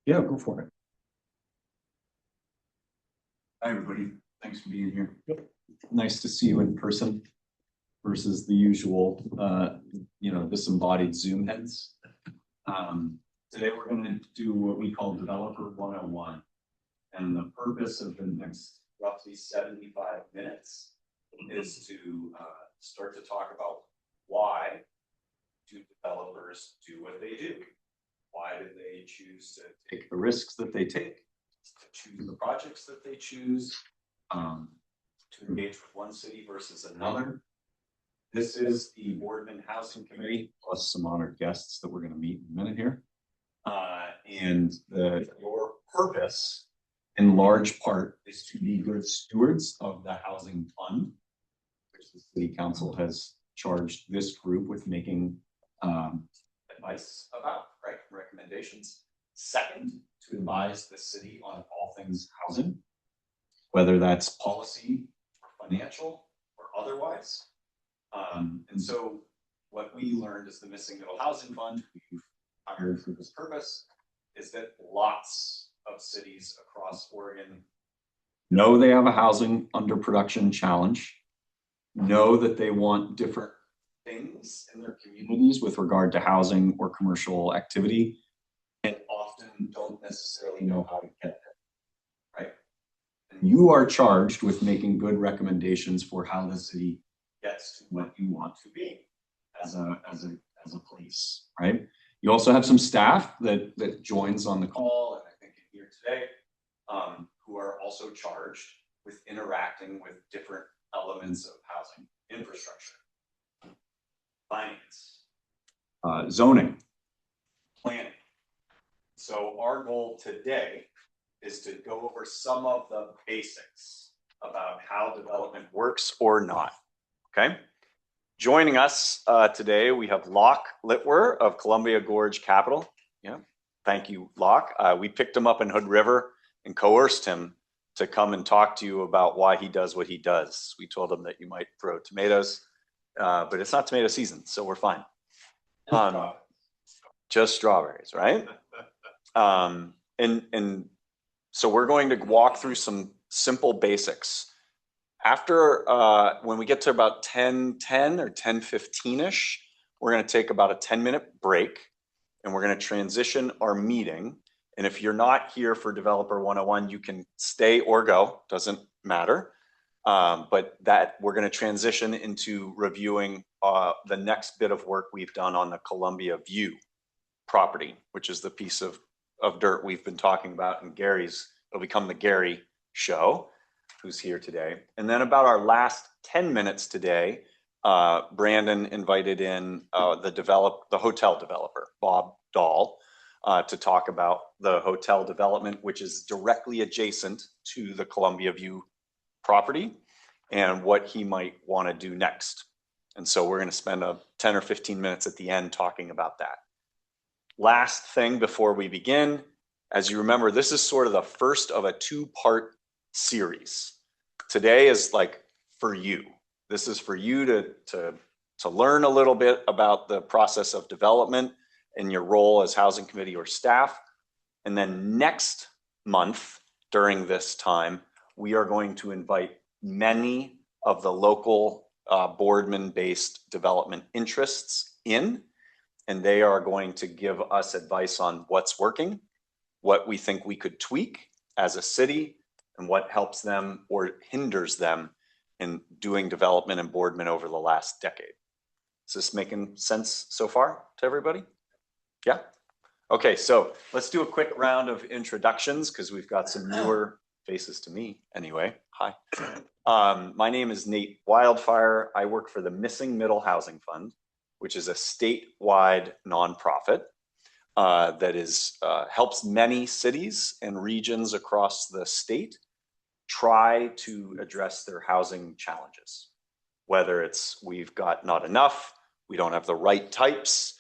Yeah, go for it. Hi, everybody. Thanks for being here. Yep. Nice to see you in person versus the usual, disembodied Zoom heads. Today we're going to do what we call Developer 101. And the purpose of the next roughly 75 minutes is to start to talk about why do developers do what they do? Why do they choose to take the risks that they take, to choose the projects that they choose, to engage with one city versus another? This is the Boardman Housing Committee, plus some honored guests that we're going to meet in a minute here. Your purpose, in large part, is to be good stewards of the housing fund, which the city council has charged this group with making advice about, right? Recommendations. Second, to advise the city on all things housing, whether that's policy or financial or otherwise. And so what we learned is the Missing Middle Housing Fund, we've hired for this purpose, is that lots of cities across Oregon know they have a housing under production challenge, know that they want different things in their communities with regard to housing or commercial activity, and often don't necessarily know how to get there, right? And you are charged with making good recommendations for how the city gets to what you want to be as a place, right? You also have some staff that joins on the call, and I think in here today, who are also charged with interacting with different elements of housing infrastructure, finance, zoning, planning. So our goal today is to go over some of the basics about how development works or not. Okay. Joining us today, we have Locke Litwer of Columbia Gorge Capital. Yeah. Thank you, Locke. We picked him up in Hood River and coerced him to come and talk to you about why he does what he does. We told him that you might throw tomatoes, but it's not tomato season, so we're fine. Just strawberries, right? And so we're going to walk through some simple basics. After, when we get to about 10:10 or 10:15-ish, we're going to take about a 10-minute break, and we're going to transition our meeting. And if you're not here for Developer 101, you can stay or go, doesn't matter. But that we're going to transition into reviewing the next bit of work we've done on the Columbia View property, which is the piece of dirt we've been talking about, and it'll become the Gary show, who's here today. And then about our last 10 minutes today, Brandon invited in the hotel developer, Bob Dahl, to talk about the hotel development, which is directly adjacent to the Columbia View property and what he might want to do next. And so we're going to spend 10 or 15 minutes at the end talking about that. Last thing before we begin, as you remember, this is sort of the first of a two-part series. Today is like for you. This is for you to learn a little bit about the process of development and your role as housing committee or staff. And then next month, during this time, we are going to invite many of the local Boardman-based development interests in, and they are going to give us advice on what's working, what we think we could tweak as a city, and what helps them or hinders them in doing development in Boardman over the last decade. Is this making sense so far to everybody? Yeah? Okay, so let's do a quick round of introductions because we've got some newer faces to me anyway. Hi. My name is Nate Wildfire. I work for the Missing Middle Housing Fund, which is a statewide nonprofit that helps many cities and regions across the state try to address their housing challenges. Whether it's we've got not enough, we don't have the right types,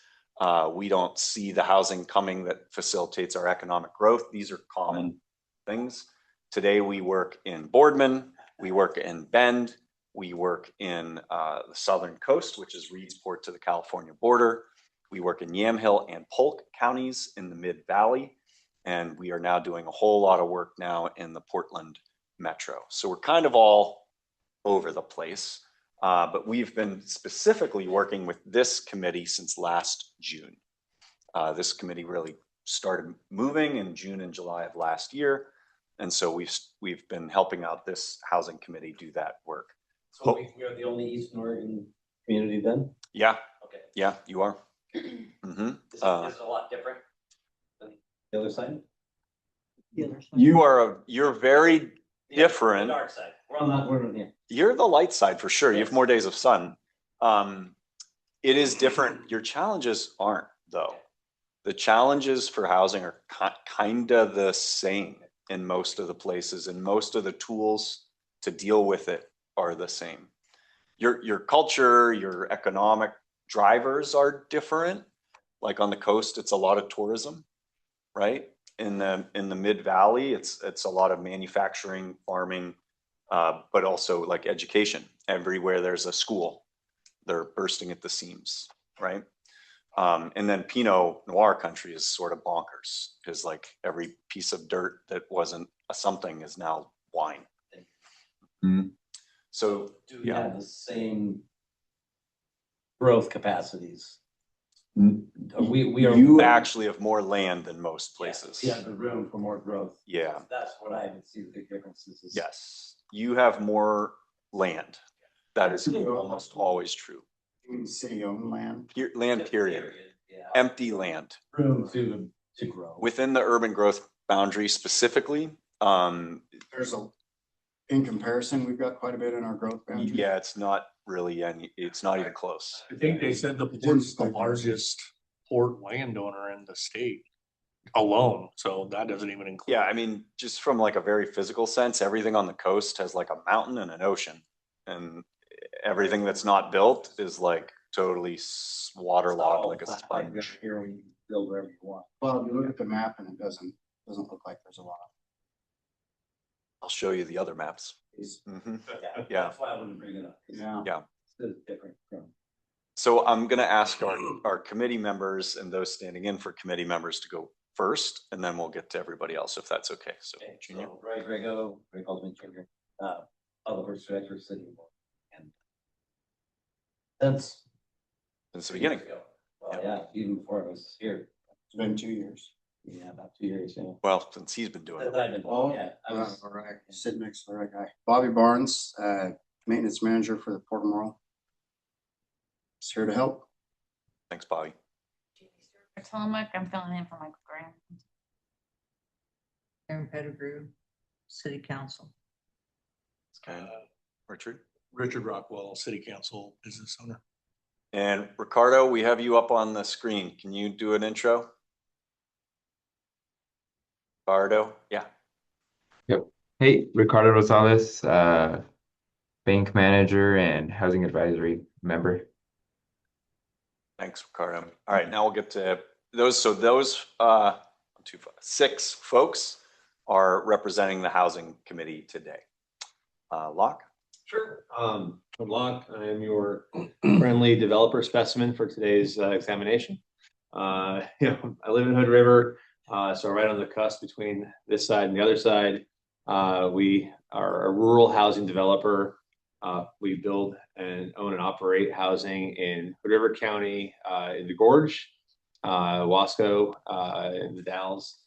we don't see the housing coming that facilitates our economic growth. These are common things. Today we work in Boardman, we work in Bend, we work in the southern coast, which is Reedsport to the California border. We work in Yamhill and Polk counties in the Mid-Valley. And we are now doing a whole lot of work now in the Portland metro. So we're kind of all over the place. But we've been specifically working with this committee since last June. This committee really started moving in June and July of last year. And so we've been helping out this housing committee do that work. So we are the only Eastern Oregon community then? Yeah. Okay. Yeah, you are. Mm-hmm. Is it a lot different than the other side? The other side. You're very different. The dark side. We're on that. We're yeah. You're the light side for sure. Yes. You have more days of sun. It is different. Your challenges aren't though. The challenges for housing are kind of the same in most of the places, and most of the tools to deal with it are the same. Your culture, your economic drivers are different. Like on the coast, it's a lot of tourism, right? In the Mid Valley, it's a lot of manufacturing, farming, but also like education. Everywhere there's a school, they're bursting at the seams, right? And then Pinot Noir country is sort of bonkers, because like every piece of dirt that wasn't a something is now wine. Mm-hmm. So do we have the same growth capacities? We are. You actually have more land than most places. Yeah, the room for more growth. Yeah. That's what I would see the big differences. Yes. You have more land. That is almost always true. City-owned land. Land, period. Yeah. Empty land. Room to grow. Within the urban growth boundary specifically, In comparison, we've got quite a bit in our growth boundary. yeah, it's not really it's not even close. I think they said the port's the largest port landowner in the state alone, so that doesn't even include. Yeah, I mean, just from like a very physical sense, everything on the coast has like a mountain and an ocean, and everything that's not built is like totally waterlogged like a sponge. Here we build wherever you want. Well, if you look at the map and it doesn't look like there's a lot. I'll show you the other maps. Mm-hmm. Yeah. That's why I wouldn't bring it up. Yeah. It's different from. So I'm going to ask our committee members and those standing in for committee members to go first, and then we'll get to everybody else if that's okay. So, Okay, Junior. so Greg Alderman Jr., Public Works Director, City Board, and that's Since the beginning. well, yeah, even before I was here. It's been 2 years. Yeah, about 2 years. Yeah. Well, since he's been doing That it. I've been. Yeah, I was. All right. Sit next to the right guy. Bobby Barnes, maintenance manager for the Port Moral. Just here to help. Thanks, Bobby. Potomac, I'm filling in for Michael Graham. Aaron Pettigrew, City Council. Okay. Richard. Richard Rockwell, City Council business owner. And Ricardo, we have you up on the screen. Can you do an intro? Ricardo, yeah. Yep. Hey, Ricardo Rosales, bank manager and housing advisory member. Thanks, Ricardo. All right, now we'll get to those. So those 6 folks are representing the housing committee today. Locke? Sure. I'm Locke. I am your friendly developer specimen for today's examination. I live in Hood River, so right on the cusp between this side and the other side. We are a rural housing developer. We build and own and operate housing in Hood River County, in the Gorge, Wasco, in the Dalles,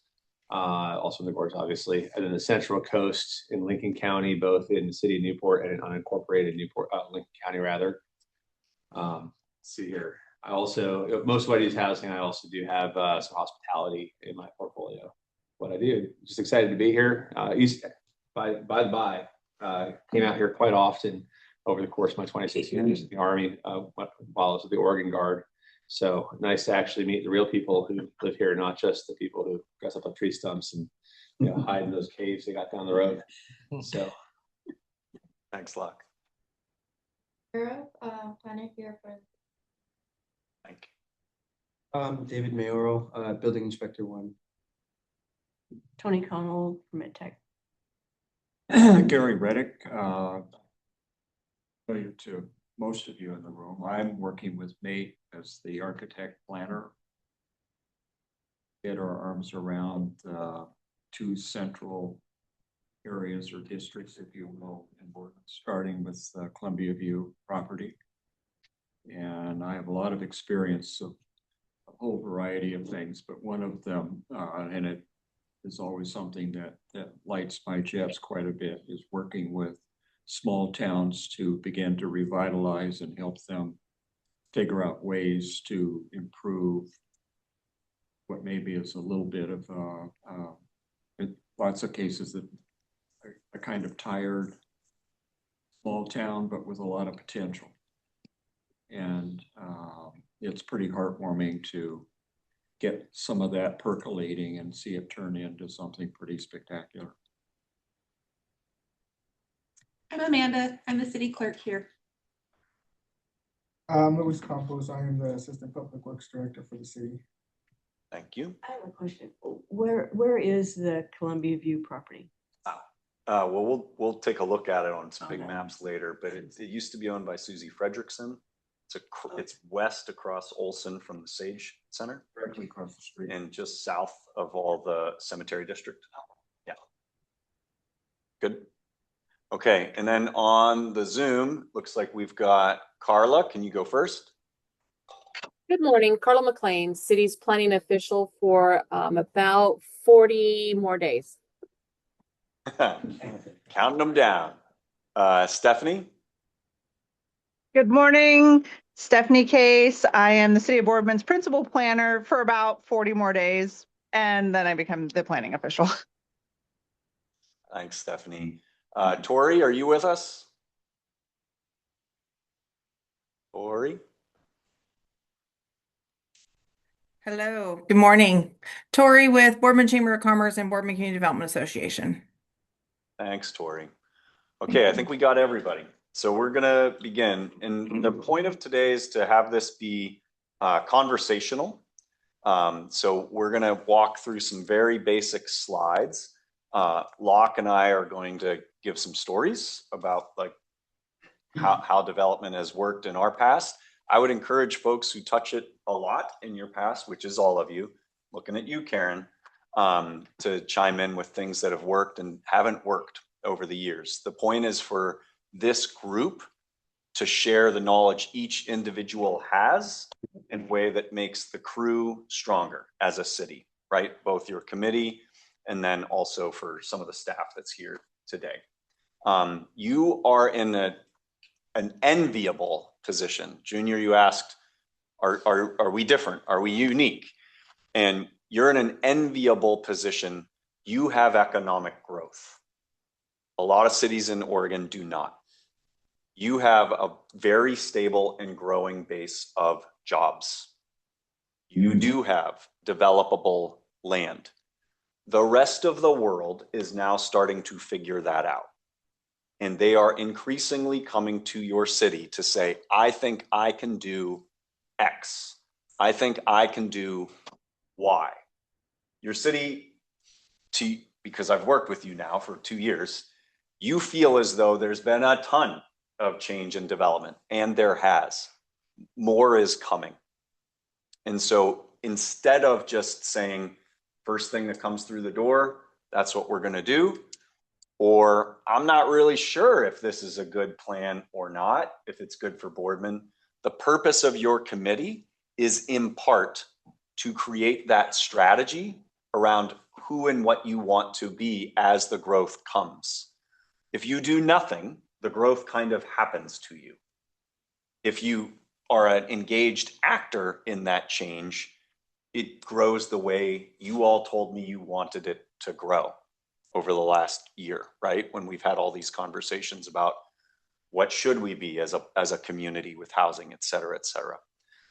also in the Gorge, obviously, and then the Central Coast in Lincoln County, both in the city of Newport and in unincorporated Newport, Lincoln County, rather. See here. I also, most of what I do is housing. I also do have some hospitality in my portfolio. What I do, just excited to be here. Came out here quite often over the course of my 26 years in the Army, while I was with the Oregon Guard. So nice to actually meet the real people who live here, not just the people who dress up on tree stumps and hide in those caves they got down the road. So Thanks, Locke. Planner here for. Thank you. David Mayoro, Building Inspector 1. Tony Connell, Permit Tech. Gary Reddick, familiar to most of you in the room. I'm working with Nate as the architect planner. get our arms around two central areas or districts, if you will, in Boardman, starting with Columbia View property. And I have a lot of experience of a whole variety of things, but one of them, and it is always something that lights my jets quite a bit, is working with small towns to begin to revitalize and help them figure out ways to improve what maybe is a little bit of in lots of cases that a kind of tired small town, but with a lot of potential. And it's pretty heartwarming to get some of that percolating and see it turn into something pretty spectacular. I'm Amanda. I'm the city clerk here. Louis Campos, I am the Assistant Public Works Director for the city. Thank you. I have a question. Where is the Columbia View property? Well, we'll take a look at it on some big Okay. maps later, but it used to be owned by Susie Fredrickson. It's west across Olson from the Sage Center Directly across the street. and just south of all the cemetery district. Yeah. Good. Okay, and then on the Zoom, looks like we've got Carla. Can you go first? Good morning, Carla McLean, city's planning official for about 40 more days. Counting them down. Stephanie? Good morning, Stephanie Case. I am the City of Boardman's principal planner for about 40 more days, and then I become the planning official. Thanks, Stephanie. Tori, are you with us? Tori? Hello. Good morning. Tori with Boardman Chamber of Commerce and Boardman Community Development Association. Thanks, Tori. Okay, I think we got everybody. So we're gonna begin. And the point of today is to have this be conversational. So we're gonna walk through some very basic slides. Locke and I are going to give some stories about like how development has worked in our past. I would encourage folks who touch it a lot in your past, which is all of you, looking at you, Karen, to chime in with things that have worked and haven't worked over the years. The point is for this group to share the knowledge each individual has in a way that makes the crew stronger as a city, right? Both your committee and then also for some of the staff that's here today. You are in an enviable position. Junior, you asked, are we different? Are we unique? And you're in an enviable position. You have economic growth. A lot of cities in Oregon do not. You have a very stable and growing base of jobs. You do have developable land. The rest of the world is now starting to figure that out. And they are increasingly coming to your city to say, I think I can do X. I think I can do Y. Your city, because I've worked with you now for 2 years, you feel as though there's been a ton of change and development, and there has. More is coming. And so instead of just saying, first thing that comes through the door, that's what we're gonna do, or I'm not really sure if this is a good plan or not, if it's good for Boardman. The purpose of your committee is in part to create that strategy around who and what you want to be as the growth comes. If you do nothing, the growth kind of happens to you. If you are an engaged actor in that change, it grows the way you all told me you wanted it to grow over the last year, right? When we've had all these conversations about what should we be as a community with housing, et cetera, et cetera.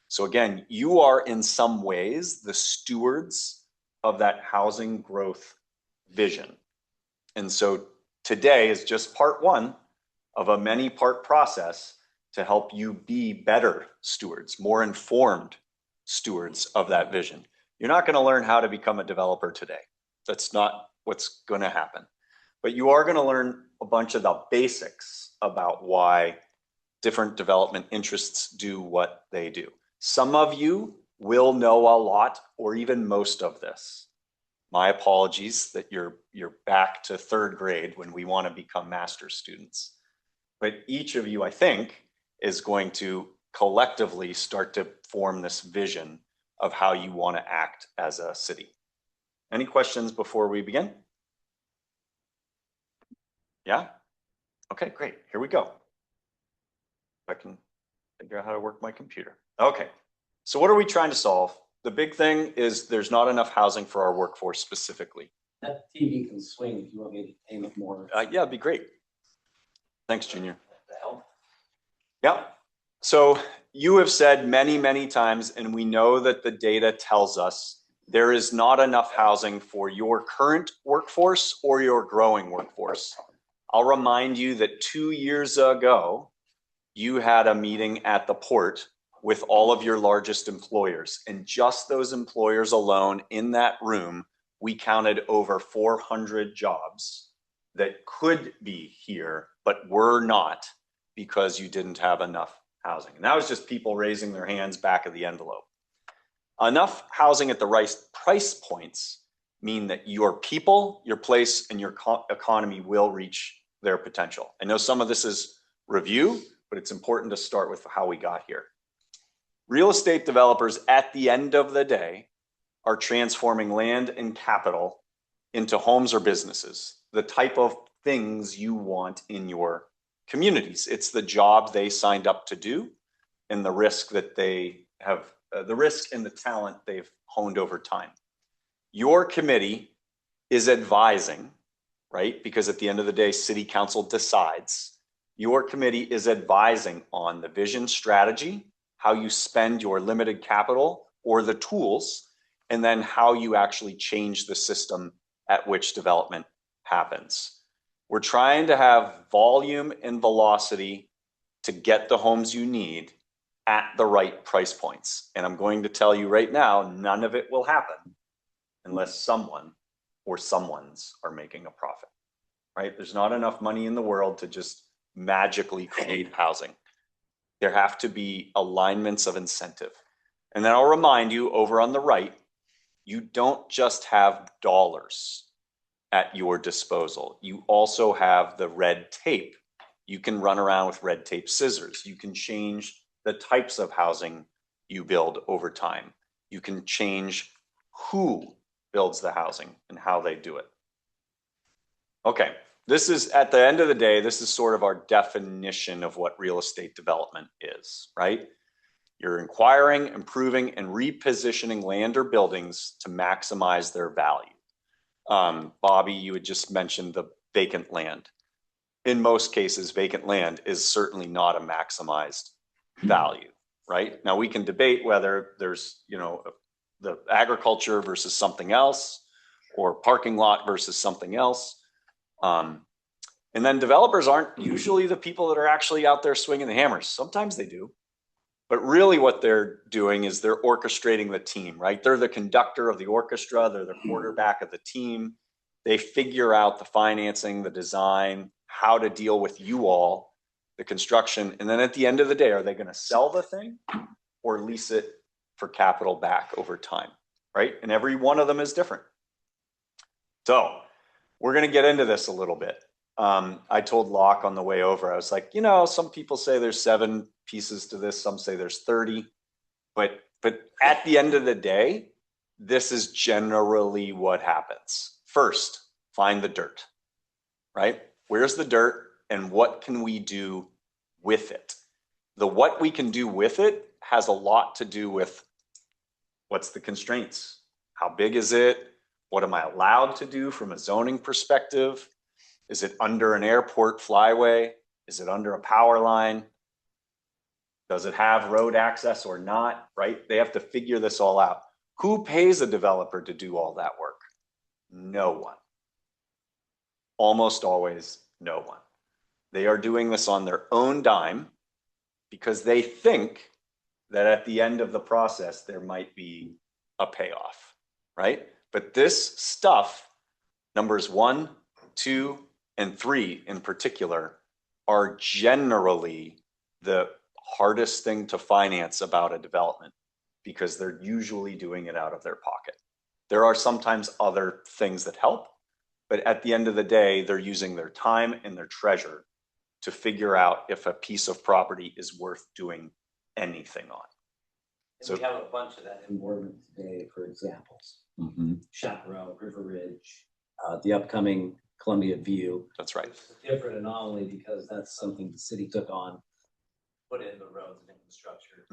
So again, you are in some ways the stewards of that housing growth vision. And so today is just part one of a many-part process to help you be better stewards, more informed stewards of that vision. You're not going to learn how to become a developer today. That's not what's going to happen. But you are going to learn a bunch of the basics about why different development interests do what they do. Some of you will know a lot or even most of this. My apologies that you're back to third grade when we want to become master's students. But each of you, I think, is going to collectively start to form this vision of how you want to act as a city. Any questions before we begin? Yeah? Okay, great. Here we go. I can figure out how to work my computer. Okay, so what are we trying to solve? The big thing is there's not enough housing for our workforce specifically. That TV can swing if you want me to aim it more. Yeah, it'd be great. Thanks, Junior. The help. Yeah. So you have said many, many times, and we know that the data tells us there is not enough housing for your current workforce or your growing workforce. I'll remind you that 2 years ago, you had a meeting at the port with all of your largest employers, and just those employers alone in that room, we counted over 400 jobs that could be here, but were not because you didn't have enough housing. And that was just people raising their hands back of the envelope. Enough housing at the right price points mean that your people, your place, and your economy will reach their potential. I know some of this is review, but it's important to start with how we got here. Real estate developers, at the end of the day, are transforming land and capital into homes or businesses, the type of things you want in your communities. It's the job they signed up to do and the risk that they have, the risk and the talent they've honed over time. Your committee is advising, right? Because at the end of the day, city council decides. Your committee is advising on the vision strategy, how you spend your limited capital or the tools, and then how you actually change the system at which development happens. We're trying to have volume and velocity to get the homes you need at the right price points. And I'm going to tell you right now, none of it will happen unless someone or someone's are making a profit, right? There's not enough money in the world to just magically create housing. There have to be alignments of incentive. And then I'll remind you over on the right, you don't just have dollars at your disposal. You also have the red tape. You can run around with red tape scissors. You can change the types of housing you build over time. You can change who builds the housing and how they do it. Okay, this is, at the end of the day, this is sort of our definition of what real estate development is, right? You're acquiring, improving, and repositioning land or buildings to maximize their value. Bobby, you had just mentioned the vacant land. In most cases, vacant land is certainly not a maximized value, right? Now we can debate whether there's, you know, the agriculture versus something else, or parking lot versus something else. And then developers aren't usually the people that are actually out there swinging the hammers. Sometimes they do. But really what they're doing is they're orchestrating the team, right? They're the conductor of the orchestra. They're the quarterback of the team. They figure out the financing, the design, how to deal with you all, the construction. And then at the end of the day, are they going to sell the thing or lease it for capital back over time, right? And every one of them is different. So we're going to get into this a little bit. I told Locke on the way over, I was like, you know, some people say there's 7 pieces to this, some say there's 30, but at the end of the day, this is generally what happens. First, find the dirt, right? Where's the dirt and what can we do with it? The what we can do with it has a lot to do with what's the constraints? How big is it? What am I allowed to do from a zoning perspective? Is it under an airport flyway? Is it under a power line? Does it have road access or not, right? They have to figure this all out. Who pays a developer to do all that work? No one. Almost always no one. They are doing this on their own dime because they think that at the end of the process, there might be a payoff, right? But this stuff, numbers 1, 2, and 3 in particular, are generally the hardest thing to finance about a development because they're usually doing it out of their pocket. There are sometimes other things that help, but at the end of the day, they're using their time and their treasure to figure out if a piece of property is worth doing anything on. So we have a bunch of that in Boardman today, for examples. Chaparral, River Ridge, the upcoming Columbia View. That's right. It's a different anomaly because that's something the city took on, put in the roads and infrastructure,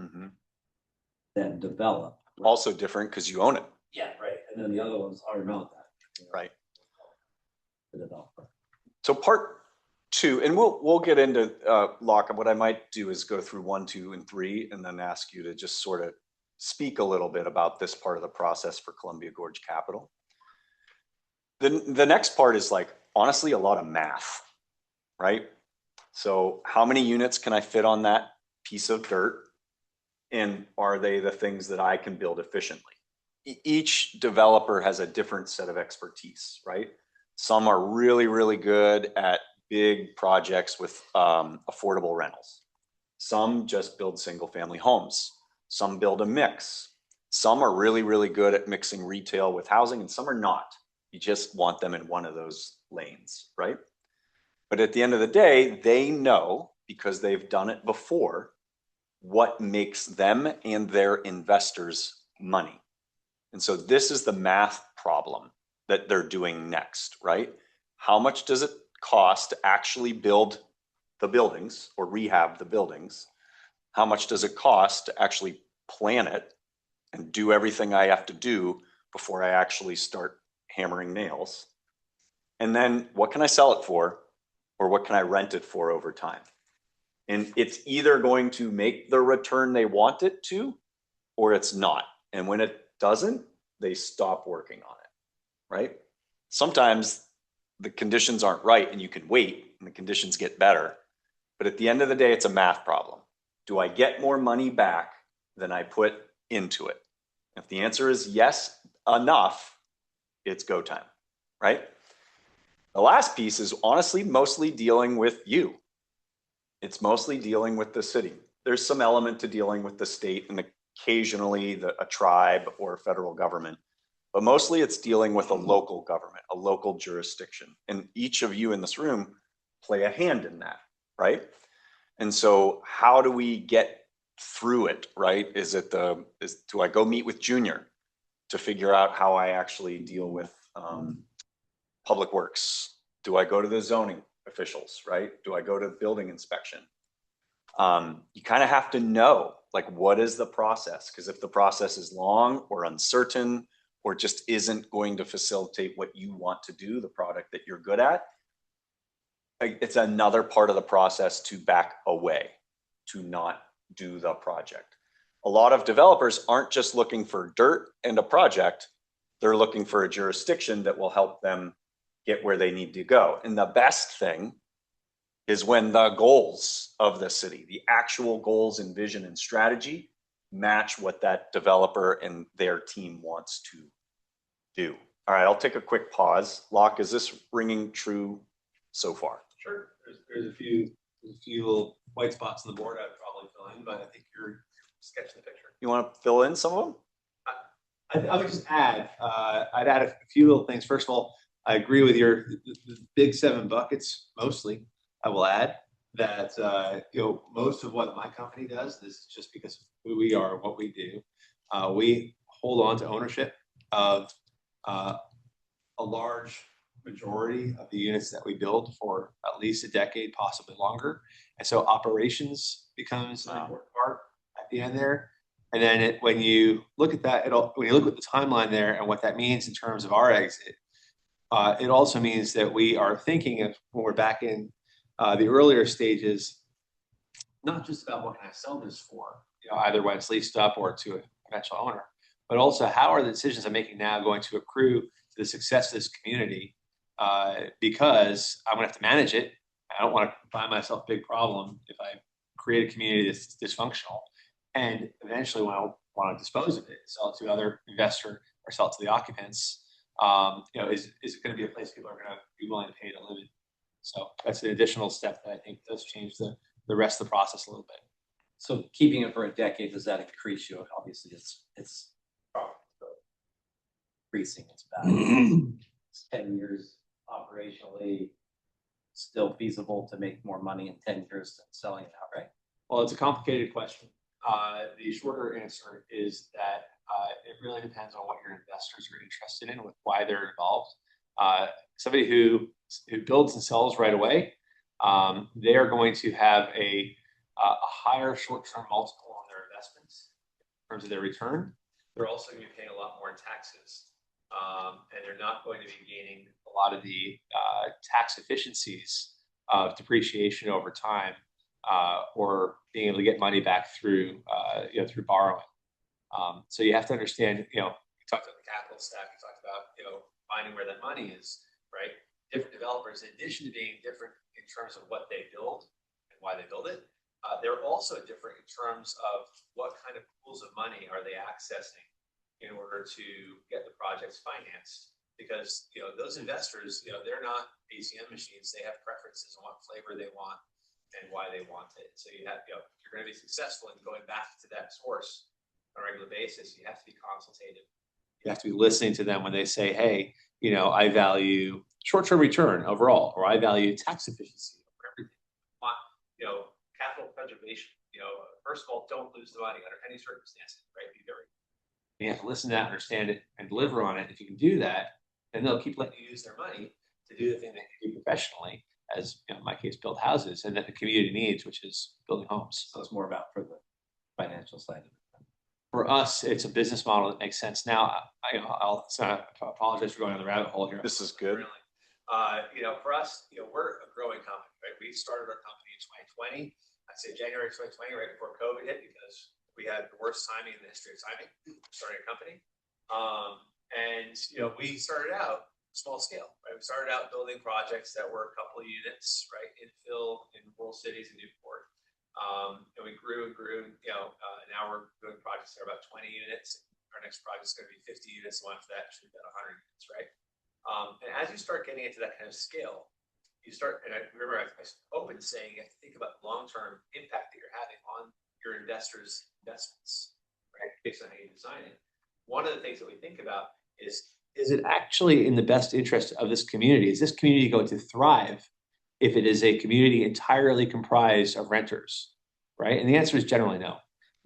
then develop. Also different because you own it. Yeah, right. And then the other ones are not that. Right. The developer. So part two, and we'll get into Locke. What I might do is go through 1, 2, and 3, and then ask you to just sort of speak a little bit about this part of the process for Columbia Gorge Capital. The next part is like, honestly, a lot of math, right? So how many units can I fit on that piece of dirt? And are they the things that I can build efficiently? Each developer has a different set of expertise, right? Some are really, really good at big projects with affordable rentals. Some just build single family homes. Some build a mix. Some are really, really good at mixing retail with housing, and some are not. You just want them in one of those lanes, right? But at the end of the day, they know, because they've done it before, what makes them and their investors money. And so this is the math problem that they're doing next, right? How much does it cost to actually build the buildings or rehab the buildings? How much does it cost to actually plan it and do everything I have to do before I actually start hammering nails? And then what can I sell it for, or what can I rent it for over time? And it's either going to make the return they want it to, or it's not. And when it doesn't, they stop working on it, right? Sometimes the conditions aren't right and you can wait and the conditions get better. But at the end of the day, it's a math problem. Do I get more money back than I put into it? If the answer is yes, enough, it's go time, right? The last piece is honestly mostly dealing with you. It's mostly dealing with the city. There's some element to dealing with the state and occasionally a tribe or federal government, but mostly it's dealing with a local government, a local jurisdiction. And each of you in this room play a hand in that, right? And so how do we get through it, right? Do I go meet with Junior to figure out how I actually deal with public works? Do I go to the zoning officials, right? Do I go to building inspection? You kind of have to know, like, what is the process? Because if the process is long or uncertain or just isn't going to facilitate what you want to do, the product that you're good at, it's another part of the process to back away, to not do the project. A lot of developers aren't just looking for dirt and a project, they're looking for a jurisdiction that will help them get where they need to go. And the best thing is when the goals of the city, the actual goals and vision and strategy, match what that developer and their team wants to do. All right, I'll take a quick pause. Locke, is this ringing true so far? Sure. There's a few little white spots on the board I'd probably fill in, but I think you're sketching the picture. You want to fill in some of them? I would just add, I'd add a few little things. First of all, I agree with the big 7 buckets mostly. I will add that most of what my company does, this is just because of who we are and what we do. We hold on to ownership of a large majority of the units that we build for at least a decade, possibly longer. And so operations becomes an important part at the end there. And then when you look at that, when you look at the timeline there and what that means in terms of our exit, it also means that we are thinking of, when we're back in the earlier stages, not just about what can I sell this for, either when it's leased up or to a potential owner, but also how are the decisions I'm making now going to accrue to the success of this community, because I'm gonna have to manage it. I don't want to find myself a big problem if I create a community that's dysfunctional, and eventually when I want to dispose of it, sell it to other investor or sell it to the occupants, is it going to be a place people are going to be willing to pay to live in? So that's an additional step that I think does change the rest of the process a little bit. So keeping it for a decade, does that increase you? Obviously, it's increasing its value. It's 10 years operationally still feasible to make more money in 10 years than selling it outright. Well, it's a complicated question. The shorter answer is that it really depends on what your investors are interested in, with why they're involved. Somebody who builds and sells right away, they are going to have a higher short-term multiple on their investments in terms of their return. They're also going to be paying a lot more in taxes, and they're not going to be gaining a lot of the tax efficiencies of depreciation over time, or being able to get money back through through borrowing. So you have to understand, you talked about the capital stack, you talked about, finding where that money is, right? Different developers, in addition to being different in terms of what they build and why they build it, they're also different in terms of what kind of pools of money are they accessing in order to get the projects financed. Because, those investors, they're not ATM machines. They have preferences on what flavor they want and why they want it. So you have, if you're going to be successful in going back to that source on a regular basis, you have to be consultative. You have to be listening to them when they say, hey, I value short-term return overall, or I value tax efficiency over everything. I want, capital preservation. First of all, don't lose the money under any circumstances, right? You have to listen to that, understand it, and deliver on it. If you can do that, then they'll keep letting you use their money to do the thing they can do professionally, as in my case, build houses, and that the community needs, which is building homes. So it's more about for the financial side of it. For us, it's a business model that makes sense. Now, I apologize for going on the rabbit hole here. This is good. For us, we're a growing company, right? We started our company in 2020. I'd say January 2020, right before COVID hit, because we had the worst timing in the history of timing, starting a company. We started out small scale, right? We started out building projects that were a couple of units, right? Infill in rural cities in Newport. And we grew and grew, now we're doing projects that are about 20 units. Our next project is going to be 50 units. The one after that should be about 100 units, right? And as you start getting into that kind of scale, you start, and I remember I opened saying, you have to think about the long-term impact that you're having on your investors' investments, right? Based on how you design it. One of the things that we think about is it actually in the best interest of this community? Is this community going to thrive if it is a community entirely comprised of renters, right? And the answer is generally no.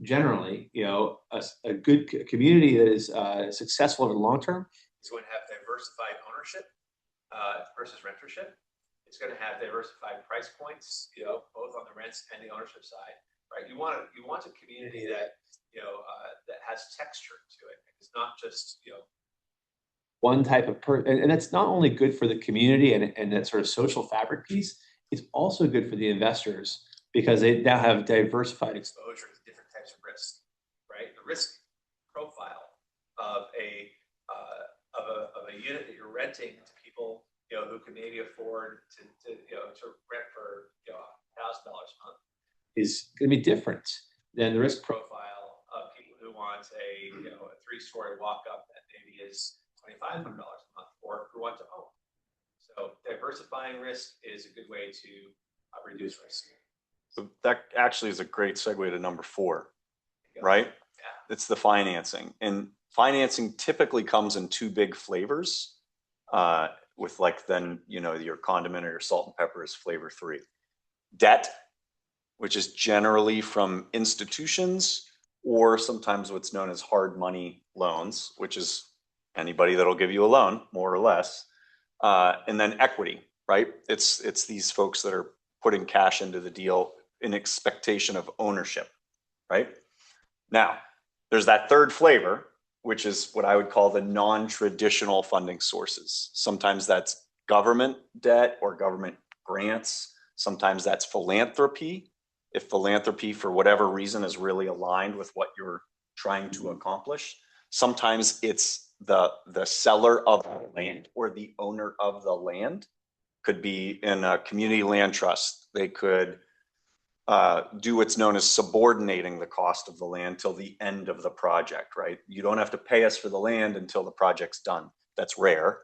Generally, a good community that is successful over the long term is going to have diversified ownership versus rentership. It's going to have diversified price points, both on the rents and the ownership side, right? You want a community that that has texture to it. It's not just one type of and that's not only good for the community and that sort of social fabric piece. It's also good for the investors because they now have diversified exposure to different types of risk, right? The risk profile of a unit that you're renting to people who can maybe afford to rent for $1,000 a month is going to be different than the risk profile of people who want a 3-story walk up that maybe is $2,500 a month, or who want to own. So diversifying risk is a good way to reduce risk. So that actually is a great segue to number 4, right? Yeah. It's the financing, and financing typically comes in 2 big flavors. With your condiment or your salt and pepper is flavor 3. Debt, which is generally from institutions, or sometimes what's known as hard money loans, which is anybody that'll give you a loan, more or less. And then equity, right? It's these folks that are putting cash into the deal in expectation of ownership, right? Now, there's that third flavor, which is what I would call the non-traditional funding sources. Sometimes that's government debt or government grants. Sometimes that's philanthropy. If philanthropy, for whatever reason, is really aligned with what you're trying to accomplish. Sometimes it's the seller of the land or the owner of the land. Could be in a community land trust. They could do what's known as subordinating the cost of the land till the end of the project, right? You don't have to pay us for the land until the project's done. That's rare,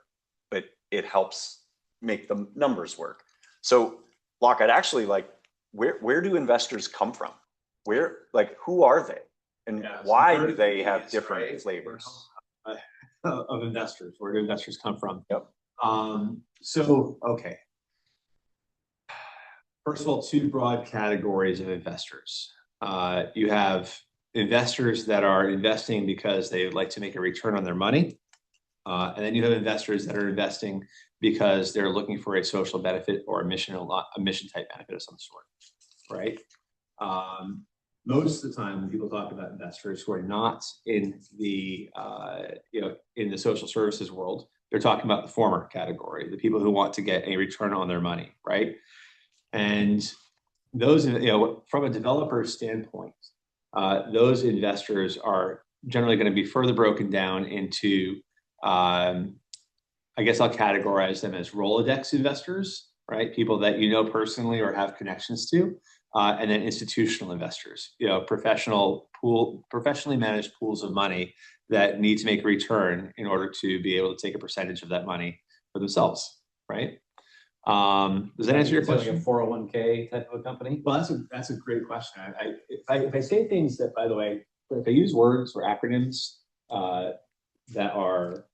but it helps make the numbers work. So, Locke, I'd actually like, where do investors come from? who are they? And Yeah, so why there do are they have these, different right, flavors? Of investors, where do investors come from? Yep. Okay. First of all, two broad categories of investors. You have investors that are investing because they would like to make a return on their money. And then you have investors that are investing because they're looking for a social benefit or a mission type benefit of some sort, right? Most of the time when people talk about investors who are not in the in the social services world, they're talking about the former category, the people who want to get a return on their money, right? And those, from a developer standpoint, those investors are generally going to be further broken down into, I guess I'll categorize them as Rolodex investors, right? People that you know personally or have connections to, and then institutional investors, professionally managed pools of money that need to make a return in order to be able to take a percentage of that money for themselves, right? Does that answer your question? Like a 401k type of a company? Well, that's a great question. If I say things that, by the way, if I use words or acronyms that are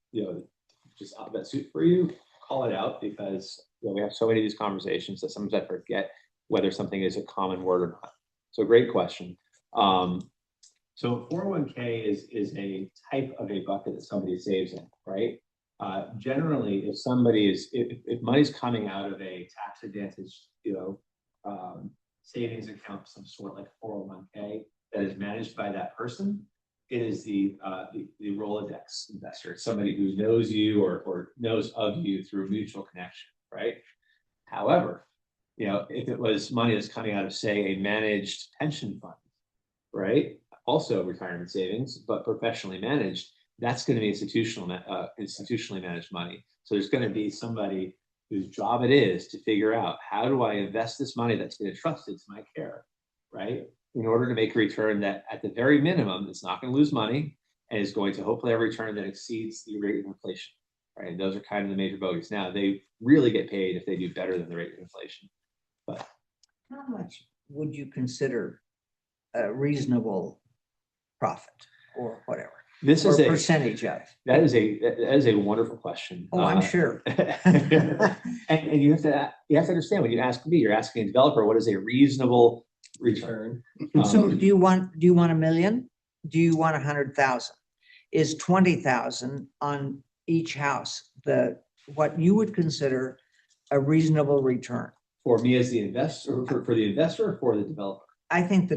just alphabet soup for you, call it out, because we have so many of these conversations that sometimes I forget whether something is a common word or not. So great question. So 401k is a type of a bucket that somebody saves in, right? Generally, if money's coming out of a tax advantage, savings account of some sort, like 401k, that is managed by that person, it is the Rolodex investor. It's somebody who knows you or knows of you through mutual connection, right? However, if it was money that's coming out of, say, a managed pension fund, right? Also retirement savings, but professionally managed, that's going to be institutionally managed money. So there's going to be somebody whose job it is to figure out, how do I invest this money that's been entrusted to my care, right? In order to make a return that, at the very minimum, is not going to lose money and is going to hopefully have a return that exceeds the rate of inflation, right? And those are kind of the major bogeys. Now, they really get paid if they do better than the rate of inflation. But how much would you consider a reasonable profit or whatever? This is a percentage of. That is a wonderful question. Oh, I'm sure. And you have to understand, when you ask me, you're asking a developer, what is a reasonable return? So do you want $1 million? Do you want 100,000? Is 20,000 on each house what you would consider a reasonable return? For me as the investor, for the investor, or for the developer? I think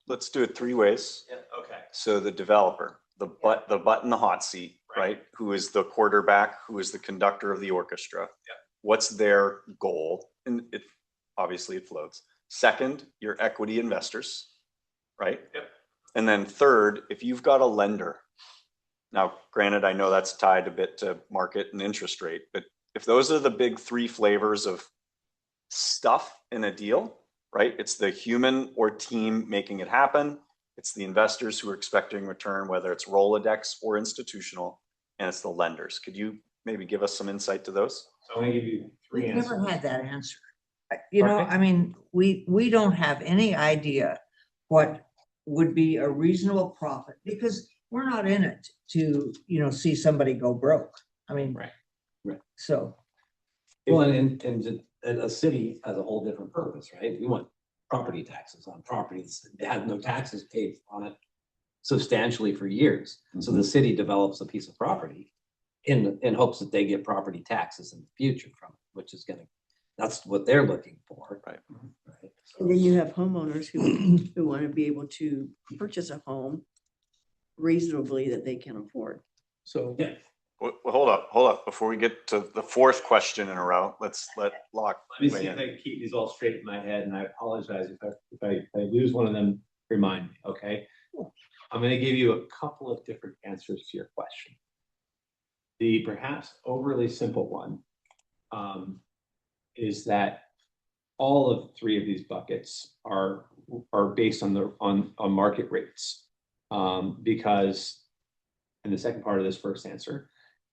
Let's do it three ways. Yeah, okay. So the developer, the butt in the hot seat, right? Who is the quarterback, who is the conductor of the orchestra? Yeah. What's their goal? And obviously it floats. Second, your equity investors, right? Yep. And then third, if you've got a lender. Now, granted, I know that's tied a bit to market and interest rate, but if those are the big three flavors of stuff in a deal, right? It's the human or team making it happen. It's the investors who are expecting return, whether it's Rolodex or institutional, and it's the lenders. Could you maybe give us some insight to those? So I'm going to give you three we've answers. never had that answer. I mean, we don't have any idea what would be a reasonable profit, because we're not in it to, see somebody go broke. I mean, right. So. Well, and a city has a whole different purpose, right? We want property taxes on properties that have no taxes paid on it substantially for years. Mm-hmm. So the city develops a piece of property in hopes that they get property taxes in the future from it, which is that's what they're looking for. Right. So, and then you have homeowners who want to be able to purchase a home reasonably that they can afford. So yeah. Well, hold up. Before we get to the fourth question in a row, let's let Locke. Let me see if I can keep these all straight in my head, and I apologize if I lose one of them. Remind me, okay? I'm going to give you a couple of different answers to your question. The perhaps overly simple one is that all of three of these buckets are based on market rates, because, and the second part of this first answer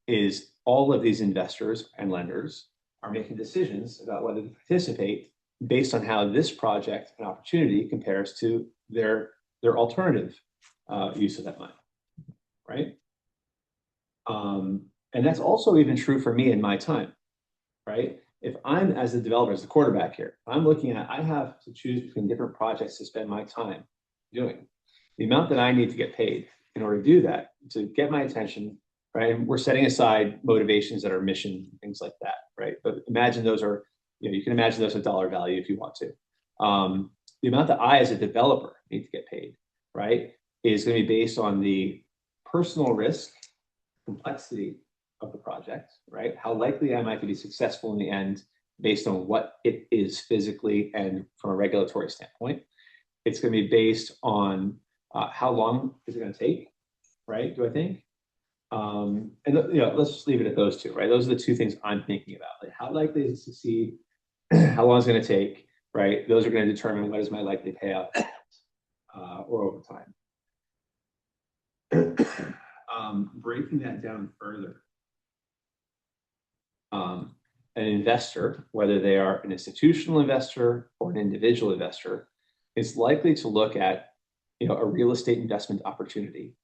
is, all of these investors and lenders are making decisions about whether to participate based on how this project and opportunity compares to their alternative use of that money, right? And that's also even true for me in my time, right? If I'm, as a developer, as the quarterback here, I'm looking at, I have to choose between different projects to spend my time doing. The amount that I need to get paid in order to do that, to get my attention, right? And we're setting aside motivations that are mission, things like that, right? But imagine those are, you can imagine those a dollar value if you want to. The amount that I, as a developer, need to get paid, right, is going to be based on the personal risk, complexity of the project, right? How likely am I to be successful in the end based on what it is physically and from a regulatory standpoint? It's going to be based on how long is it going to take, right? Do I think? And let's just leave it at those two, right? Those are the two things I'm thinking about. Like, how likely is it to succeed? How long is it going to take, right? Those are going to determine what is my likely payout or over time. Breaking that down further, an investor, whether they are an institutional investor or an individual investor, is likely to look at, a real estate investment opportunity.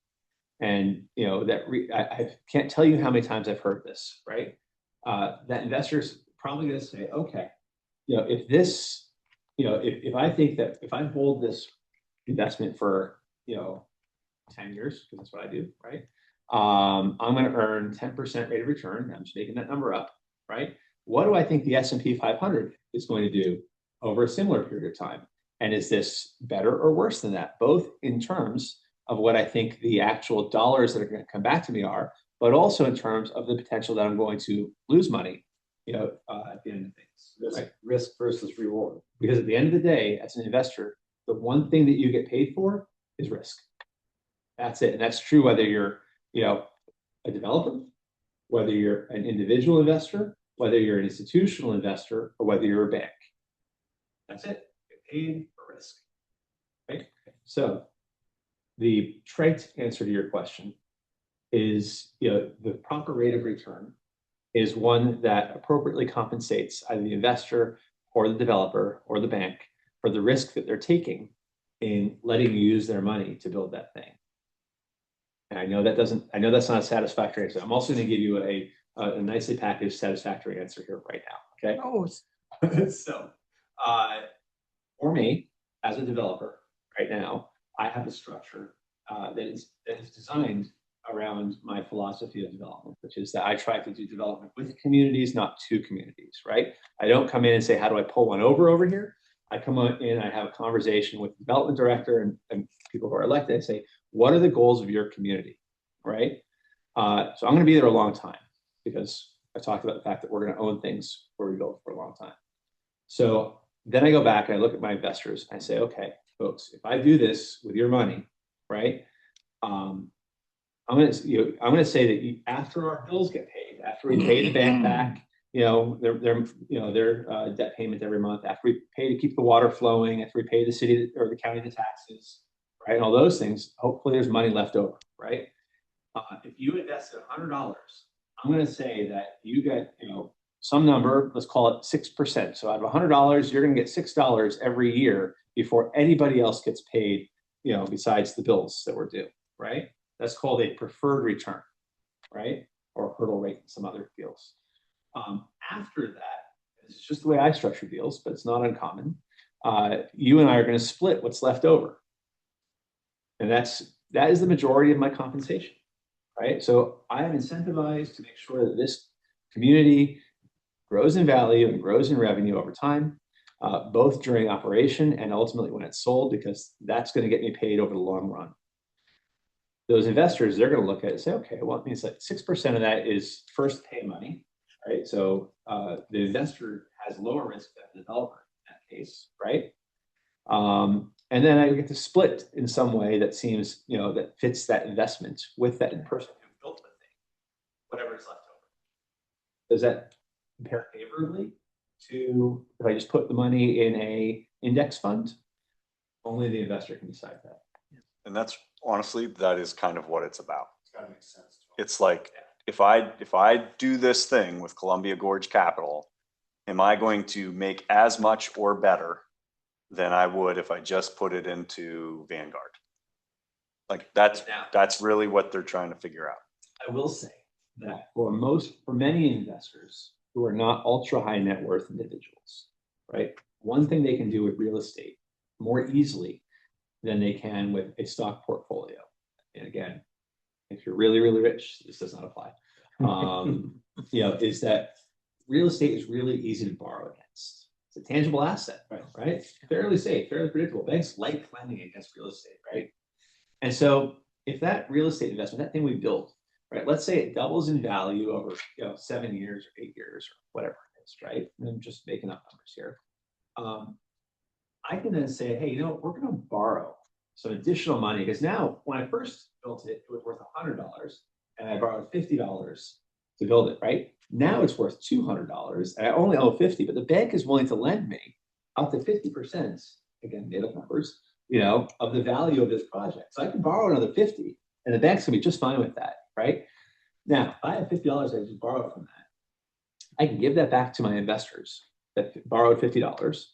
And, I can't tell you how many times I've heard this, right? That investor's probably going to say, okay, if this, if I think that if I hold this investment for, 10 years, because that's what I do, right? I'm going to earn 10% rate of return. I'm just making that number up, right? What do I think the S&P 500 is going to do over a similar period of time? And is this better or worse than that? Both in terms of what I think the actual dollars that are going to come back to me are, but also in terms of the potential that I'm going to lose money, at the end of things. Risk versus reward. Because at the end of the day, as an investor, the one thing that you get paid for is risk. That's it. And that's true whether you're, a developer, whether you're an individual investor, whether you're an institutional investor, or whether you're a bank. That's it. Get paid for risk. Right? So the trite answer to your question is, the proper rate of return is one that appropriately compensates either the investor or the developer or the bank for the risk that they're taking in letting you use their money to build that thing. And I know that's not a satisfactory answer. I'm also going to give you a nicely packaged satisfactory answer here right now. Okay. Oh, So, for me as a developer right now, I have a structure that is designed around my philosophy of development, which is that I try to do development with communities, not to communities, right? I don't come in and say, how do I pull one over here? I come in, I have a conversation with the development director and people who are elected. I say, what are the goals of your community, right? So I'm going to be there a long time because I talked about the fact that we're going to own things where we build for a long time. So then I go back and I look at my investors and I say, okay, folks, if I do this with your money, right? I'm going to say that after our bills get paid, after we pay the bank back, their debt payment every month, after we pay to keep the water flowing, after we pay the city or the county the taxes, right, and all those things, hopefully there's money left over, right? If you invested $100, I'm going to say that you get, some number, let's call it 6%. So out of $100, you're going to get $6 every year before anybody else gets paid, besides the bills that we're due, right? That's called a preferred return, right? Or hurdle rate in some other deals. After that, it's just the way I structure deals, but it's not uncommon. You and I are going to split what's left over. And that is the majority of my compensation, right? So I am incentivized to make sure that this community grows in value and grows in revenue over time, both during operation and ultimately when it's sold, because that's going to get me paid over the long run. Those investors, they're going to look at it and say, okay, well, it means that 6% of that is first pay money, right? So the investor has lower risk than the developer in that case, right? And then I get to split in some way that seems, that fits that investment with that person who built the thing, whatever is left over. Does that compare favorably to if I just put the money in a index fund? Only the investor can decide that. And that's honestly, that is kind of what it's about. It's gotta make sense. It's like, if I do this thing with Columbia Gorge Capital, am I going to make as much or better than I would if I just put it into Vanguard? Like that's really what they're trying to figure out. I will say that for many investors who are not ultra high net worth individuals, right? One thing they can do with real estate more easily than they can with a stock portfolio. And again, if you're really, really rich, this does not apply. Is that real estate is really easy to borrow against. It's a tangible asset, right? Fairly safe, fairly predictable. Banks like lending against real estate, right? And so if that real estate investment, that thing we built, right, let's say it doubles in value over 7 years or 8 years or whatever it is, right? And I'm just making up numbers here. I can then say, hey, we're going to borrow some additional money because now when I first built it, it was worth $100 and I borrowed $50 to build it, right? Now it's worth $200 and I only owe $50, but the bank is willing to lend me up to 50%, again, made up numbers, of the value of this project. So I can borrow another 50 and the bank's gonna be just fine with that, right? Now, if I have $50 I just borrowed from that, I can give that back to my investors that borrowed $50,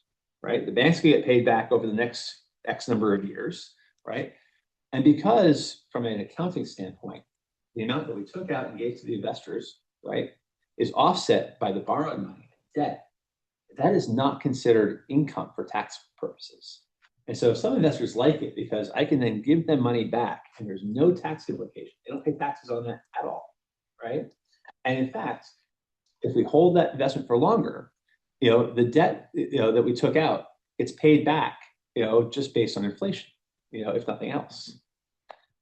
right? The bank's gonna get paid back over the next X number of years, right? And because from an accounting standpoint, the amount that we took out and gave to the investors, right, is offset by the borrowed money, debt, that is not considered income for tax purposes. And so some investors like it because I can then give them money back and there's no tax implication. They don't pay taxes on that at all, right? And in fact, if we hold that investment for longer, the debt, that we took out, it's paid back, just based on inflation, if nothing else.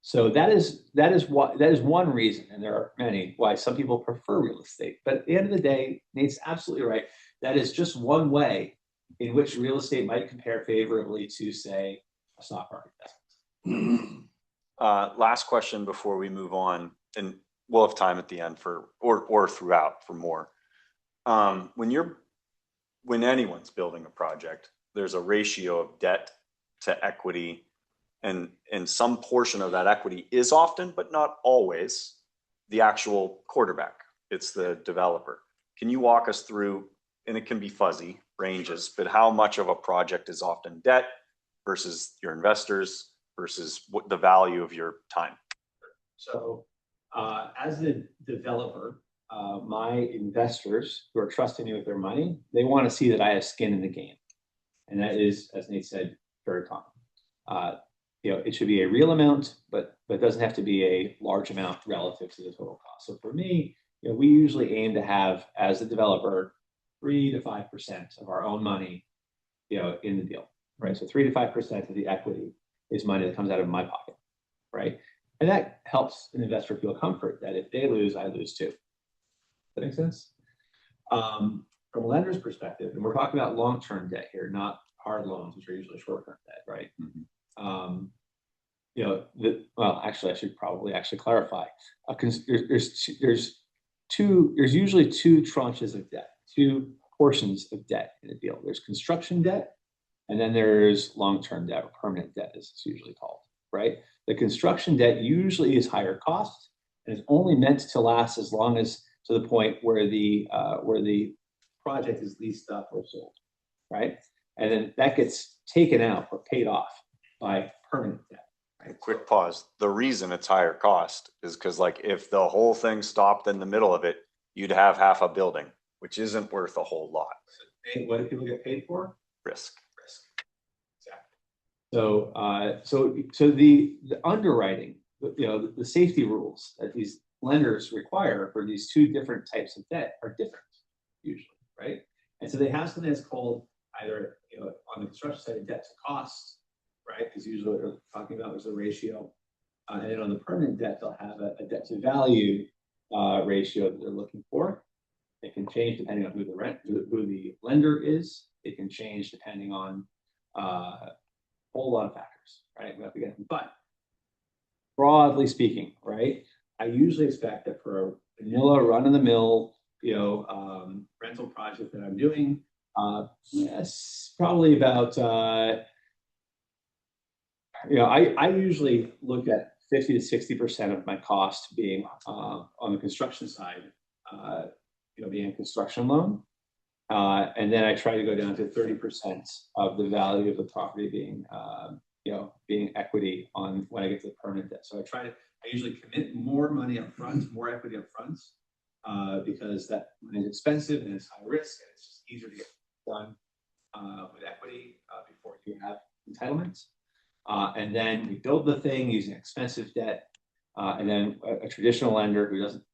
So that is one reason, and there are many, why some people prefer real estate. But at the end of the day, Nate's absolutely right. That is just one way in which real estate might compare favorably to, say, a stock market investment. Last question before we move on, and we'll have time at the end or throughout for more. When anyone's building a project, there's a ratio of debt to equity, and some portion of that equity is often, but not always, the actual quarterback. It's the developer. Can you walk us through, and it can be fuzzy ranges, but how much of a project is often debt versus your investors versus what the value of your time? So as the developer, my investors who are trusting me with their money, they want to see that I have skin in the game. And that is, as Nate said, very common. It should be a real amount, but it doesn't have to be a large amount relative to the total cost. So for me, we usually aim to have, as a developer, 3 to 5% of our own money, in the deal, right? So 3 to 5% of the equity is money that comes out of my pocket, right? And that helps an investor feel comfort that if they lose, I lose too. Does that make sense? From a lender's perspective, and we're talking about long-term debt here, not hard loans, which are usually short-term debt, right? Mm-hmm. Actually, I should probably clarify. There's usually two tranches of debt, two portions of debt in a deal. There's construction debt, and then there's long-term debt or permanent debt, as it's usually called, right? The construction debt usually is higher cost and is only meant to last as long as to the point where the project is leased up or sold, right? And then that gets taken out or paid off by permanent debt. Right? Quick pause. The reason it's higher cost is because, if the whole thing stopped in the middle of it, you'd have half a building, which isn't worth a whole lot. What do people get paid for? Risk. Exactly. So the underwriting, the safety rules that these lenders require for these two different types of debt are different usually, right? And so they have something that's called either, on the construction side, debt to cost, right? Because usually what they're talking about is a ratio. And then on the permanent debt, they'll have a debt to value ratio that they're looking for. It can change depending on who the lender is. It can change depending on a whole lot of factors, right? But broadly speaking, right, I usually expect that for a vanilla run-of-the-mill, rental project that I'm doing, yes, probably about, I usually look at 50 to 60% of my cost being on the construction side, being a construction loan. And then I try to go down to 30% of the value of the property being, being equity on when I get to the permanent debt. So I usually commit more money up front, more equity up front, because that money is expensive and it's high risk, and it's just easier to get done with equity before you have entitlements. And then we build the thing using expensive debt. And then a traditional lender who doesn't,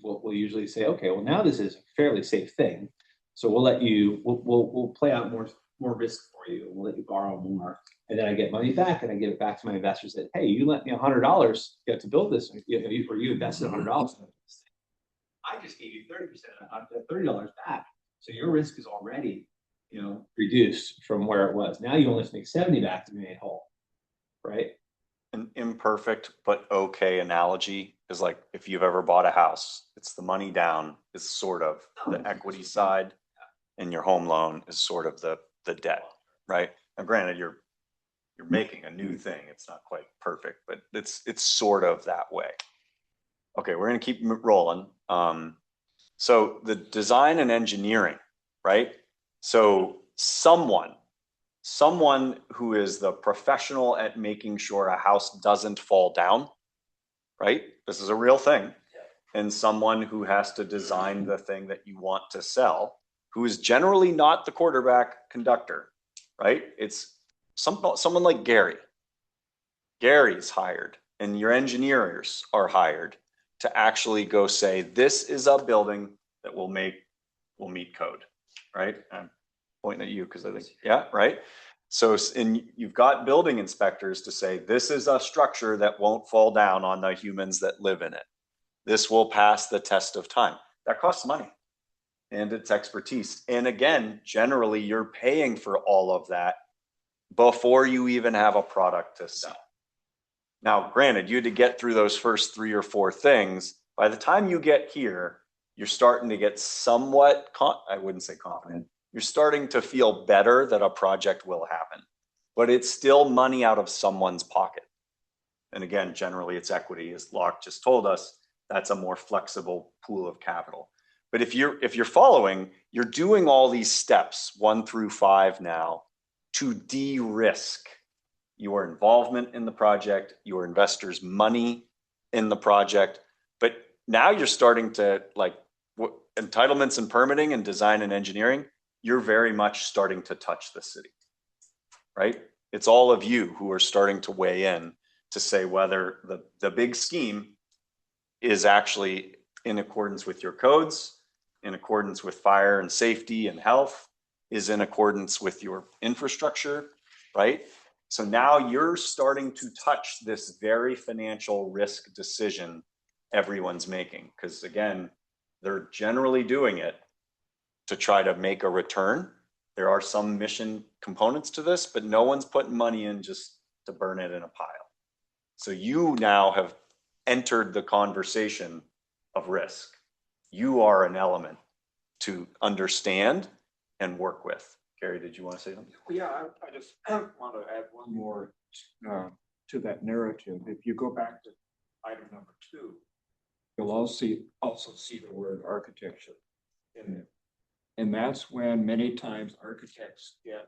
will usually say, okay, well, now this is a fairly safe thing. So we'll let you, we'll play out more risk for you. We'll let you borrow more. And then I get money back and I give it back to my investors that, hey, you lent me $100 to build this, or you invested $100 in this thing. I just gave you 30%, $30 back. So your risk is already, reduced from where it was. Now you only have to make 70 back to be made whole, right? An imperfect but okay analogy is like if you've ever bought a house, it's the money down is sort of the equity side, and your home loan is sort of the debt, right? Now, granted, you're making a new thing. It's not quite perfect, but it's sort of that way. Okay, we're gonna keep rolling. So the design and engineering, right? So someone who is the professional at making sure a house doesn't fall down, right? This is a real thing. And someone who has to design the thing that you want to sell, who is generally not the quarterback conductor, right? It's someone like Gary. Gary's hired, and your engineers are hired to actually go say, this is a building that will meet code, right? I'm pointing at you because I think, yeah, right. So you've got building inspectors to say, this is a structure that won't fall down on the humans that live in it. This will pass the test of time. That costs money and it's expertise. And again, generally you're paying for all of that before you even have a product to sell. Now, granted, you had to get through those first 3 or 4 things. By the time you get here, you're starting to get somewhat, I wouldn't say confident, you're starting to feel better that a project will happen, but it's still money out of someone's pocket. And again, generally it's equity, as Locke just told us, that's a more flexible pool of capital. But if you're following, you're doing all these steps 1 through 5 now to de-risk your involvement in the project, your investors' money in the project. But now you're starting to, like, entitlements and permitting and design and engineering, you're very much starting to touch the city, right? It's all of you who are starting to weigh in to say whether the big scheme is actually in accordance with your codes, in accordance with fire and safety and health, is in accordance with your infrastructure, right? So now you're starting to touch this very financial risk decision everyone's making. Because again, they're generally doing it to try to make a return. There are some mission components to this, but no one's putting money in just to burn it in a pile. So you now have entered the conversation of risk. You are an element to understand and work with. Gary, did you want to say something? Yeah, I just want to add one more to that narrative. If you go back to item number 2, you'll also see the word architecture in it. And that's when many times architects get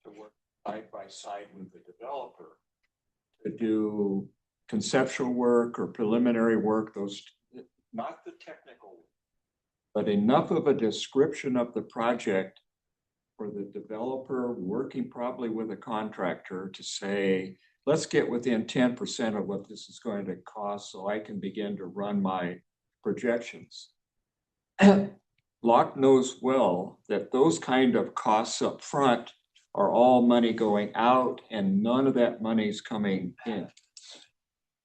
to work side by side with the developer to do conceptual work or preliminary work, those, not the technical, but enough of a description of the project for the developer working probably with a contractor to say, let's get within 10% of what this is going to cost so I can begin to run my projections. Locke knows well that those kind of costs up front are all money going out and none of that money is coming in.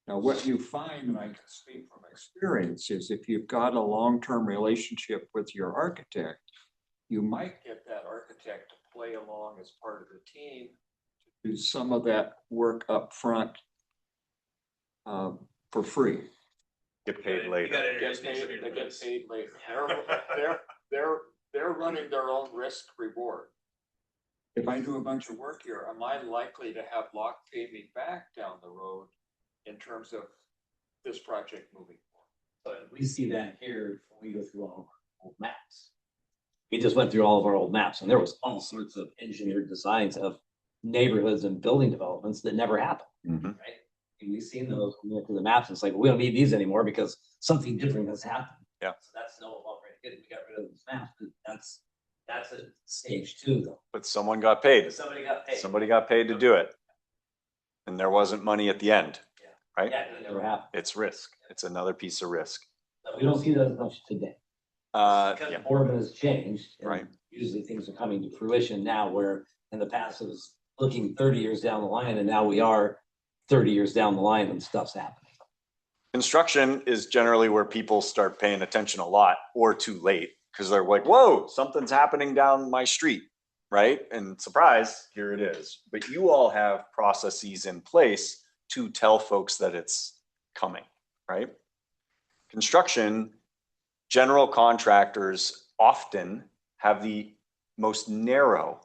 Now, what you find, and I can speak from experience, is if you've got a long-term relationship with your architect, you might get that architect to play along as part of the team to do some of that work up front for free. Get paid later. They get paid later. They're running their own risk reward. If I do a bunch of work here, am I likely to have Locke pay me back down the road in terms of this project moving forward? But we see that here when we go through all our old maps. we just went through all of our old maps and there was all sorts of engineered designs of neighborhoods and building developments that never happened, right? And we've seen those, we went through the maps, and it's like, we don't need these anymore because something different has happened. Yeah. So that's no longer good. We got rid of those maps, but that's a stage 2 though. But someone got paid. Somebody got paid. Somebody got paid to do it. And there wasn't money at the end, right? Yeah, it never happened. It's risk. It's another piece of risk. But we don't see that as much today. Because Yeah, Boardman has changed. and Right. Usually things are coming to fruition now, where in the past it was looking 30 years down the line, and now we are 30 years down the line and stuff's happening. construction is generally where people start paying attention a lot or too late because they're like, whoa, something's happening down my street, right? And surprise, here it is. But you all have processes in place to tell folks that it's coming, right? Construction, general contractors often have the most narrow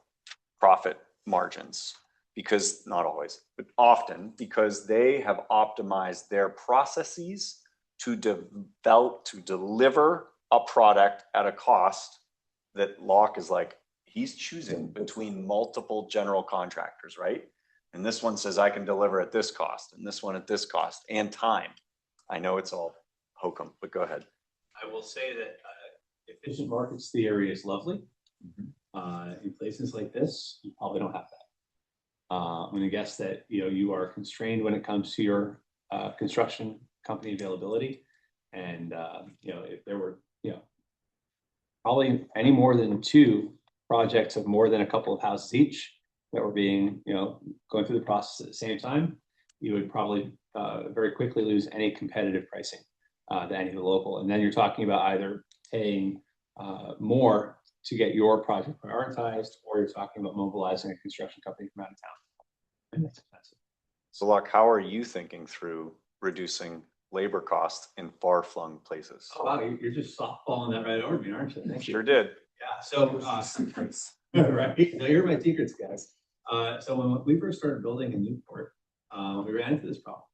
profit margins because, not always, but often, because they have optimized their processes to develop, to deliver a product at a cost that Locke is like, he's choosing between multiple general contractors, right? And this one says I can deliver at this cost, and this one at this cost, and time. I know it's all hokum, but go ahead. I will say that efficient markets theory is lovely. In places like this, you probably don't have that. I'm going to guess that you are constrained when it comes to your construction company availability, and if there were probably any more than 2 projects of more than a couple of houses each that were being going through the process at the same time, you would probably very quickly lose any competitive pricing to any of the local. And then you're talking about either paying more to get your project prioritized, or you're talking about mobilizing a construction company from out of town. And that's expensive. So Locke, how are you thinking through reducing labor costs in far-flung places? Oh, wow, you're just softballing that right over me, aren't you? Thank you. Sure did. Yeah, so, right, no, you're my secrets, guys. So when we first started building in Newport, we ran into this problem,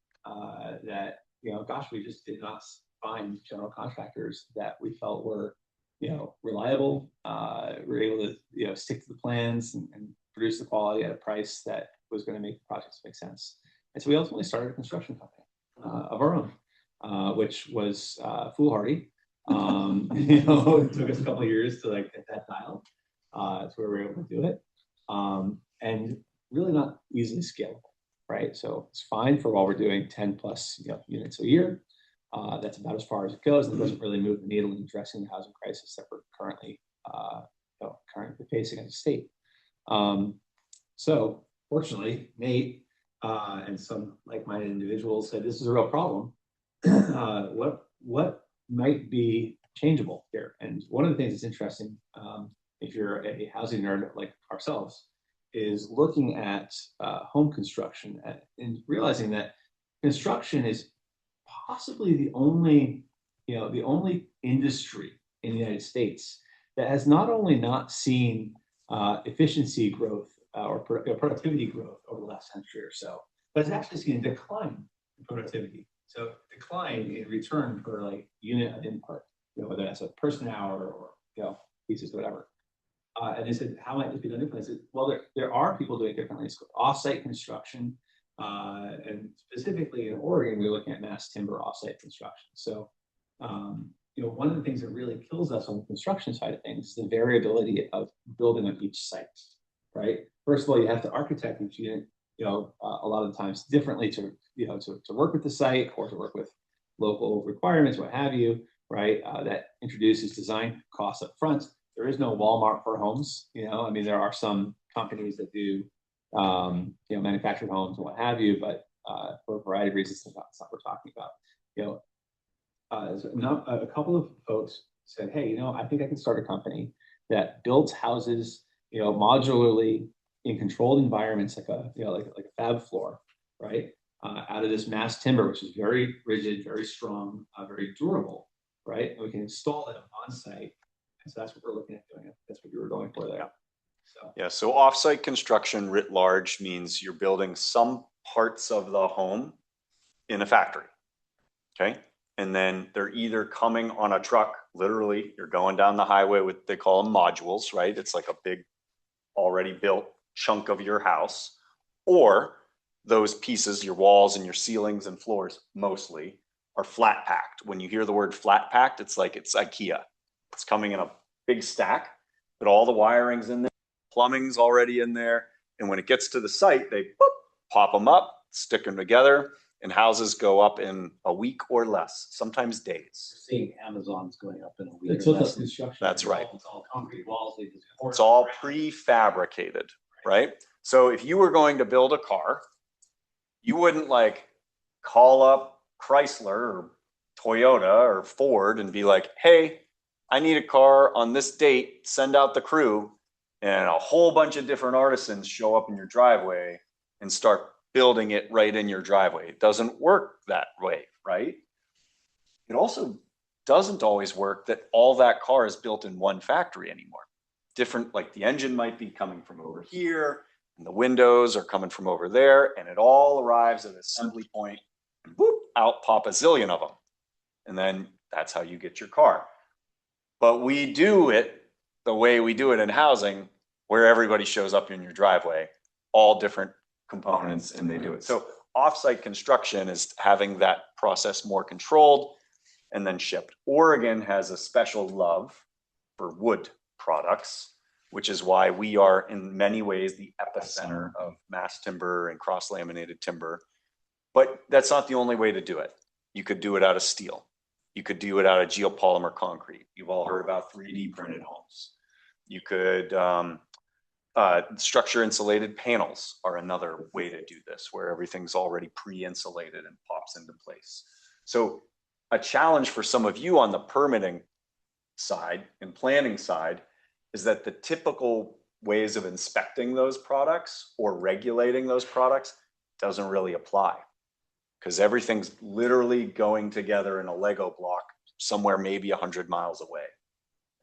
that, gosh, we just did not find general contractors that we felt were, reliable, were able to, stick to the plans and produce the quality at a price that was going to make the projects make sense. And so we ultimately started a construction company of our own, which was foolhardy. It took us a couple of years to get that dialed. That's where we were able to do it. And really not easily scalable, right? So it's fine for while we're doing 10 plus units a year. That's about as far as it goes. And it doesn't really move the needle in addressing the housing crisis that we're currently facing as a state. So fortunately, Nate and some like-minded individuals said, this is a real problem. What might be changeable here? And one of the things that's interesting, if you're a housing nerd like ourselves, is looking at home construction and realizing that construction is possibly the only industry in the United States that has not only not seen efficiency growth or productivity growth over the last century or so, but it's actually seen a decline in productivity. So decline in return for unit of input, whether that's a person hour or pieces, whatever. And they said, how might this be done differently? I said, well, there are people doing it differently. It's off-site construction, and specifically in Oregon, we're looking at mass timber off-site construction. So, one of the things that really kills us on the construction side of things is the variability of building on each site, right? First of all, you have to architect each unit, a lot of the times differently to work with the site or to work with local requirements, what have you, right? That introduces design costs up front. There is no Walmart for homes, there are some companies that do, manufactured homes and what have you, but for a variety of reasons, that's not what we're talking about. A couple of folks said, hey, I think I can start a company that builds houses, modularly in controlled environments, like a fab floor, right? Out of this mass timber, which is very rigid, very strong, very durable, right? And we can install it on site. And so that's what we're looking at doing. That's what you were going for there. So off-site construction writ large means you're building some parts of the home in a factory, okay? And then they're either coming on a truck literally, you're going down the highway with, they call them modules, right? It's like a big already built chunk of your house, or those pieces, your walls and your ceilings and floors mostly are flat packed. When you hear the word flat packed, it's like it's IKEA. It's coming in a big stack, but all the wiring's in there, plumbing's already in there. And when it gets to the site, they pop them up, stick them together, and houses go up in a week or less, sometimes days. Seeing Amazon's going up in a week. It's or with less the than- construction. That's right. It's all concrete walls. They just pour It's it all right. prefabricated, right? So if you were going to build a car, you wouldn't like call up Chrysler or Toyota or Ford and be like, hey, I need a car on this date, send out the crew, and a whole bunch of different artisans show up in your driveway and start building it right in your driveway. It doesn't work that way, right? It also doesn't always work that all that car is built in one factory anymore. Different, like the engine might be coming from over here, and the windows are coming from over there, and it all arrives at an assembly point, and whoop, out pop a zillion of them. And then that's how you get your car. But we do it the way we do it in housing, where everybody shows up in your driveway, all different components, and they do it. So offsite construction is having that process more controlled and then shipped. Oregon has a special love for wood products, which is why we are in many ways the epicenter of mass timber and cross laminated timber. But that's not the only way to do it. You could do it out of steel. You could do it out of geopolymer concrete. You've all heard about 3D printed homes. You could, structure insulated panels are another way to do this, where everything's already pre-insulated and pops into place. So a challenge for some of you on the permitting side and planning side is that the typical ways of inspecting those products or regulating those products doesn't really apply, because everything's literally going together in a Lego block somewhere maybe 100 miles away.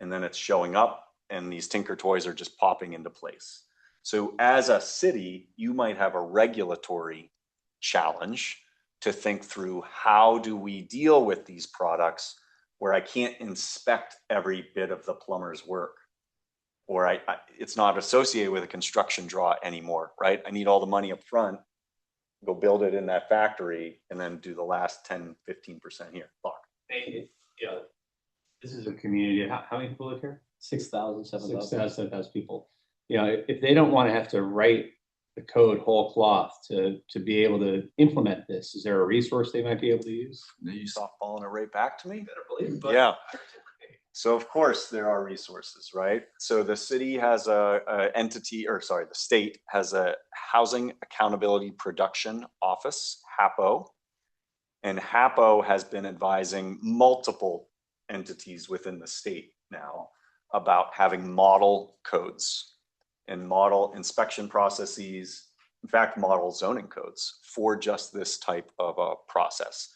And then it's showing up and these Tinker Toys are just popping into place. So as a city, you might have a regulatory challenge to think through, how do we deal with these products where I can't inspect every bit of the plumber's work, or it's not associated with a construction draw anymore, right? I need all the money up front, go build it in that factory, and then do the last 10, 15% here. Fuck. Hey, yeah, this is a community. How many people live here? 6,000, 7,000. 7,000 people. You know, if they don't want to have to write the code whole cloth to be able to implement this, is there a resource they might be able to use? You softballing it right back to me? Better believe it. Yeah. So of course there are resources, right? So the city has the state has a Housing Accountability Production Office, HAPO. And HAPO has been advising multiple entities within the state now about having model codes and model inspection processes, in fact, model zoning codes for just this type of a process.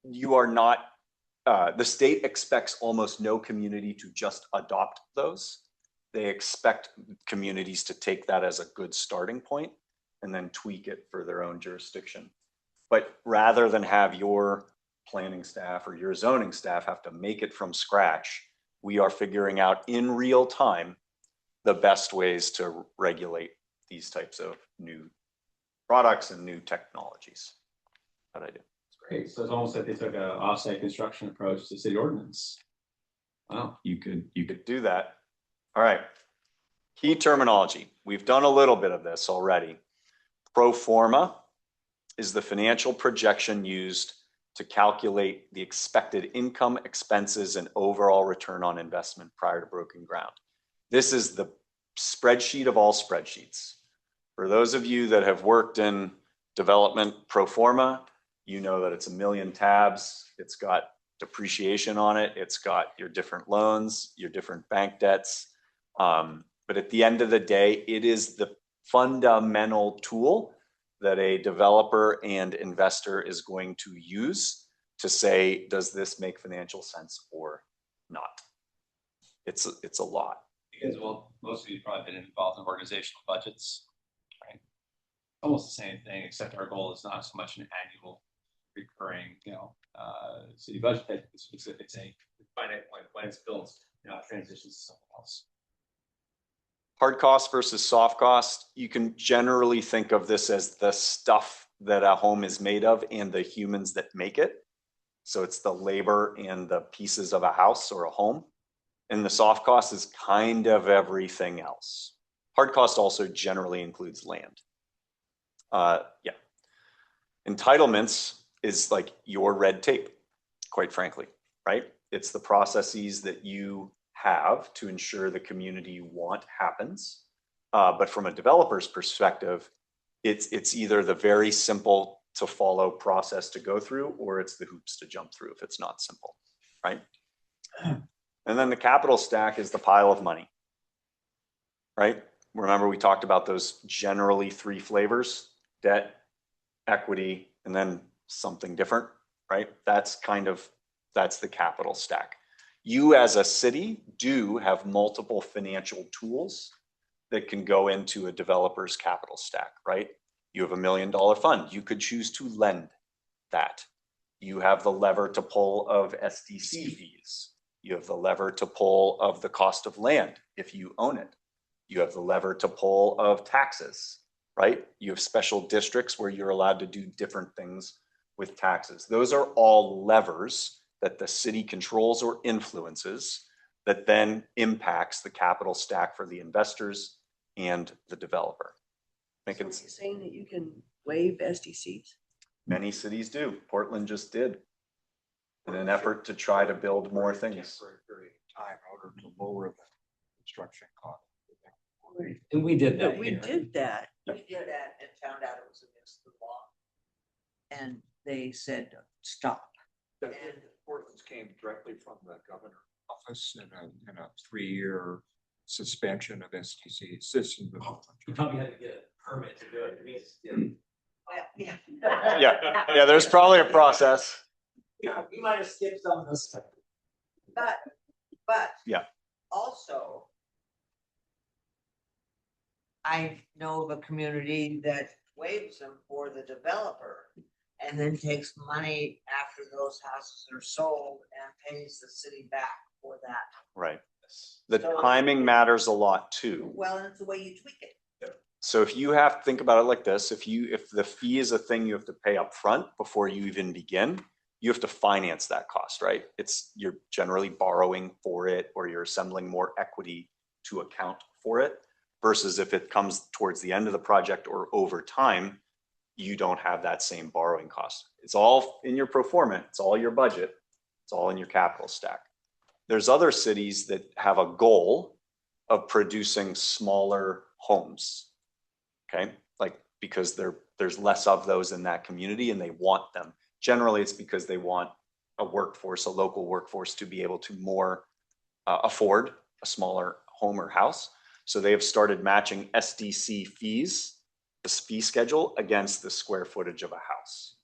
You are not, the state expects almost no community to just adopt those. They expect communities to take that as a good starting point and then tweak it for their own jurisdiction. But rather than have your planning staff or your zoning staff have to make it from scratch, we are figuring out in real time the best ways to regulate these types of new products and new technologies. That I do. Great. So it's almost like they took an offsite construction approach to city ordinance. Wow. You could do that. All right. Key terminology. We've done a little bit of this already. Pro forma is the financial projection used to calculate the expected income, expenses, and overall return on investment prior to breaking ground. This is the spreadsheet of all spreadsheets. For those of you that have worked in development pro forma, you know that it's a million tabs. It's got depreciation on it. It's got your different loans, your different bank debts. But at the end of the day, it is the fundamental tool that a developer and investor is going to use to say, does this make financial sense or not? It's a lot. Because, well, most of you probably been involved in organizational budgets, right? Almost the same thing, except our goal is not so much an annual recurring, city budget type. It's a finite point when it's built, transitions to something else. Hard cost versus soft cost. You can generally think of this as the stuff that a home is made of and the humans that make it. So it's the labor and the pieces of a house or a home. And the soft cost is kind of everything else. Hard cost also generally includes land. Yeah. Entitlements is like your red tape, quite frankly, right? It's the processes that you have to ensure the community you want happens. But from a developer's perspective, it's either the very simple to follow process to go through, or it's the hoops to jump through if it's not simple, right? And then the capital stack is the pile of money, right? Remember we talked about those generally 3 flavors: debt, equity, and then something different, right? That's the capital stack. You as a city do have multiple financial tools that can go into a developer's capital stack, right? You have $1 million fund. You could choose to lend that. You have the lever to pull of SDC fees. You have the lever to pull of the cost of land if you own it. You have the lever to pull of taxes, right? You have special districts where you're allowed to do different things with taxes. Those are all levers that the city controls or influences that then impacts the capital stack for the investors and the developer. I think So it's are you saying that you can waive SDCs? many cities do. Portland just did in an effort to try to build more things. For a period of time in order to lower the construction cost. And we did that. But we here. did that. We did that and found out it was against the law. And they said, stop. And ordinance came directly from the governor's office in a 3-year suspension of STC system. You probably had to get a permit to do it. Yeah. Yeah, there's probably a process. Yeah, we might have skipped some of this. But. Yeah. Also. I know of a community that waives them for the developer and then takes money after those houses are sold and pays the city back for that. Right. The timing matters a lot too. Well, and it's the way you tweak it. So if you have to think about it like this, if the fee is a thing you have to pay up front before you even begin, you have to finance that cost, right? You're generally borrowing for it, or you're assembling more equity to account for it, versus if it comes towards the end of the project or over time, you don't have that same borrowing cost. It's all in your pro forma, it's all your budget, it's all in your capital stack. There's other cities that have a goal of producing smaller homes. Okay, like because there's less of those in that community and they want them. Generally, it's because they want a local workforce to be able to more afford a smaller home or house. So they have started matching SDC fees, this fee schedule, against the square footage of a house,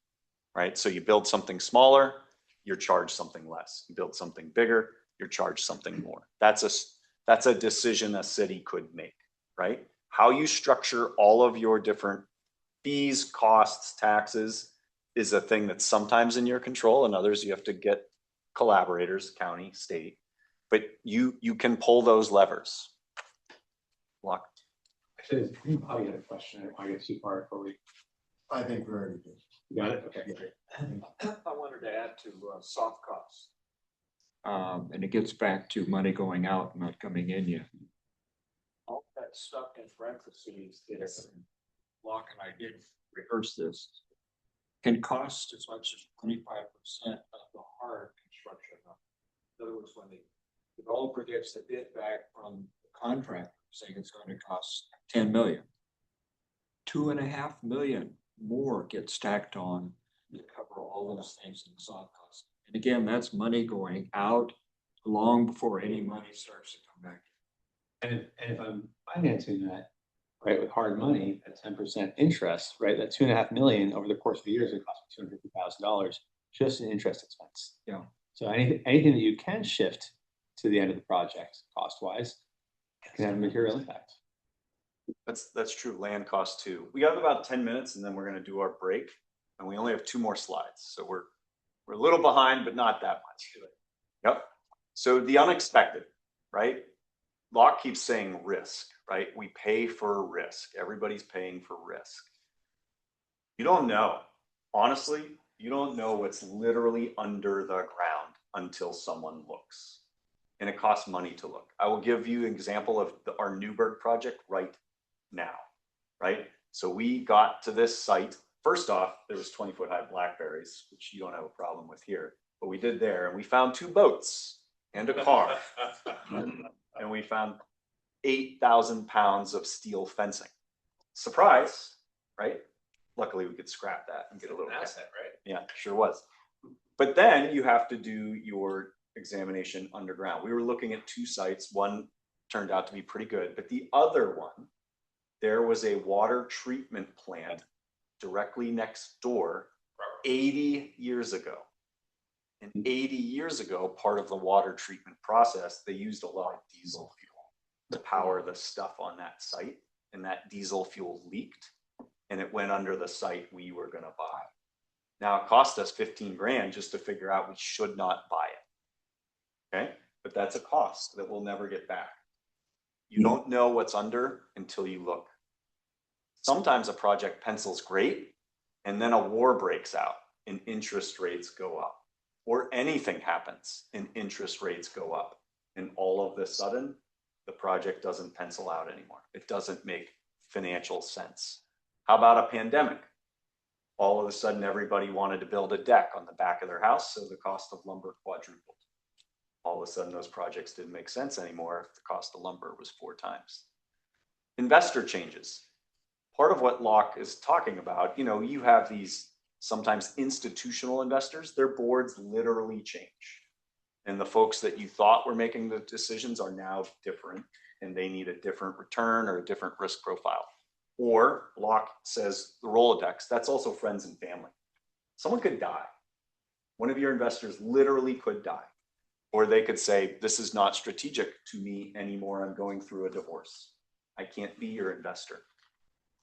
right? So you build something smaller, you're charged something less. You build something bigger, you're charged something more. That's a decision a city could make, right? How you structure all of your different fees, costs, taxes is a thing that's sometimes in your control, and others you have to get collaborators, county, state, but you can pull those levers. Lock. Actually, you probably had a question. I don't want to get too far before we. I think we already did. You got it? Okay. I wanted to add to soft costs. And it gets back to money going out, not coming in yet. All that stuff in parentheses is, Locke and I did rehearse this, can cost as much as 25% of the hard construction. In other words, when the developer gets the bid back from the contractor saying it's going to cost 10 million, 2.5 million more get stacked on to cover all those things in the soft cost. And again, that's money going out long before any money starts to come back. And if I'm financing that, right, with hard money at 10% interest, right, that 2.5 million over the course of the years, it costs me $250,000 just in interest expense. Yeah. So anything that you can shift to the end of the project cost wise can have a material impact. That's true. Land costs too. We have about 10 minutes and then we're going to do our break. And we only have 2 more slides. So we're a little behind, but not that much. Yep. So the unexpected, right? Locke keeps saying risk, right? We pay for risk. Everybody's paying for risk. You don't know. Honestly, you don't know what's literally under the ground until someone looks. And it costs money to look. I will give you an example of our Newburgh project right now, right? So we got to this site. First off, there was 20-foot high blackberries, which you don't have a problem with here. But we did there, and we found 2 boats and a car. And we found 8,000 pounds of steel fencing. Surprise, right? Luckily, we could scrap that and get a little asset, right? Yeah, sure was. But then you have to do your examination underground. We were looking at 2 sites. One turned out to be pretty good, but the other one, there was a water treatment plant directly next door 80 years ago. And 80 years ago, part of the water treatment process, they used a lot of diesel fuel to power the stuff on that site. And that diesel fuel leaked and it went under the site we were going to buy. Now it cost us 15 grand just to figure out we should not buy it. Okay. But that's a cost that we'll never get back. You don't know what's under until you look. Sometimes a project pencils great and then a war breaks out and interest rates go up, or anything happens and interest rates go up. And all of a sudden, the project doesn't pencil out anymore. It doesn't make financial sense. How about a pandemic? All of a sudden, everybody wanted to build a deck on the back of their house, so the cost of lumber quadrupled. All of a sudden, those projects didn't make sense anymore if the cost of lumber was 4 times. Investor changes. Part of what Locke is talking about, you have these sometimes institutional investors, their boards literally change. And the folks that you thought were making the decisions are now different, and they need a different return or a different risk profile. Or Locke says the Rolodex, that's also friends and family. Someone could die. One of your investors literally could die. Or they could say, this is not strategic to me anymore. I'm going through a divorce. I can't be your investor.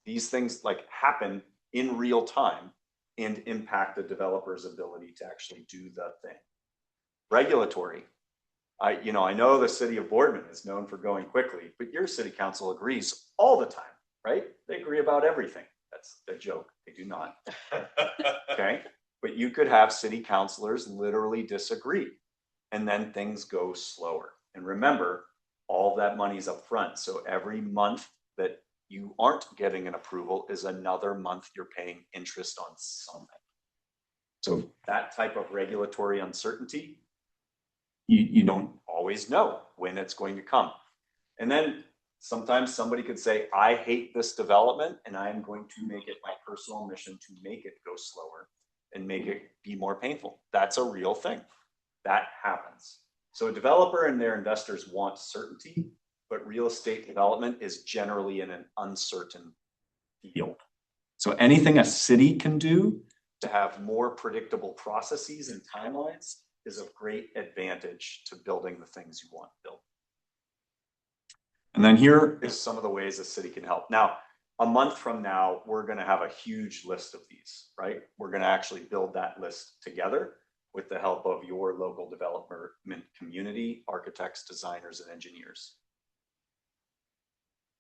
These things happen in real time and impact the developer's ability to actually do the thing. Regulatory. I know the city of Boardman is known for going quickly, but your city council agrees all the time, right? They agree about everything. That's a joke. They do not. Okay. But you could have city councilors literally disagree, and then things go slower. And remember, all of that money's up front. So every month that you aren't getting an approval is another month you're paying interest on something. So that type of regulatory uncertainty, you don't always know when it's going to come. And then sometimes somebody could say, I hate this development and I am going to make it my personal mission to make it go slower and make it be more painful. That's a real thing. That happens. So a developer and their investors want certainty, but real estate development is generally in an uncertain field. So anything a city can do to have more predictable processes and timelines is of great advantage to building the things you want to build. And then here is some of the ways the city can help. Now, a month from now, we're going to have a huge list of these, right? We're going to actually build that list together with the help of your local development community, architects, designers, and engineers.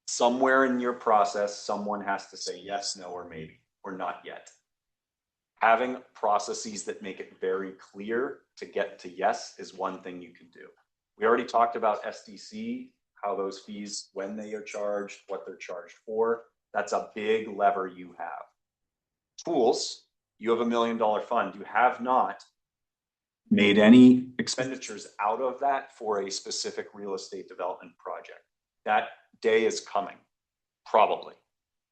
Somewhere in your process, someone has to say yes, no, or maybe, or not yet. Having processes that make it very clear to get to yes is one thing you can do. We already talked about SDC, how those fees, when they are charged, what they're charged for. That's a big lever you have. Tools, you have $1 million fund. You have not made any expenditures out of that for a specific real estate development project. That day is coming, probably.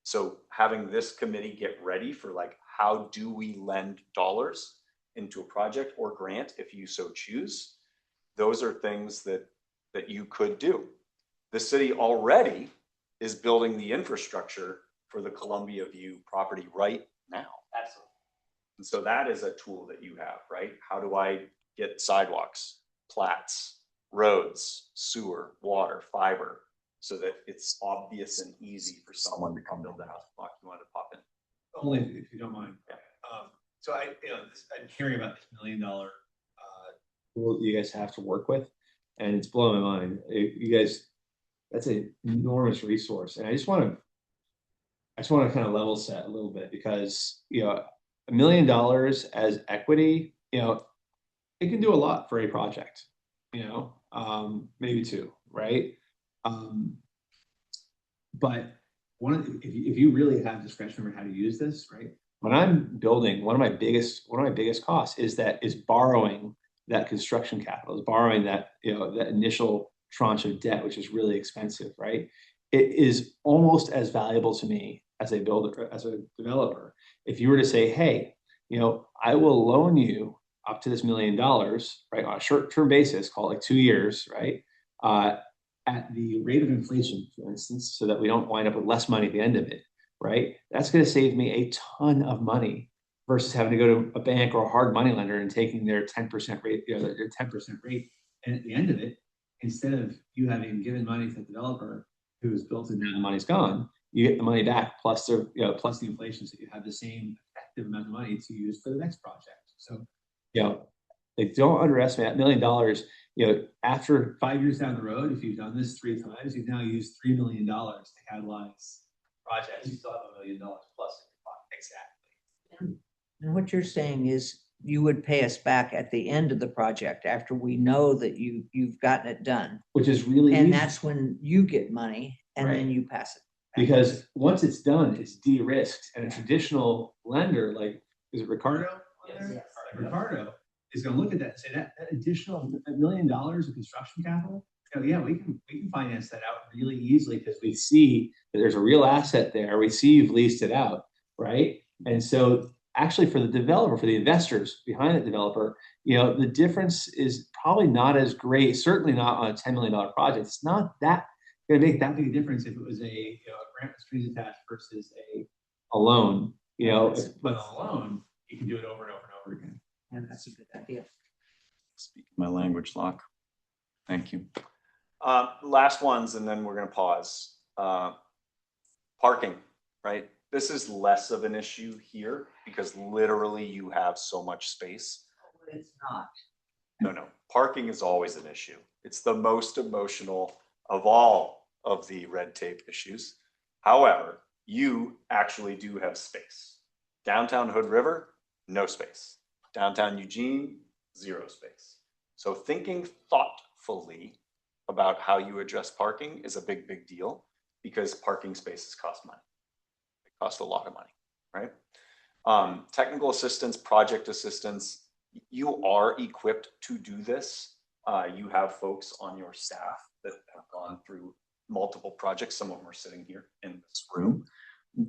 So having this committee get ready for how do we lend dollars into a project or grant if you so choose, those are things that you could do. The city already is building the infrastructure for the Columbia View property right now. Absolutely. And so that is a tool that you have, right? How do I get sidewalks, plats, roads, sewer, water, fiber, so that it's obvious and easy for someone to come build a house? Mark, you wanted to pop in? Only if you don't mind. Yeah. So I'm hearing about this $1 million pool you guys have to work with, and it's blowing my mind. You guys, that's an enormous resource, and I just want to kind of level set a little bit because $1 million as equity, it can do a lot for a project. Maybe two, right? But if you really have discretion over how to use this, right? When I'm building, one of my biggest costs is borrowing that construction capital, is borrowing that that initial tranche of debt, which is really expensive, right? It is almost as valuable to me as a builder, as a developer, if you were to say, hey, I will loan you up to this $1 million, right, on a short-term basis, call it like 2 years, right? At the rate of inflation, for instance, so that we don't wind up with less money at the end of it, right? That's going to save me a ton of money versus having to go to a bank or a hard money lender and taking their 10% rate, their 10% rate. And at the end of it, instead of you having given money to the developer who's built it and now the money's gone, you get the money back plus the plus the inflation, so you have the same effective amount of money to use for the next project. So, don't underestimate that $1 million. After 5 years down the road, if you've done this 3 times, you've now used $3 million to catalyze projects. You still have $1 million plus in your pocket. Exactly. And what you're saying is you would pay us back at the end of the project after we know that you've gotten it done. Which is really And easy. that's when you get money and then you pass it. Because once it's done, it's de-risked. And a traditional lender, like, is it Ricardo? Yes. Like Ricardo is going to look at that and say that additional $1 million of construction capital, yeah, we can finance that out really easily because we see that there's a real asset there. We see you've leased it out, right? And so actually for the developer, for the investors behind the developer, the difference is probably not as great, certainly not on a $10 million project. It's not that going to make that big a difference if it was a grant with strings attached versus a loan. But on a loan, you can do it over and over and over again. And that's a good idea. Speak my language, Locke. Thank you. Last ones, and then we're going to pause. Parking, right? This is less of an issue here because literally you have so much space. It's not. No. Parking is always an issue. It's the most emotional of all of the red tape issues. However, you actually do have space. Downtown Hood River, no space. Downtown Eugene, 0 space. So thinking thoughtfully about how you address parking is a big, big deal because parking spaces cost money. They cost a lot of money, right? Technical assistance, project assistance, you are equipped to do this. You have folks on your staff that have gone through multiple projects. Some of them are sitting here in this room.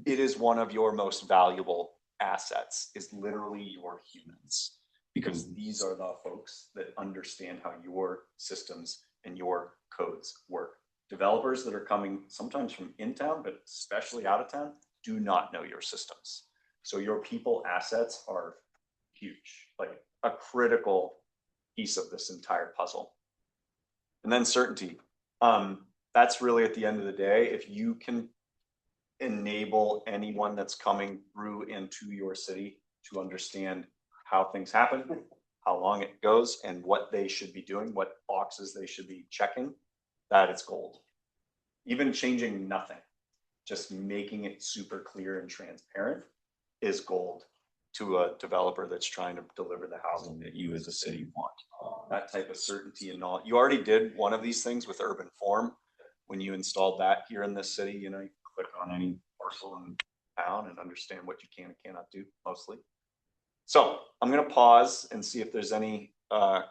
It is one of your most valuable assets, is literally your humans, because these are the folks that understand how your systems and your codes work. Developers that are coming sometimes from in town, but especially out of town, do not know your systems. So your people assets are huge, like a critical piece of this entire puzzle. And then certainty. That's really at the end of the day, if you can enable anyone that's coming through into your city to understand how things happen, how long it goes, and what they should be doing, what boxes they should be checking, that is gold. Even changing nothing, just making it super clear and transparent is gold to a developer that's trying to deliver the housing that you as a city want. That type of certainty and knowledge. You already did one of these things with Urban Form. When you installed that here in this city, you click on any parcel in town and understand what you can and cannot do, mostly. So I'm going to pause and see if there's any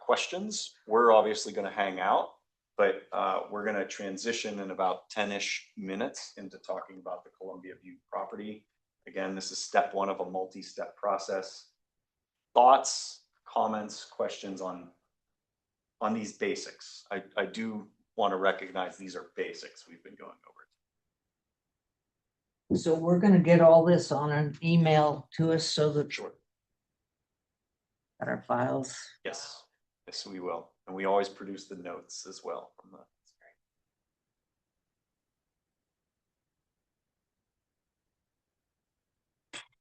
questions. We're obviously going to hang out, but we're going to transition in about 10-ish minutes into talking about the Columbia View property. Again, this is step 1 of a multi-step process. Thoughts, comments, questions on these basics. I do want to recognize these are basics we've been going over. So we're gonna get all this on an email to us so that. Sure. Got our files. Yes, we will. And we always produce the notes as well from the.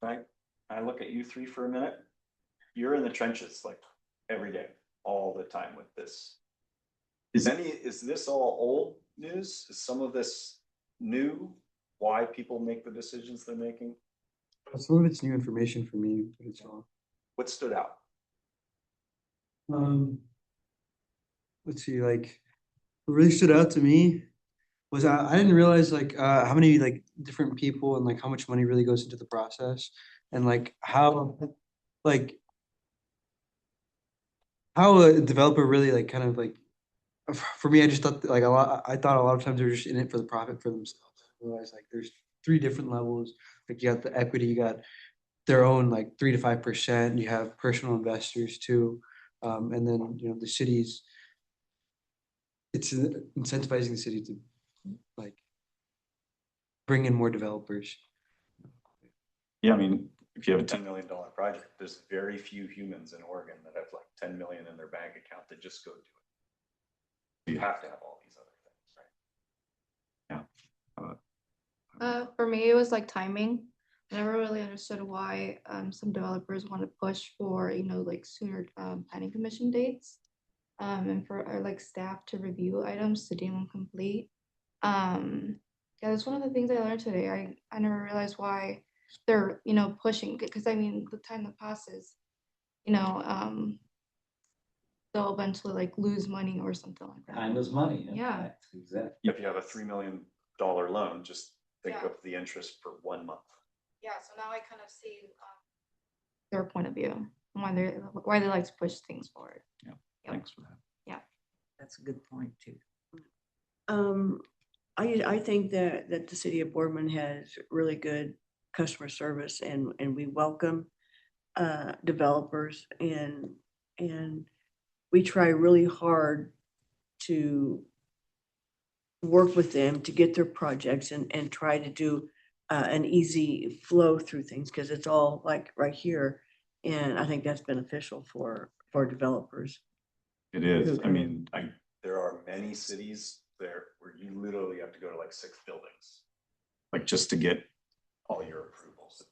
Right. I look at you 3 for a minute. you're in the trenches like every day, all the time with this. Is this all old news? Is some of this new? Why people make the decisions they're making? Some of it's new information for me, but it's all. What stood out? Let's see, like, what really stood out to me was I didn't realize like how many like different people and like how much money really goes into the process and like like how a developer really like kind of like for me I just thought like I thought a lot of times they're just in it for the profit for themselves. I realized like there's three different levels. Like you got the equity, you got their own like 3 to 5%. You have personal investors too, and then the cities. It's incentivizing the city to like bring in more developers. Yeah, I mean, if you have a $10 million project, there's very few humans in Oregon that have like 10 million in their bank account that just go do it. You have to have all these other things, right? Yeah. For me, it was like timing. I never really understood why some developers want to push for, like sooner planning commission dates. And for our like staff to review items to deem them complete. Yeah, that's one of the things I learned today. I never realized why they're, pushing, because I mean the time that passes, they'll eventually like lose money or something like that. Time is money. Yeah. Exactly. If you have a $3 million loan, just think Yeah. of the interest for 1 month. Yeah, so now I kind of see their point of view and why they like to push things forward. Yeah. Yep. Thanks for that. Yeah. That's a good point too. I think that the city of Boardman has really good customer service and we welcome developers and we try really hard to work with them to get their projects and try to do an easy flow through things because it's all like right here. And I think that's beneficial for developers. It is. I Okay. mean, there are many cities there where you literally have to go to like 6 buildings, like just to get all your approvals.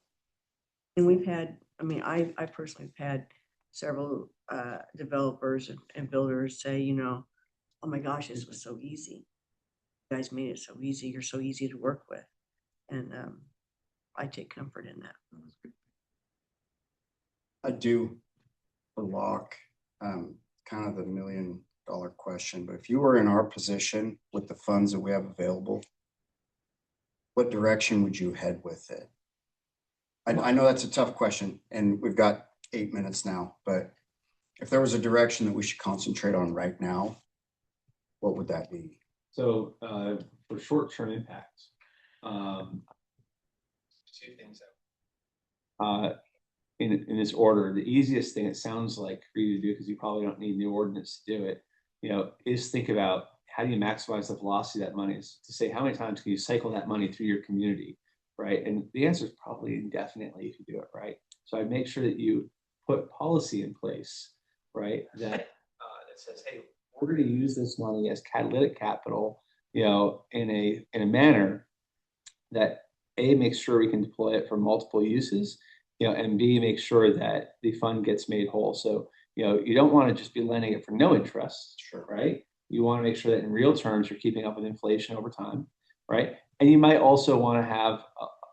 And we've had, I mean, I personally have had several developers and builders say, oh my gosh, this was so easy. You guys made it so easy. You're so easy to work with. And I take comfort in that. I do block kind of the $1 million question, but if you were in our position with the funds that we have available, what direction would you head with it? I know that's a tough question and we've got 8 minutes now, but if there was a direction that we should concentrate on right now, what would that be? So for short-term impacts, two things in this order. The easiest thing it sounds like for you to do, because you probably don't need new ordinance to do it, is think about how do you maximize the velocity of that money, is to say how many times can you cycle that money through your community, right? And the answer is probably indefinitely if you do it right. So I make sure that you put policy in place, right, that says, hey, we're going to use this money as catalytic capital, in a manner that A, makes sure we can deploy it for multiple uses, and B, make sure that the fund gets made whole. So, you don't want to just be lending it for no interest, sure, right? You want to make sure that in real terms, you're keeping up with inflation over time, right? And you might also want to have,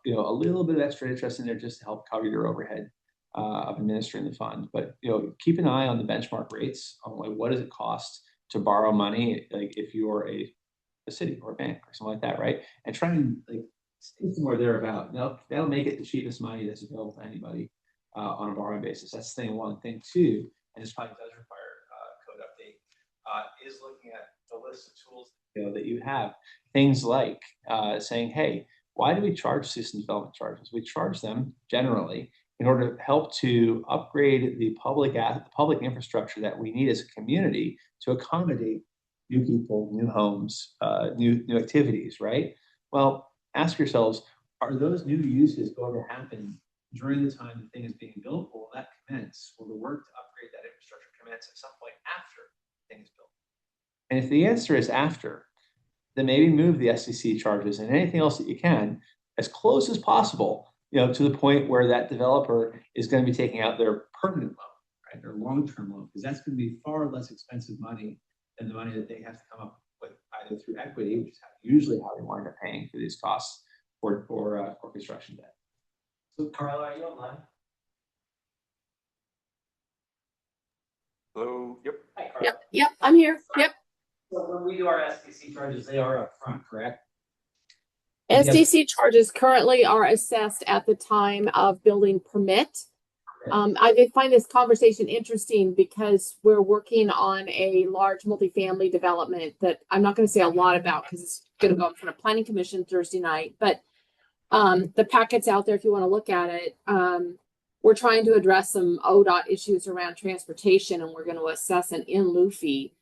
a little bit of extra interest in there just to help cover your overhead of administering the fund. But, keep an eye on the benchmark rates on like what does it cost to borrow money, like if you're a city or a bank or something like that, right? And try and like stay somewhere thereabout. That'll make it the cheapest money that's available to anybody on a borrowing basis. That's thing one. Thing two, and this probably does require code update, is looking at the list of tools that you have. Things like saying, hey, why do we charge system development charges? We charge them generally in order to help to upgrade the public infrastructure that we need as a community to accommodate new people, new homes, new activities, right? Well, ask yourselves, are those new uses going to happen during the time the thing is being built, or will that commence? Will the work to upgrade that infrastructure commence at some point after the thing is built? And if the answer is after, then maybe move the SEC charges and anything else that you can as close as possible, to the point where that developer is going to be taking out their permanent loan, right? Or long-term loan, because that's gonna be far less expensive money than the money that they have to come up with either through equity, which is usually how they wind up paying for these costs for construction debt. So Carla, are you online? Hello, yep. Hi, Carla. Yep, I'm here. Yep. So when we do our SDC charges, they are upfront, correct? SDC charges currently are assessed at the time of building permit. I did find this conversation interesting because we're working on a large multifamily development that I'm not going to say a lot about because it's going to go in front of Planning Commission Thursday night. But the packet's out there if you want to look at it. We're trying to address some ODOT issues around transportation, and we're going to assess an in lieu fee.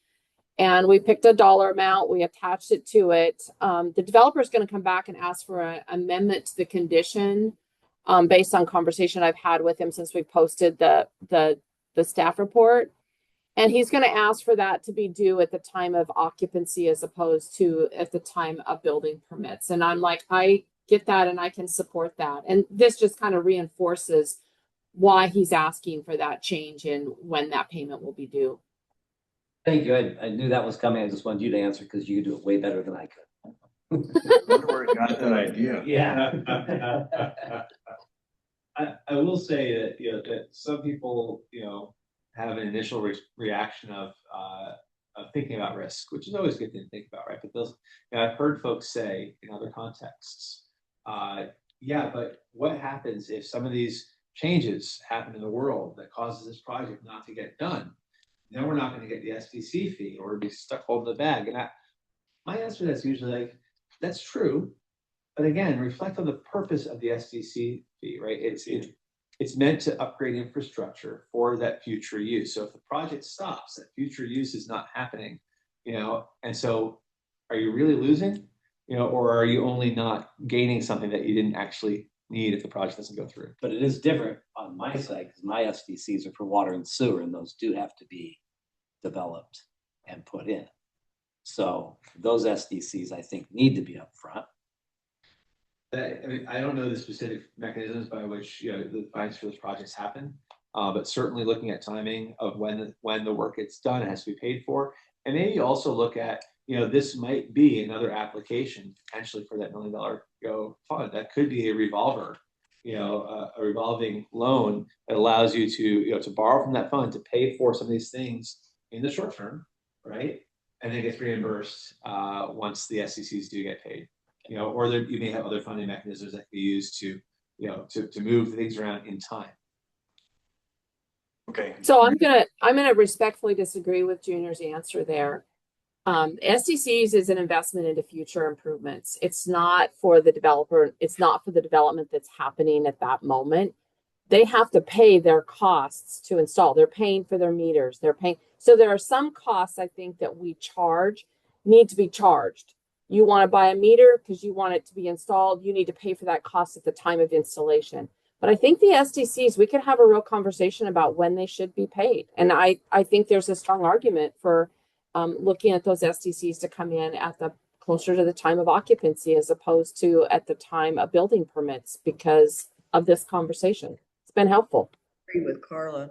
And we picked a dollar amount, we attached it to it. The developer is going to come back and ask for an amendment to the condition based on conversation I've had with him since we posted the staff report. And he's going to ask for that to be due at the time of occupancy as opposed to at the time of building permits. And I'm like, I get that and I can support that. And this just kind of reinforces why he's asking for that change in when that payment will be due. Thank you. I knew that was coming. I just wanted you to answer because you do it way better than I could. Wonder where he got that idea. Yeah. I will say that, that some people, have an initial reaction of thinking about risk, which is always a good thing to think about, right? But those, I've heard folks say in other contexts, yeah, but what happens if some of these changes happen in the world that causes this project not to get done? Then we're not going to get the SDC fee or be stuck holding the bag. And my answer to that's usually like, that's true. But again, reflect on the purpose of the SDC fee, right? It's meant to upgrade infrastructure for that future use. So if the project stops, that future use is not happening, and so are you really losing, or are you only not gaining something that you didn't actually need if the project doesn't go through? But it is different on my side because my SDCs are for water and sewer, and those do have to be developed and put in. So those SDCs, I think, need to be upfront. I don't know the specific mechanisms by which the finance for those projects happen, but certainly looking at timing of when the work gets done, it has to be paid for, and maybe also look at this might be another application potentially for that $1 million fund. That could be a revolver, a revolving loan that allows you to borrow from that fund to pay for some of these things in the short term, right? And then gets reimbursed once the SCCs do get paid. Or you may have other funding mechanisms that can be used to move things around in time. Okay. So I'm gonna respectfully disagree with Junior's answer there. SDCs is an investment into future improvements. It's not for the developer. It's not for the development that's happening at that moment. They have to pay their costs to install. They're paying for their meters. They're paying. So there are some costs I think that we charge need to be charged. You want to buy a meter because you want it to be installed. You need to pay for that cost at the time of installation. But I think the SDCs, we could have a real conversation about when they should be paid. And I think there's a strong argument for looking at those SDCs to come in at the closer to the time of occupancy as opposed to at the time of building permits because of this conversation. It's been helpful. Agree with Carla.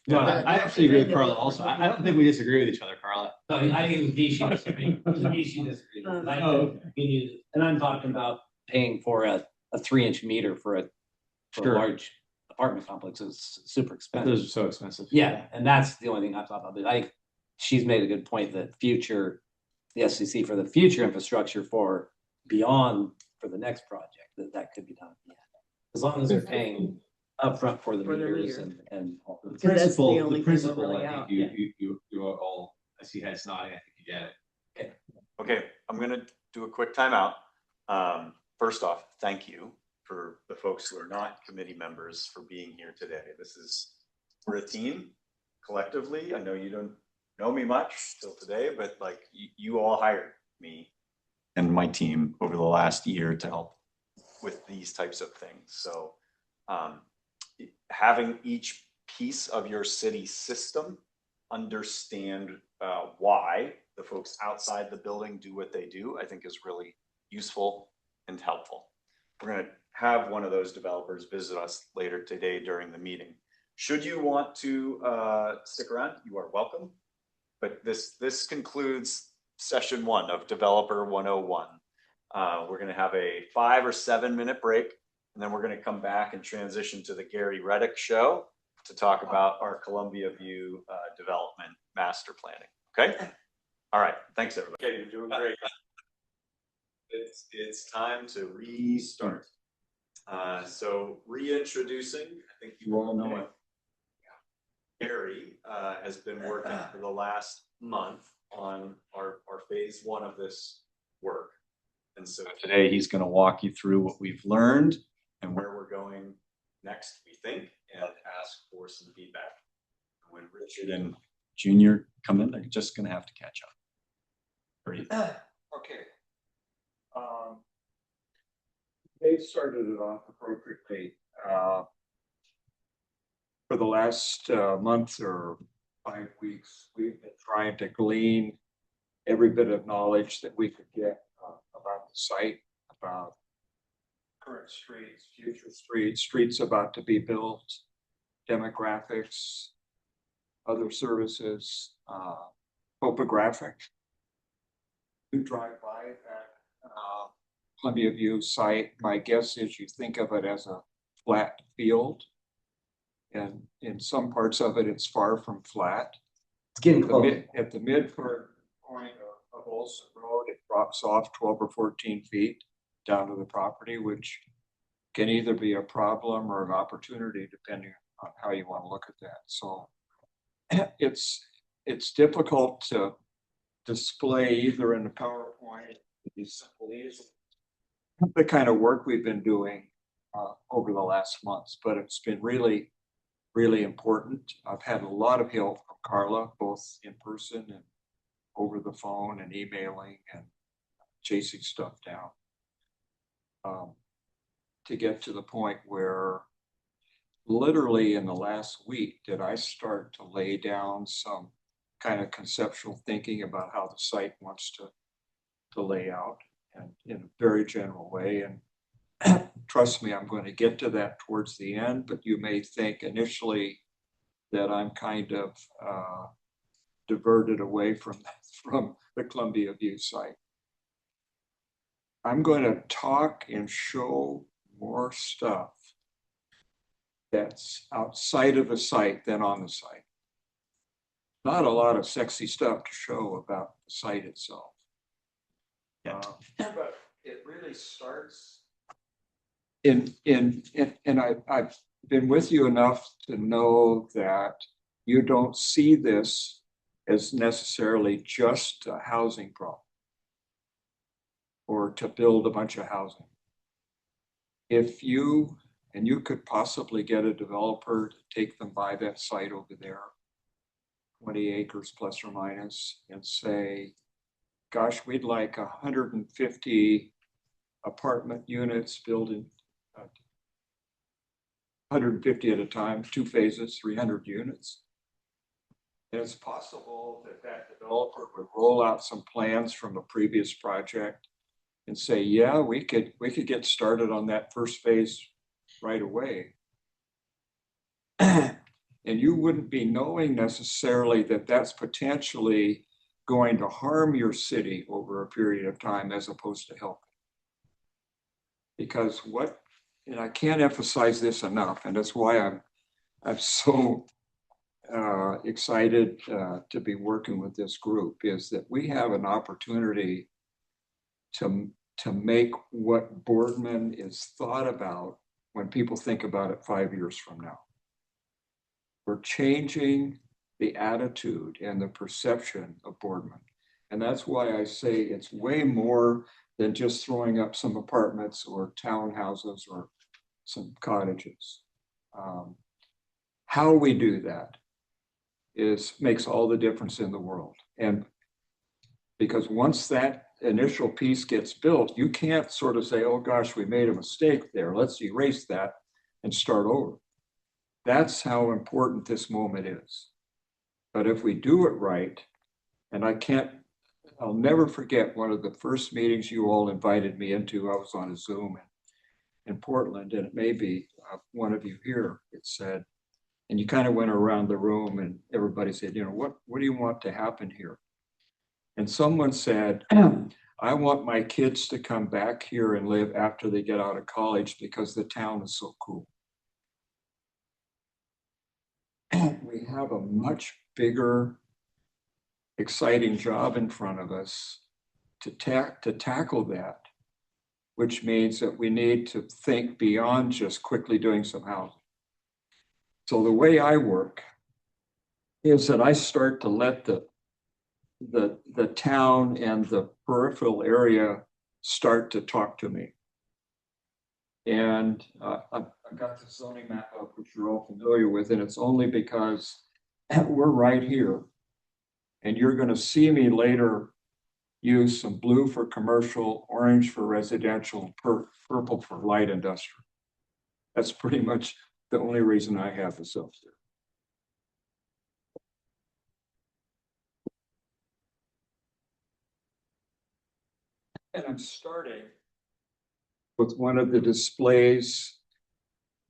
No, I actually agree with Carla also. I don't think we disagree with each other, Carla. No, I think she disagree. She disagree. And I'm talking about paying for a 3-inch meter for a large apartment complex. It's super expensive. Those are so expensive. Yeah, and that's the only thing I'm talking about. She's made a good point that the SCC for the future infrastructure for beyond for the next project, that could be done. Yeah. As long as they're paying upfront for the meters and all the principle, I think you all, I see heads nodding, I think you get it. Okay, I'm gonna do a quick timeout. First off, thank you for the folks who are not committee members for being here today. We're a team collectively. I know you don't know me much till today, but like you all hired me and my team over the last year to help with these types of things. So having each piece of your city system understand why the folks outside the building do what they do, I think is really useful and helpful. We're going to have one of those developers visit us later today during the meeting. Should you want to stick around, you are welcome. But this concludes session 1 of Developer 101. We're going to have a 5 or 7 minute break, and then we're going to come back and transition to the Gary Reddick show to talk about our Columbia View development master planning. Okay. All right. Thanks, everybody. Okay, you're doing great. It's time to restart. So reintroducing, I think you all know it. Gary has been working for the last month on our phase 1 of this work. And so today he's going to walk you through what we've learned and where we're going next, we think, and ask for some feedback. When Richard and Junior come in, they're just going to have to catch up. Okay. They started it off appropriately. For the last month or 5 weeks, we've been trying to glean every bit of knowledge that we could get about the site, about current streets, future streets, streets about to be built, demographics, other services, topographic. You drive by that Columbia View site, my guess is you think of it as a flat field. And in some parts of it, it's far from flat. It's getting close. At the midpoint of Olson Road, it drops off 12 or 14 feet down to the property, which can either be a problem or an opportunity, depending on how you want to look at that. So it's difficult to display either in the PowerPoint, the kind of work we've been doing over the last months, but it's been really important. I've had a lot of help from Carla, both in person and over the phone and emailing and chasing stuff down. To get to the point where literally in the last week did I start to lay down some kind of conceptual thinking about how the site wants to lay out, and in a very general way. And trust me, I'm going to get to that towards the end, but you may think initially that I'm kind of diverted away from the Columbia View site. I'm going to talk and show more stuff that's outside of the site than on the site. Not a lot of sexy stuff to show about the site itself. But it really starts and I've been with you enough to know that you don't see this as necessarily just a housing problem or to build a bunch of housing. If you could possibly get a developer to take them by that site over there, 20 acres plus or minus, and say, gosh, we'd like 150 apartment units built in 150 at a time, 2 phases, 300 units. And it's possible that that developer would roll out some plans from a previous project and say, yeah, we could get started on that first phase right away. And you wouldn't be knowing necessarily that that's potentially going to harm your city over a period of time as opposed to help. Because and I can't emphasize this enough, and that's why I'm so excited to be working with this group, is that we have an opportunity to make what Boardman is thought about when people think about it 5 years from now. We're changing the attitude and the perception of Boardman. And that's why I say it's way more than just throwing up some apartments or townhouses or some cottages. How we do that makes all the difference in the world. And because once that initial piece gets built, you can't sort of say, oh gosh, we made a mistake there. Let's erase that and start over. That's how important this moment is. But if we do it right, and I'll never forget one of the first meetings you all invited me into. I was on a Zoom in Portland, and it may be one of you here. It said, And you kind of went around the room and everybody said, you know, what do you want to happen here? And someone said, I want my kids to come back here and live after they get out of college because the town is so cool. We have a much bigger, exciting job in front of us to tackle that, which means that we need to think beyond just quickly doing some housing. So the way I work is that I start to let the town and the peripheral area start to talk to me. And I've got the zoning map up, which you're all familiar with, and it's only because we're right here. And you're going to see me later use some blue for commercial, orange for residential, purple for light industrial. That's pretty much the only reason I have this up there. And I'm starting with one of the displays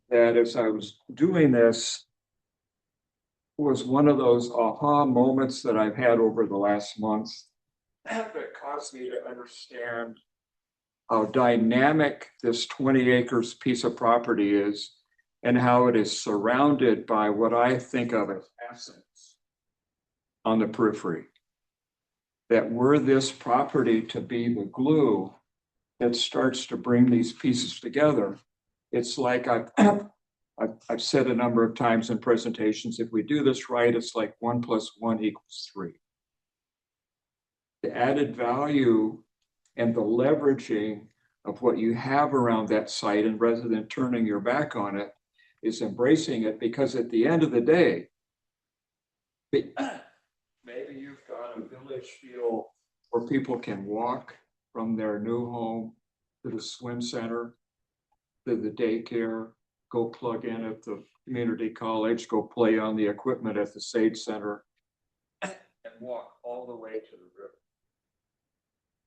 that, as I was doing this, was one of those aha moments that I've had over the last month that caused me to understand how dynamic this 20 acres piece of property is and how it is surrounded by what I think of as assets on the periphery. That were this property to be the glue that starts to bring these pieces together, it's like I've said a number of times in presentations, if we do this right, it's like 1 + 1 = 3. The added value and the leveraging of what you have around that site, and rather than turning your back on it, is embracing it, because at the end of the day, maybe you've got a village feel where people can walk from their new home to the swim center, to the daycare, go plug in at the community college, go play on the equipment at the Sage Center, and walk all the way to the river.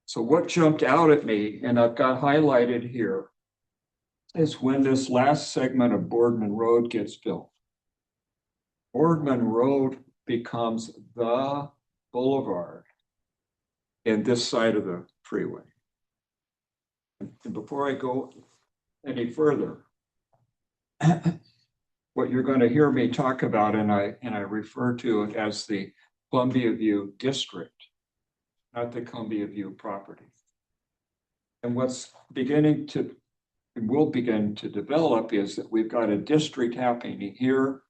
So what jumped out at me, and I've got highlighted here, is when this last segment of Boardman Road gets built. Boardman Road becomes the boulevard in this side of the freeway. And before I go any further, what you're going to hear me talk about, and I refer to it as the Columbia View District, not the Columbia View property. And what's beginning to, and will begin to develop, is that we've got a district happening here,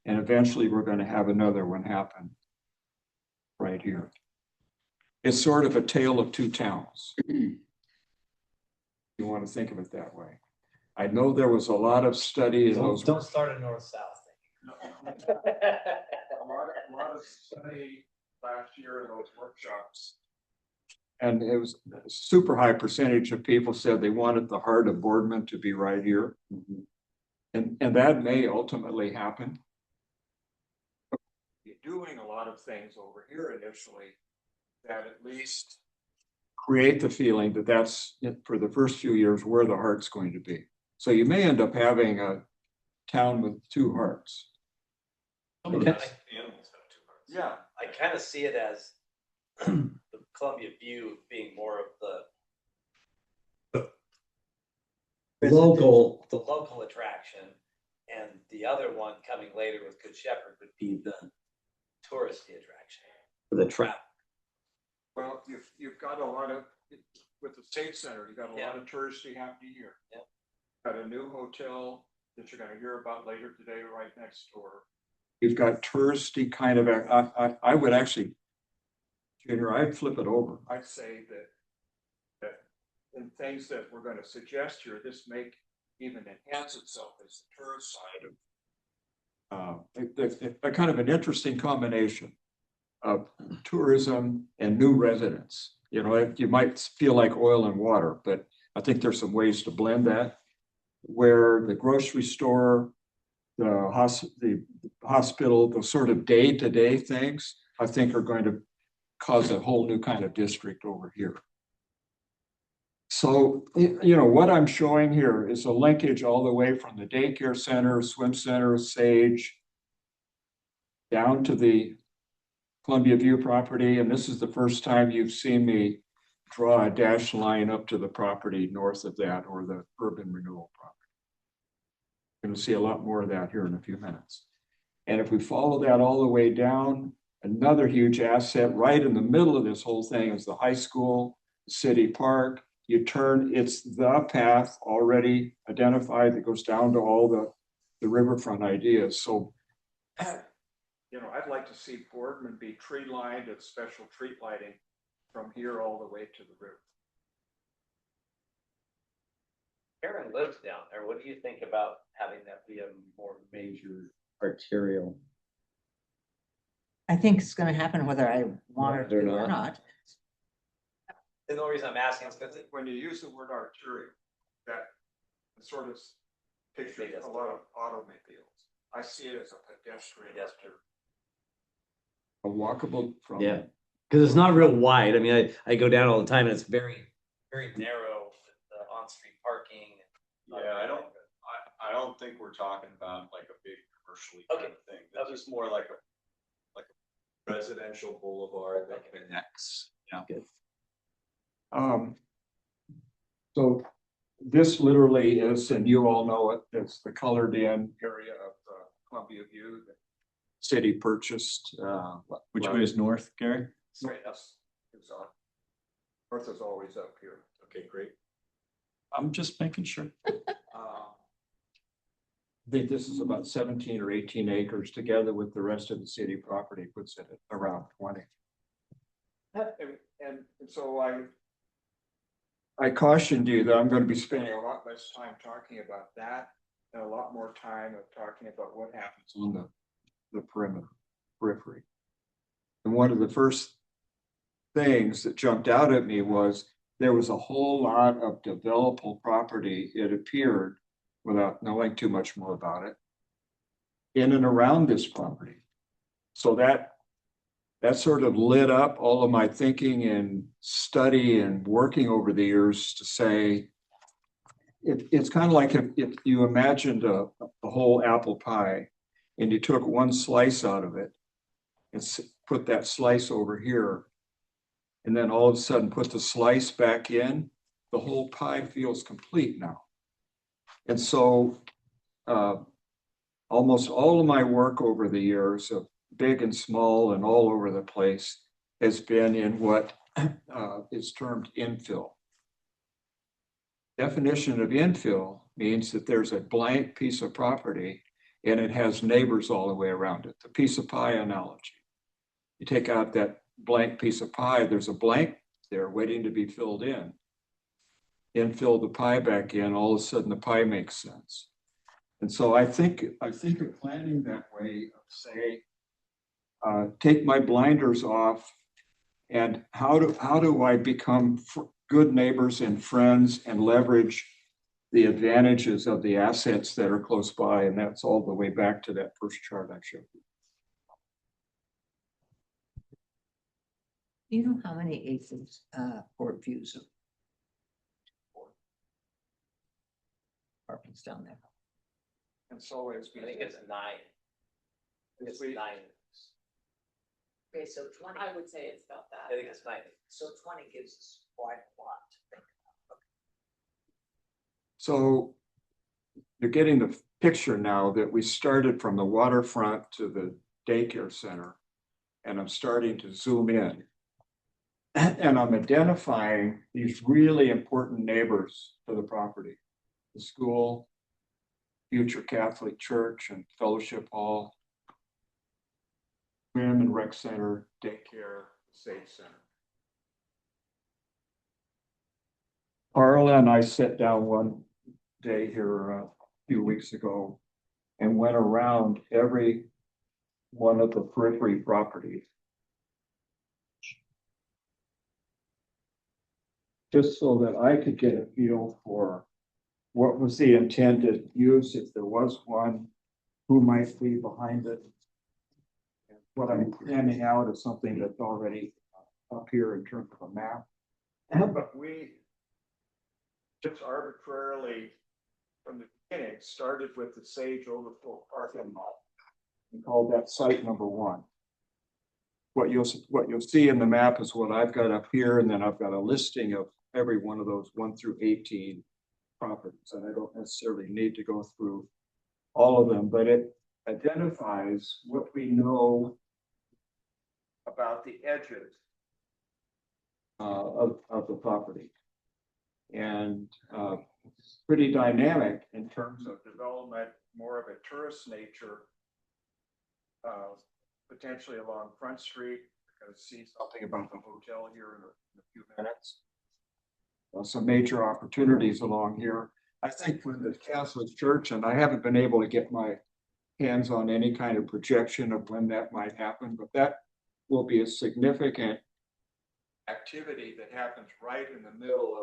and eventually we're going to have another one happen right here. It's sort of a tale of two towns. You want to think of it that way. I know there was a lot of study in those. Don't start in north-south. A lot of study last year in those workshops. And it was a super high percentage of people said they wanted the heart of Boardman to be right here. And that may ultimately happen. You're doing a lot of things over here initially that at least create the feeling that that's, for the first few years, where the heart's going to be. So you may end up having a town with two hearts. Yeah, I kind of see it as the Columbia View being more of the local attraction, and the other one coming later with Good Shepherd would be the touristy attraction for the trap. Well, you've got a lot of, with the State Center, you've got a lot of touristy happening here. Yep. Got a new hotel that you're going to hear about later today right next door. You've got touristy kind of, I would actually, Junior, I'd flip it over. I'd say that in things that we're going to suggest here, this may even enhance itself as the tourist side of a kind of an interesting combination of tourism and new residents. You know, you might feel like oil and water, but I think there's some ways to blend that, where the grocery store, the hospital, the sort of day-to-day things, I think are going to cause a whole new kind of district over here. So, you know, what I'm showing here is a linkage all the way from the daycare center, swim center, Sage, down to the Columbia View property, and this is the first time you've seen me draw a dashed line up to the property north of that, or the urban renewal property. You're going to see a lot more of that here in a few minutes. And if we follow that all the way down, another huge asset right in the middle of this whole thing is the high school, city park. You turn, it's the path already identified that goes down to all the riverfront ideas. So, you know, I'd like to see Boardman be tree lined and special tree lighting from here all the way to the river. Karen lives down there. What do you think about having that be a more major arterial? I think it's gonna happen whether I want it to or not. And the only reason I'm asking is because When you use the word arterial, that sort of pictures a lot of automobiles. I see it as a pedestrian. A walkable from. yeah, because it's not real wide. I mean, I go down all the time and it's very, very narrow with the on-street parking. Yeah, I don't think we're talking about like a big commercially kind of thing. That was more like a residential boulevard that connects. Yeah. Good. So this literally is, and you all know it, it's the colored in area of Columbia View that city purchased. Which way is north, Gary? Straight up. North is always up here. Okay, great. I'm just making sure. I think this is about 17 or 18 acres together with the rest of the city property puts it at around 20. And so I cautioned you that I'm going to be spending a lot less time talking about that and a lot more time of talking about what happens on the periphery. And one of the first things that jumped out at me was there was a whole lot of developable property, it appeared, without knowing too much more about it, in and around this property. So that sort of lit up all of my thinking and study and working over the years to say, it's kind of like if you imagined a whole apple pie and you took one slice out of it and put that slice over here, and then all of a sudden put the slice back in, the whole pie feels complete now. And so almost all of my work over the years of big and small and all over the place has been in what is termed infill. Definition of infill means that there's a blank piece of property and it has neighbors all the way around it. The piece of pie analogy. You take out that blank piece of pie, there's a blank there waiting to be filled in. Infill the pie back in, all of a sudden the pie makes sense. And so I think of planning that way of say, take my blinders off and how do I become good neighbors and friends and leverage the advantages of the assets that are close by. And that's all the way back to that first chart I showed you. Do you know how many acres Port View's apartments down there? And so it's. I think it's 9. It's 9. Okay, so 20. I would say it's about that. I think it's 9. So 20 gives us quite a lot to think about. So you're getting the picture now that we started from the waterfront to the daycare center, and I'm starting to zoom in. And I'm identifying these really important neighbors to the property, the school, future Catholic church and fellowship hall, swim and rec center, daycare, safe center. Carla and I sat down one day here a few weeks ago and went around every one of the periphery properties. Just so that I could get a feel for what was the intended use, if there was one, who might be behind it. And what I'm handing out is something that's already up here in terms of a map. But we just arbitrarily, from the beginning, started with the Sage Overflow parking lot. We called that site number one. What you'll see in the map is what I've got up here, and then I've got a listing of every one of those 1 through 18 properties, and I don't necessarily need to go through all of them, but it identifies what we know about the edges of the property. And pretty dynamic in terms of development, more of a tourist nature, potentially along Front Street. We're going to see something about the hotel here in a few minutes. Some major opportunities along here. I think with the Catholic Church, and I haven't been able to get my hands on any kind of projection of when that might happen, but that will be a significant activity that happens right in the middle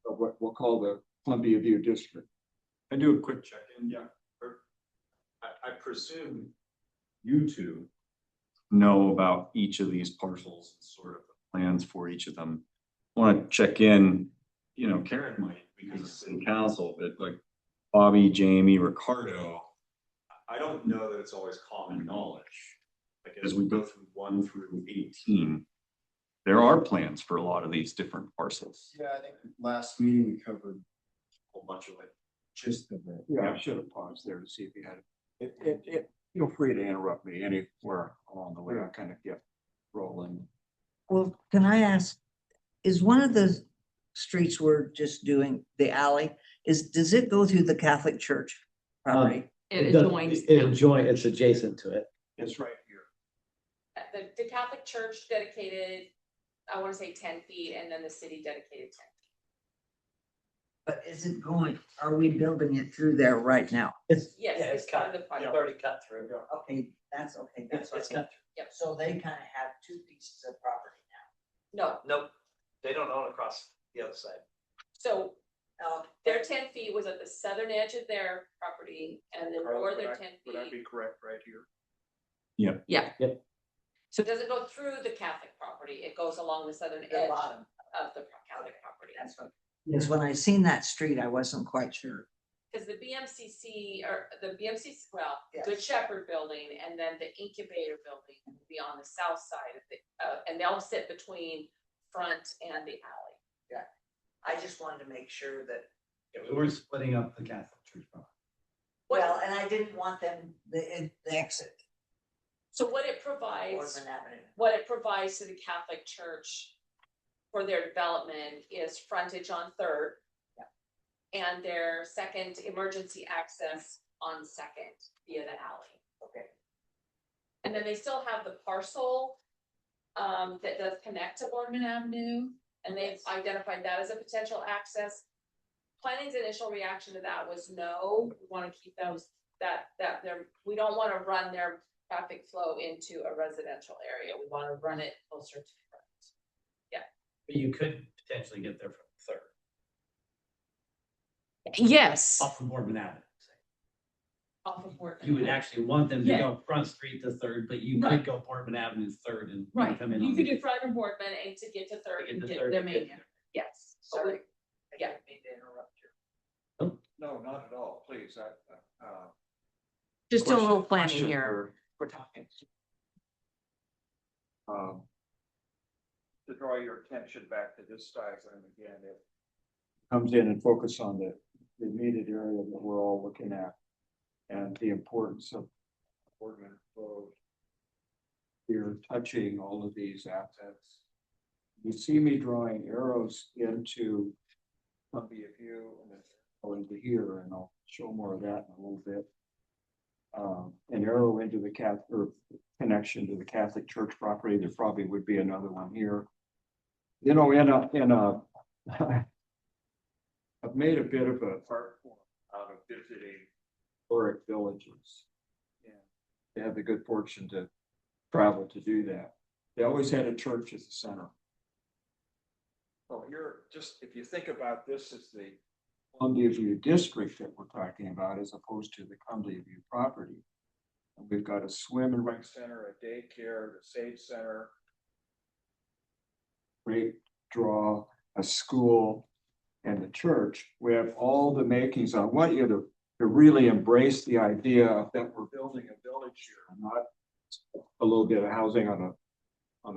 of what we'll call the Columbia View District. I do a quick check-in. Yeah. I presume you two know about each of these parcels, sort of the plans for each of them. I want to check in, Karen might because it's in council, but like Bobby, Jamie, Ricardo, I don't know that it's always common knowledge. Like as we go through 1 through 18, there are plans for a lot of these different parcels. Yeah, I think last meeting we covered A whole bunch of it. just of it. Yeah, I should have paused there to see if you had it. Feel free to interrupt me anywhere along the way. I kind of get rolling. Well, can I ask, is one of the streets we're just doing, the alley, does it go through the Catholic Church property? It does- adjoins. It's adjacent to it. It's right here. The Catholic Church dedicated, I want to say 10 feet, and then the city dedicated 10 feet. But is it are we building it through there right now? It's, Yes, yeah, it's part of the project. already cut through. Okay, that's okay. It's cut through. Yep. So they kind of have two pieces of property now. No, Nope, they don't own across the other side. so their 10 feet was at the southern edge of their property, and the northern 10 Would I feet. be correct right here? Yeah. Yep. So it doesn't go through the Catholic property, it goes along the southern The edge bottom. of the Catholic property. That's what. Because when I seen that street, I wasn't quite sure. Because the BMCC, well, Yes. Good Shepherd building, and then the incubator building will be on the south side of the, and they'll sit between front and the alley. Yeah. I just wanted to make sure that. Yeah, we were splitting up the Catholic Church property. Well, and I didn't want them, the exit. So what it provides, Boardman Avenue. what it provides to the Catholic Church for their development is frontage on Third. And their second emergency access on Second via the alley. Okay. And then they still have the parcel that does connect to Boardman Avenue, and they've identified that as a potential access. Planning's initial reaction to that was no, we want to keep those, we don't want to run their traffic flow into a residential area. We want to run it closer to front. Yeah. But you could potentially get there from Third, Yes. off of Boardman Avenue. Off of Boardman. You would actually want them to Yeah. go Front Street to Third, but you Right. could go Boardman Avenue Third and Right, come in. you on could the- do front of Boardman and to get to Third Get and to get Third the and main, get- yes. Sorry. Yeah. I didn't mean to interrupt you. No, not at all, please. Just do a little Question planning here. We're talking. To draw your attention back to this diagram again, it comes in and focus on the immediate area that we're all looking at and the importance of Boardman Road. You're touching all of these assets. You see me drawing arrows into Columbia View and then go into here, and I'll show more of that in a little bit. An arrow into the connection to the Catholic Church property. There probably would be another one here. In a, I've made a bit of a art form out of visiting historic villages. And they had the good fortune to travel to do that. They always had a church as the center. So here, just if you think about this as the Columbia View district that we're talking about, as opposed to the Columbia View property. And we've got a swim and rec center, a daycare, the Sage Center. Great draw, a school, and the church. We have all the makings. I want you to really embrace the idea that we're building a village here, not a little bit of housing on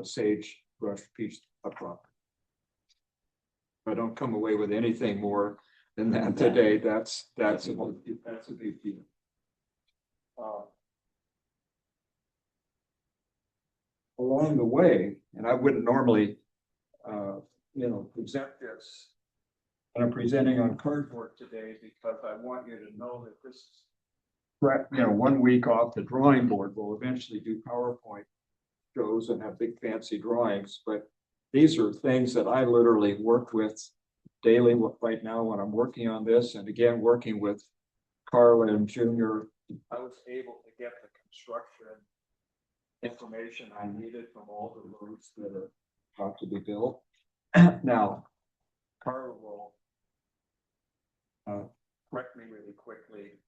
a sagebrush piece of property. If I don't come away with anything more than that today, that's a big deal. Along the way, and I wouldn't normally, present this. And I'm presenting on cardboard today because I want you to know that this is, 1 week off the drawing board. We'll eventually do PowerPoint shows and have big fancy drawings, but these are things that I literally work with daily right now when I'm working on this. And again, working with Carla and Junior, I was able to get the construction information I needed from all the roads that are about to be built. Now, Carla will correct me really quickly.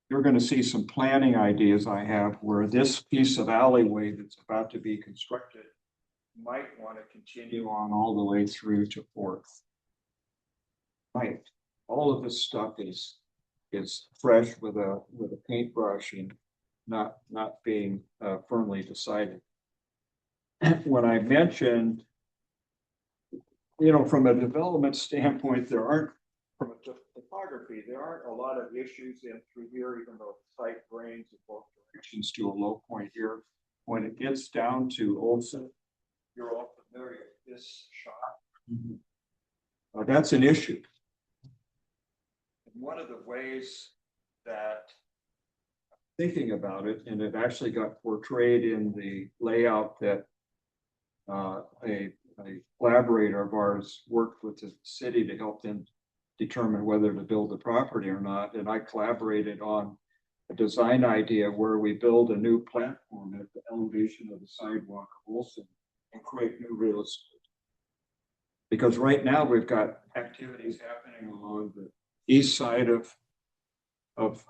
You're going to see some planning ideas I have where this piece of alleyway that's about to be constructed might want to continue on all the way through to 4th. Right. All of this stuff is fresh with a paintbrush and not being firmly decided. When I mentioned, from a development standpoint, from a topography, there aren't a lot of issues in through here, even though the site drains in both directions to a low point here. When it gets down to Olson, you're all familiar with this shot. That's an issue. And one of the ways that thinking about it, and it actually got portrayed in the layout that a collaborator of ours worked with the city to help them determine whether to build the property or not. And I collaborated on a design idea where we build a new platform at the elevation of the sidewalk of Olson and create new real estate. Because right now we've got activities happening along the east side of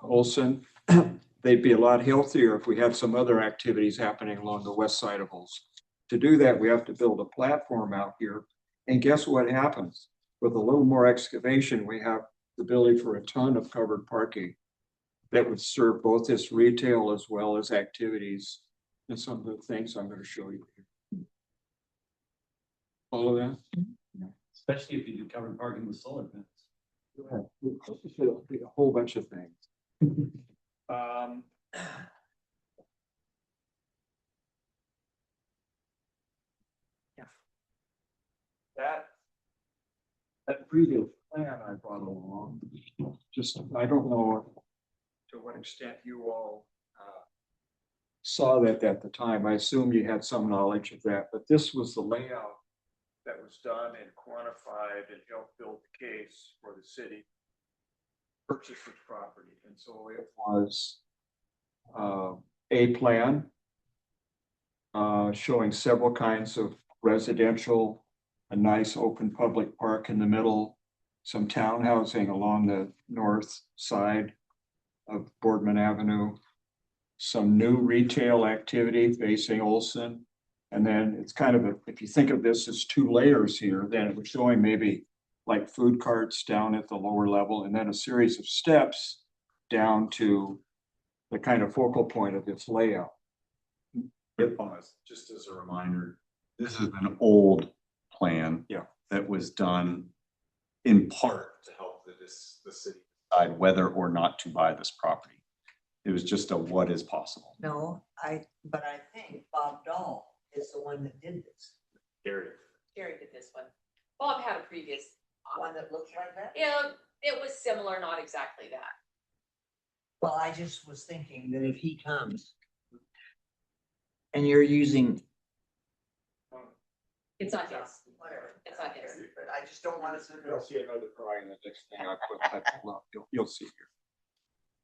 Olson. They'd be a lot healthier if we had some other activities happening along the west side of Olson. To do that, we have to build a platform out here. And guess what happens? With a little more excavation, we have the ability for a ton of covered parking that would serve both this retail as well as activities and some of the things I'm going to show you here. All of that? Especially if you do covered parking with solar panels. Yeah, it'll be a whole bunch of things. That previous plan I brought along, I don't know to what extent you all saw that at the time. I assume you had some knowledge of that, but this was the layout that was done and quantified and helped build the case for the city purchase this property. And so it was a plan showing several kinds of residential, a nice open public park in the middle, some townhousing along the north side of Boardman Avenue, some new retail activity facing Olson. And then it's kind of if you think of this as 2 layers here, then it was showing maybe like food carts down at the lower level, and then a series of steps down to the kind of focal point of this layout. Just as a reminder, this is an old plan that was done in part to help the city decide whether or not to buy this property. It was just a what is possible. No, but I think Bob Dahl is the one that did this. Gary did this one. Bob had a previous One that looks like that? Yeah, it was similar, not exactly that. Well, I just was thinking that if he comes and you're using. It's not his. Whatever. It's not his. But I just don't want to. You'll see another drawing the next thing I pull up. You'll see here.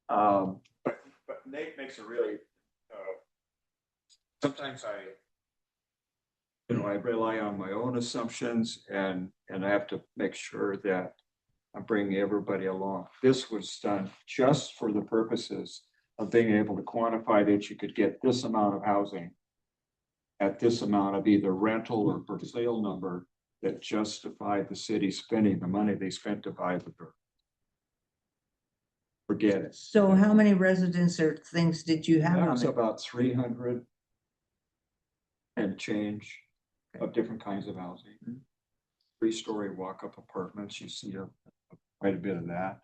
But Nate makes a really, sometimes I rely on my own assumptions and I have to make sure that I'm bringing everybody along. This was done just for the purposes of being able to quantify that you could get this amount of housing at this amount of either rental or for sale number that justified the city spending the money they spent to buy the dirt. We're forget it. So how many residents or things did you have That on was it? about 300 and change of different kinds of housing. 3-story walk-up apartments, you see quite a bit of that.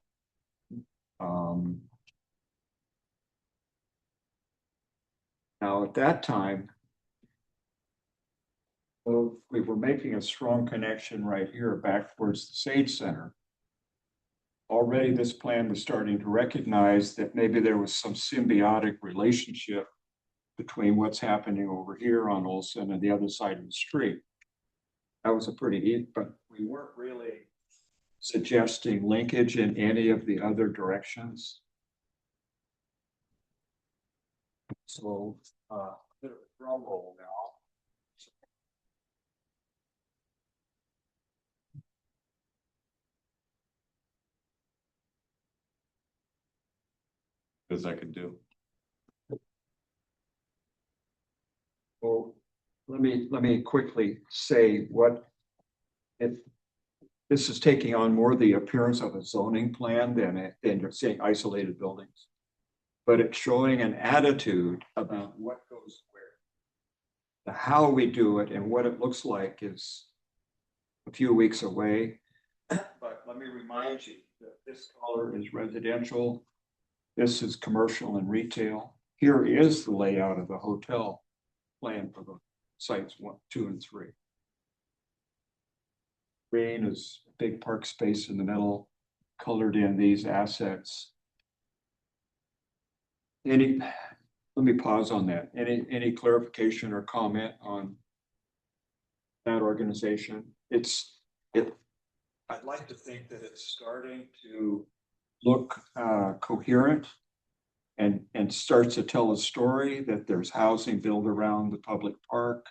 Now, at that time, well, we were making a strong connection right here back towards the Sage Center. Already this plan was starting to recognize that maybe there was some symbiotic relationship between what's happening over here on Olson and the other side of the street. That was a pretty, but we weren't really suggesting linkage in any of the other directions. So, a bit of a drum roll now. As I could do. Well, let me quickly say what if this is taking on more the appearance of a zoning plan than you're seeing isolated buildings. But it's showing an attitude about what goes where. The how we do it and what it looks like is a few weeks away. But let me remind you that this color is residential. This is commercial and retail. Here is the layout of the hotel plan for the sites 1, 2, and 3. Green is a big park space in the middle, colored in these assets. Let me pause on that. Any clarification or comment on that organization? I'd like to think that it's starting to look coherent and starts to tell a story that there's housing built around the public park.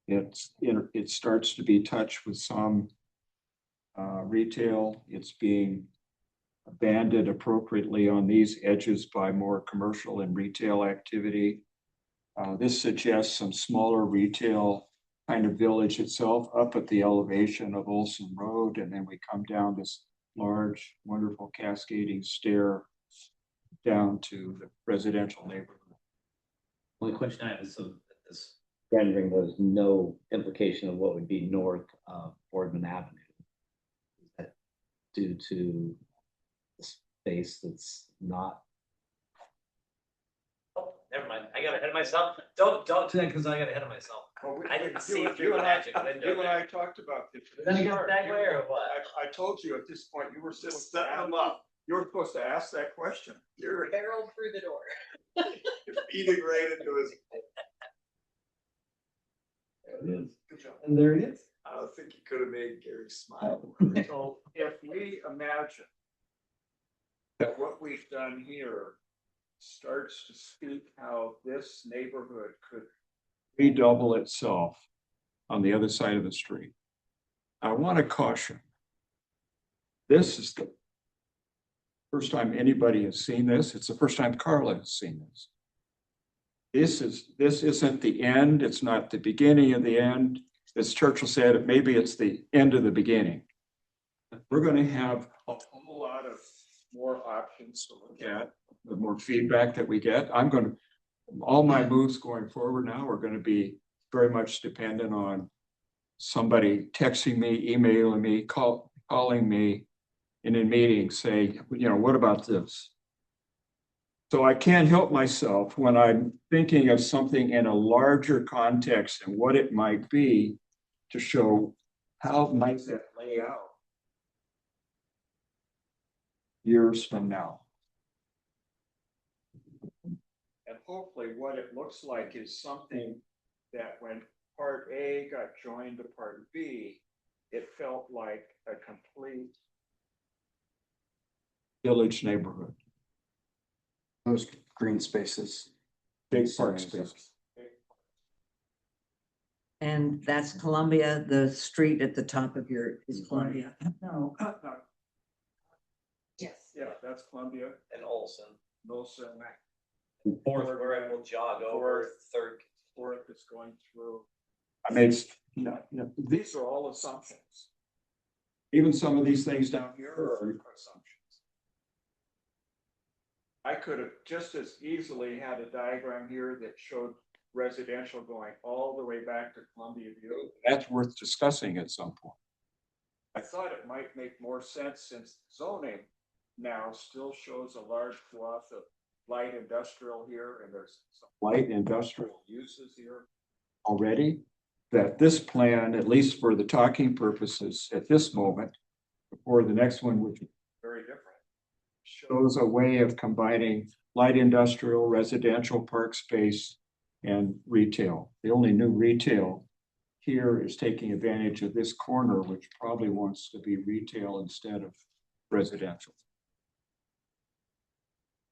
It starts to be touched with some retail. It's being banded appropriately on these edges by more commercial and retail activity. This suggests some smaller retail kind of village itself up at the elevation of Olson Road, and then we come down this large, wonderful cascading stair down to the residential neighborhood. Only question I have is, so this rendering, there's no implication of what would be north of Boardman Avenue. Is that due to the space that's not? Oh, never mind. I got ahead of myself. Don't do that because I got ahead of myself. I didn't see it through the magic. You and I talked about this. Then you got that way or what? I told you at this point you were supposed to setting them up. You were supposed to ask that question. You're Barrel through the door. feeding right into his. There it is. Good job. And there it is. I don't think you could have made Gary smile. So if we imagine that what we've done here starts to speak how this neighborhood could redouble itself on the other side of the street. I want to caution. This is the first time anybody has seen this. It's the first time Carla has seen this. This isn't the end. It's not the beginning of the end. As Churchill said, maybe it's the end of the beginning. We're going to have a whole lot of more options to look at, the more feedback that we get. All my moves going forward now are going to be very much dependent on somebody texting me, emailing me, calling me, and in meetings say, what about this? So I can't help myself when I'm thinking of something in a larger context and what it might be to show how might that lay out years from now. And hopefully what it looks like is something that when part A got joined to part B, it felt like a complete village neighborhood. Those green spaces. Big park spaces. And that's Columbia, the street at the top of your is Columbia. No. Yes. Yeah, that's Columbia. And Olson. Olson. Fourth, where I will jog over. Third. Fourth is going through. I mean, these are all assumptions. Even some of these things down here are assumptions. I could have just as easily had a diagram here that showed residential going all the way back to Columbia View. That's worth discussing at some point. I thought it might make more sense since zoning now still shows a large swath of light industrial here, and there's some light industrial uses here already, that this plan, at least for the talking purposes at this moment, before the next one, which is very different, shows a way of combining light industrial, residential, park space, and retail. The only new retail here is taking advantage of this corner, which probably wants to be retail instead of residential.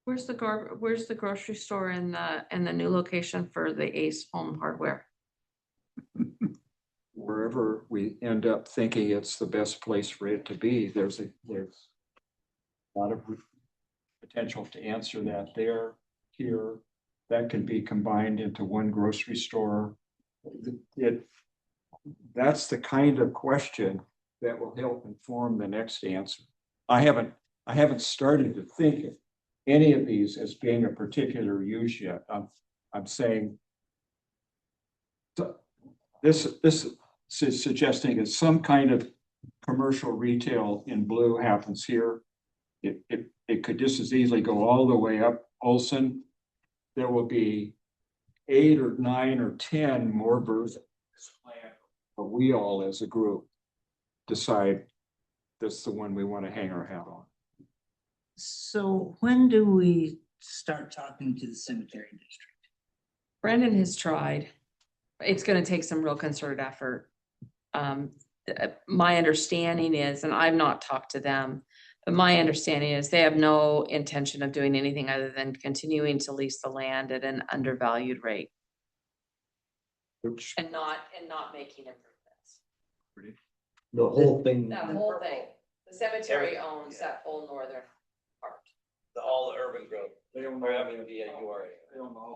Where's the grocery store in the new location for the Ace Home Hardware? Wherever we end up thinking it's the best place for it to be, there's a lot of potential to answer that there, here. That can be combined into one grocery store. That's the kind of question that will help inform the next answer. I haven't started to think of any of these as being a particular use yet. I'm saying this is suggesting that some kind of commercial retail in blue happens here. It could just as easily go all the way up Olson. There will be 8 or 9 or 10 more versions of this plan, but we all as a group decide that's the one we want to hang our hat on. So when do we start talking to the cemetery district? Brandon has tried. It's gonna take some real concerted effort. My understanding is, and I've not talked to them, but my understanding is they have no intention of doing anything other than continuing to lease the land at an undervalued rate. And not making improvements. The whole thing, That whole thing, the cemetery owns that whole northern part. all the urban growth. They own Or, I mean, the URA. They own all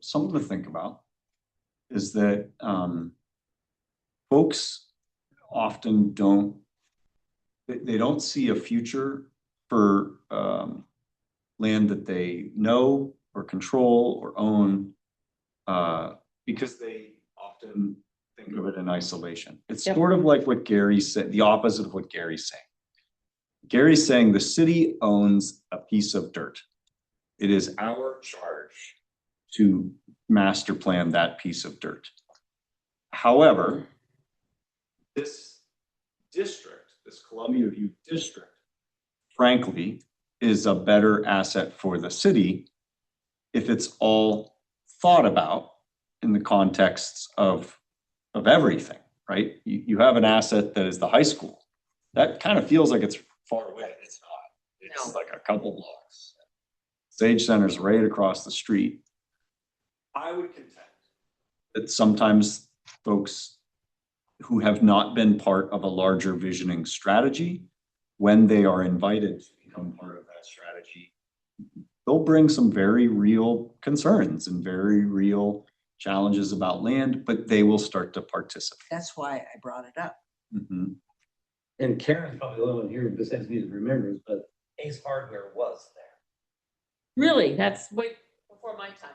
Something to think about is that folks often they don't see a future for land that they know or control or own because they often think of it in isolation. It's sort of like what Gary said, the opposite of what Gary's saying. Gary's saying the city owns a piece of dirt. It is our charge to master plan that piece of dirt. However, this district, this Columbia View district, frankly, is a better asset for the city if it's all thought about in the contexts of everything, right? You have an asset that is the high school. That kind of feels like it's far away. It's not. It's like a couple blocks. Sage Center's right across the street. I would contend that sometimes folks who have not been part of a larger visioning strategy, when they are invited to become part of that strategy, they'll bring some very real concerns and very real challenges about land, but they will start to participate. That's why I brought it up. Mm-hmm. And Karen's probably the only one here besides me that remembers, but Ace Hardware was there. Really? That's way before my time.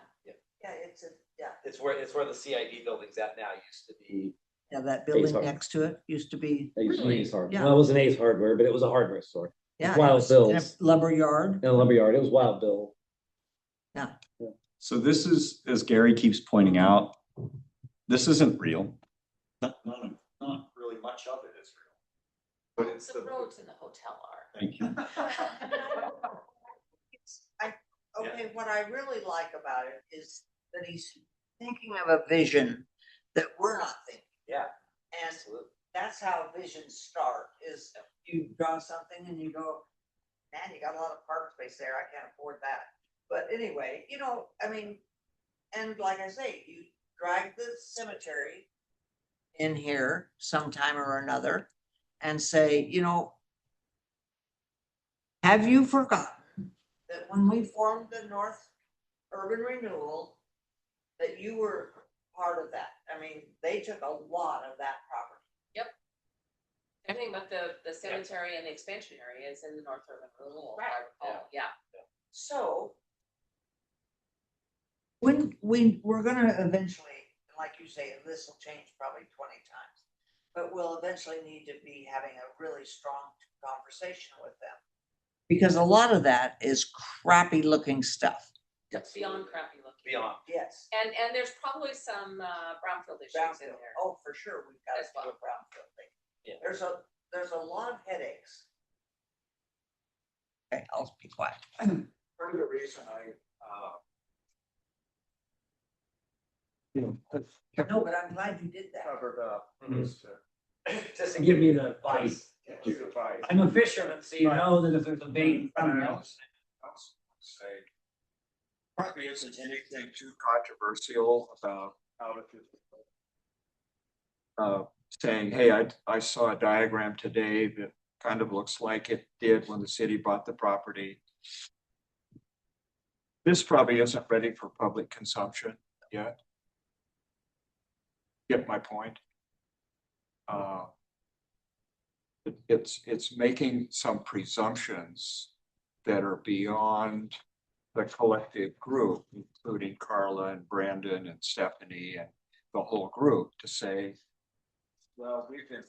Yeah, It's where the CID building's at now, used to be. Yeah, that building Hardware. next to it used to be. It used to be Really? Ace Hardware. Yeah. Well, it was an Ace Hardware, but it was a hardware store. Yeah, it Wild was in a Bill's. lumber yard. In a lumberyard, it was Wild Bill. Yeah. So this is, as Gary keeps pointing out, this isn't real. Not really much of it is real. But it's The roads in the hotel are. Thank you. Okay, what I really like about it is that he's thinking of a vision that we're not thinking. Yeah. And that's how visions start, is you draw something and you go, man, you got a lot of park space there, I can't afford that. But anyway, I mean, and like I say, you drag the cemetery in here sometime or another and say, have you forgotten that when we formed the North Urban Renewal, that you were part of that? I mean, they took a lot of that property. Everything but the cemetery and the expansion area is in the North Urban Renewal. Right. Oh, yeah. So. We're gonna eventually, like you say, this will change probably 20 times. But we'll eventually need to be having a really strong conversation with them. Because a lot of that is crappy looking stuff. It's beyond crappy looking. Beyond. Yes. And there's probably some brownfield issues in Brownfield. there. Oh, for sure, we've got As to do a well. brownfield thing. Yeah. There's a lot of headaches. Okay, I'll be quiet. Part of the reason I, No, but I'm glad you did that. covered up Mhm. is to Just to give me the advice. get you advice. I'm a fisherman, so you know that if there's a bait in front of me. I also say, probably isn't anything too controversial about how to do saying, hey, I saw a diagram today that kind of looks like it did when the city bought the property. This probably isn't ready for public consumption yet. Get my point? It's making some presumptions that are beyond the collective group, including Carla and Brandon and Stephanie and the whole group, to say, well, we've been,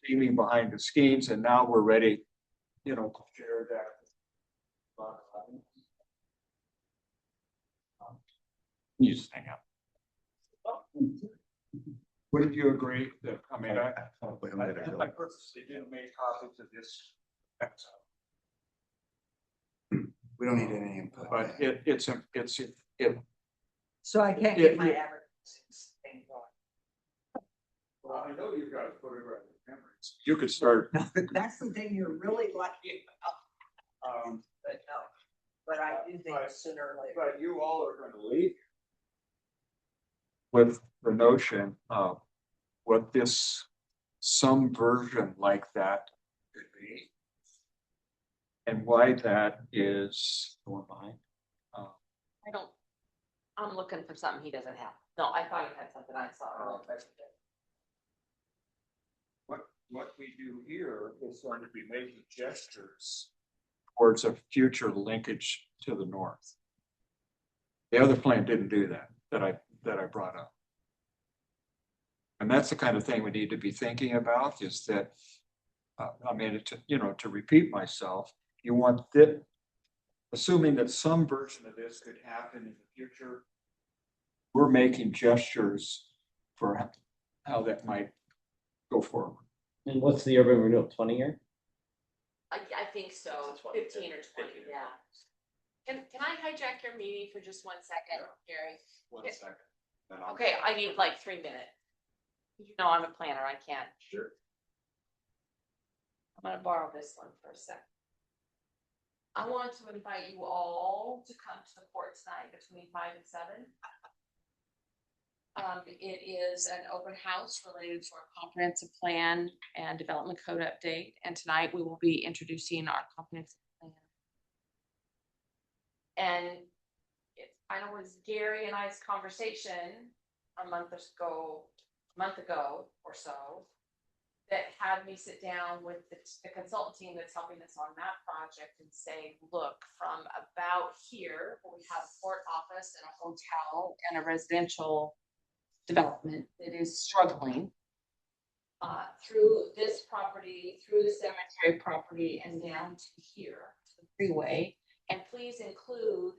steaming behind the scenes, and now we're ready, to share that. You just hang up. Wouldn't you agree that, I purposely didn't make copies of this. We don't need any input. But it's. So I can't Yeah, get my yeah. advertising thing going. Well, I know you've got a photographic memories. You could start. No, that's the thing you're really lucky about. But no, but I do think sooner or later. But you all are going to leave with the notion of what some version like that could be. And why that is The one behind. I'm looking for something he doesn't have. No, I thought he had something I saw earlier. what we do here is going to be making gestures towards a future linkage to the north. The other plan didn't do that I brought up. And that's the kind of thing we need to be thinking about, is that, to repeat myself, you want that, assuming that some version of this could happen in the future, we're making gestures for how that might go forward. And what's the urban renewal, 20-year? I think so, 15 or 20, yeah. Can I hijack your meeting for just 1 second, Gary? 1 second. Okay, I need like 3 minutes. You know I'm a planner, I can't. Sure. I'm gonna borrow this one for a sec. I want to invite you all to come to the court tonight between 5 and 7. It is an open house related to our comprehensive plan and development code update. And tonight we will be introducing our comprehensive plan. And I know it was Gary and I's conversation a month ago or so that had me sit down with the consultant team that's helping us on that project and say, look, from about here, where we have a court office and a hotel and a residential development that is struggling, through this property, through the cemetery property, and down to here, to the freeway. And please include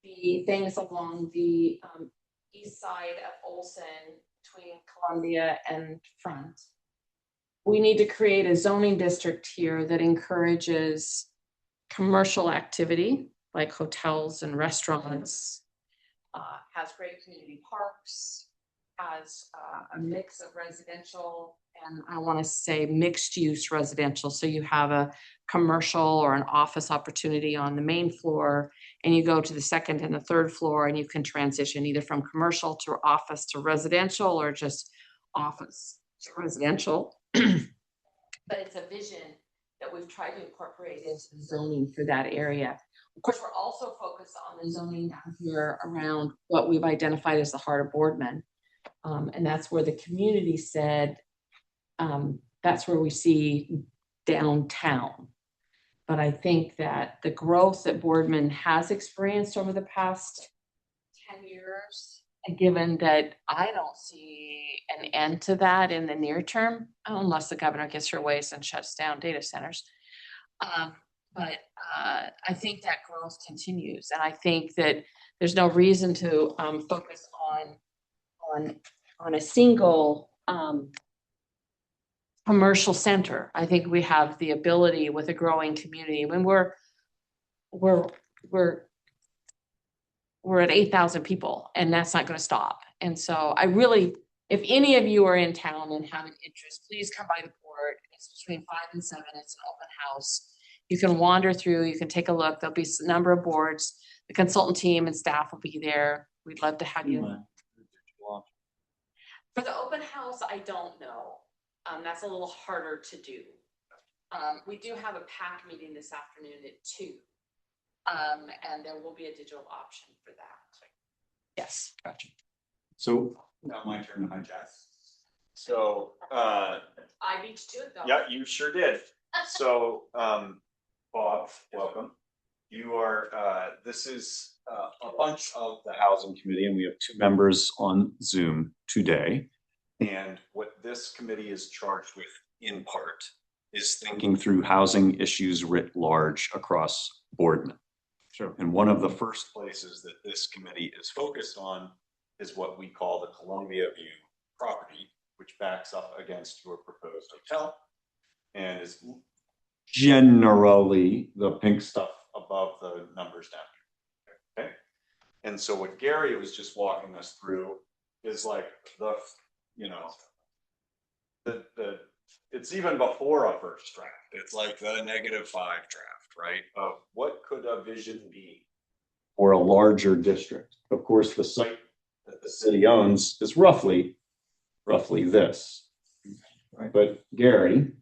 the things along the east side of Olson between Columbia and Front. We need to create a zoning district here that encourages commercial activity like hotels and restaurants, has great community parks, has a mix of residential and I want to say mixed use residential. So you have a commercial or an office opportunity on the main floor, and you go to the second and the third floor and you can transition either from commercial to office to residential or just office to residential. But it's a vision that we've tried to incorporate into the zoning for that area. Of course, we're also focused on the zoning down here around what we've identified as the heart of Boardman. And that's where the community said, that's where we see downtown. But I think that the growth that Boardman has experienced over the past 10 years, and given that I don't see an end to that in the near term, unless the governor gets her ways and shuts down data centers. But I think that growth continues, and I think that there's no reason to focus on a single commercial center. I think we have the ability with a growing community. When we're at 8,000 people, and that's not going to stop. And so I really, if any of you are in town and have an interest, please come by the port. It's between 5 and 7. It's an open house. You can wander through, you can take a look. There'll be a number of boards. The consultant team and staff will be there. We'd love to have you. For the open house, I don't know. That's a little harder to do. We do have a PAC meeting this afternoon at 2. And there will be a digital option for that. Yes. Gotcha. So now my turn to hijack. So I beat you to it though. yeah, you sure did. So Bob, welcome. You are this is a bunch of the housing committee, and we have 2 members on Zoom today. And what this committee is charged with in part is thinking through housing issues writ large across Boardman. Sure. And one of the first places that this committee is focused on is what we call the Columbia View property, which backs up against your proposed hotel and is generally the pink stuff above the numbers down here. Okay. And so what Gary was just walking us through is like the, you know, the it's even before a first draft. It's like the -5 draft, right? Of what could a vision be for a larger district? Of course, the site that the city owns is roughly this. Right. But Gary,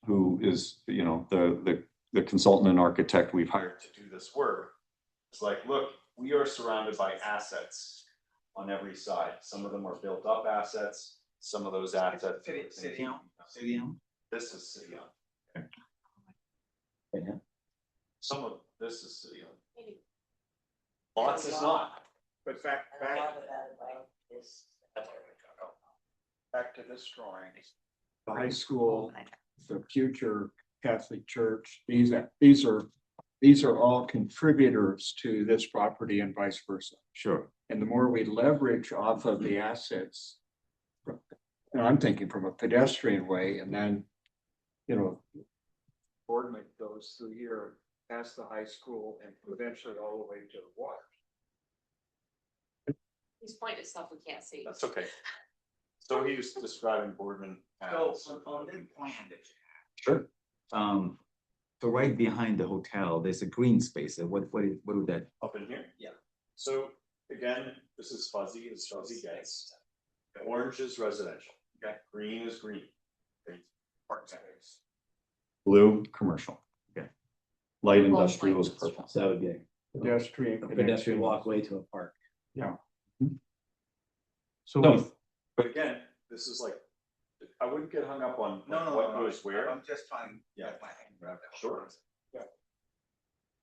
who is, you know, the consultant and architect we've hired to do this work, is like, look, we are surrounded by assets on every side. Some of them are built up assets. Some of those assets. City owned. This is city owned. Okay. Yeah. Some of this is city owned. Lots is not. But back to this drawing, the high school, the future Catholic Church, these are all contributors to this property and vice versa. Sure. And the more we leverage off of the assets, and I'm thinking from a pedestrian way, and then, you know, Boardman goes through here, past the high school, and eventually all the way to the water. He's pointing at stuff we can't see. That's okay. So he was describing Boardman as. So on that plan that you Sure. so right behind the hotel, there's a green space. What would that? Up in here? Yeah. So again, this is fuzzy, it's fuzzy guys. Orange is residential. Okay. Green is green. Okay. Park space. Blue, commercial. Okay. Light industrial is purple. So that would be a pedestrian walkway to a park. Yeah. So, no, but again, this is like, I wouldn't get hung up on what goes where. I'm just trying. Yeah. My hand around that. Sure. Yeah.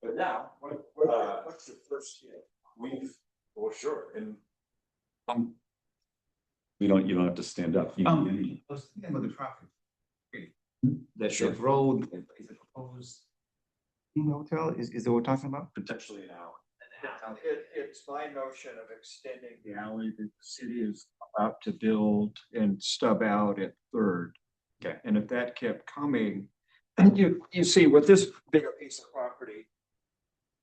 But now, what's your first year? Well, sure, and you don't have to stand up. I was thinking about the traffic. The road is a proposed hotel. Is that what we're talking about? Potentially an hour. It's my notion of extending the alley that the city is about to build and stub out at Third. Okay. And if that kept coming, you see with this bigger piece of property,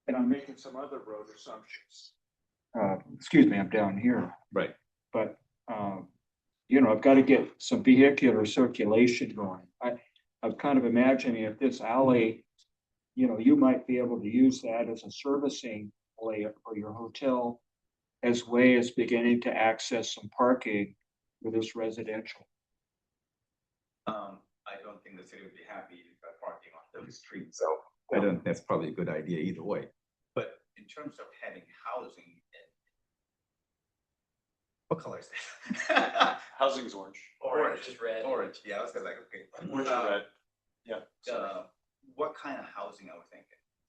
and I'm making some other road assumptions. Excuse me, I'm down here. Right. But, you know, I've got to get some vehicular circulation going. I'm kind of imagining if this alley, you know, you might be able to use that as a servicing layer for your hotel as way as beginning to access some parking for this residential. I don't think the city would be happy about parking on the street, so I don't, that's probably a good idea either way. But in terms of having housing, What color is that? Housing's orange. Orange, red. Orange, yeah, I was gonna like, okay. Orange and red. Yeah. What kind of housing are we thinking?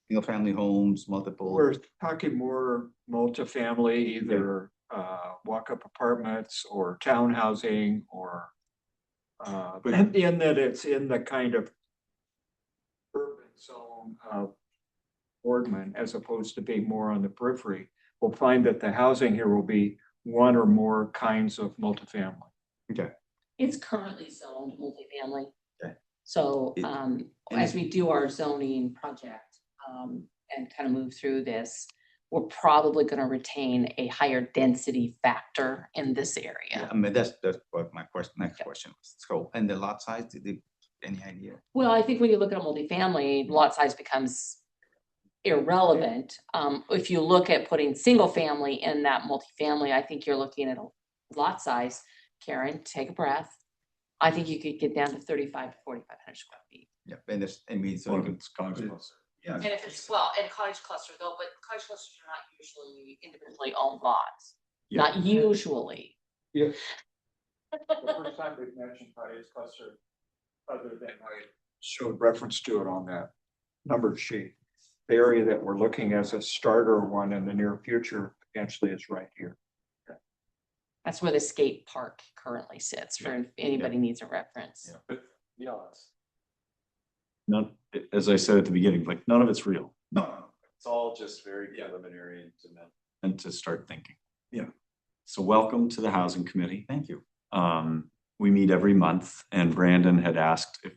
Single family homes, multiple? We're talking more multifamily, either walk-up apartments or townhousing or in that it's in the kind of urban zone of Boardman as opposed to being more on the periphery. We'll find that the housing here will be one or more kinds of multifamily. Okay. It's currently zoned multifamily. Okay. So, and as we do our zoning project, and kind of move through this, we're probably gonna retain a higher density factor in this Yeah, area. I mean, that's what my next question was. So, and the lot size, any idea? Well, I think when you look at a multifamily, lot size becomes irrelevant. If you look at putting single family in that multifamily, I think you're looking at a lot size. Karen, take a breath. I think you could get down to 35 to 4,500 square feet. Yeah, and this, I mean, so. It's cosmos. Yeah. And if it's, well, in cottage cluster though, but cottage clusters are not usually individually owned lots. Yeah. Not usually. Yeah. The first time we've mentioned cottage cluster, other than I showed reference to it on that numbered sheet. The area that we're looking as a starter one in the near future potentially is right here. That's where the skate park currently sits, for if anybody needs a reference. Yeah. None, as I said at the beginning, like none of it's real. No. It's all just very preliminary And to start thinking. Yeah. So welcome to the Housing Committee. Thank you. We meet every month and Brandon had asked if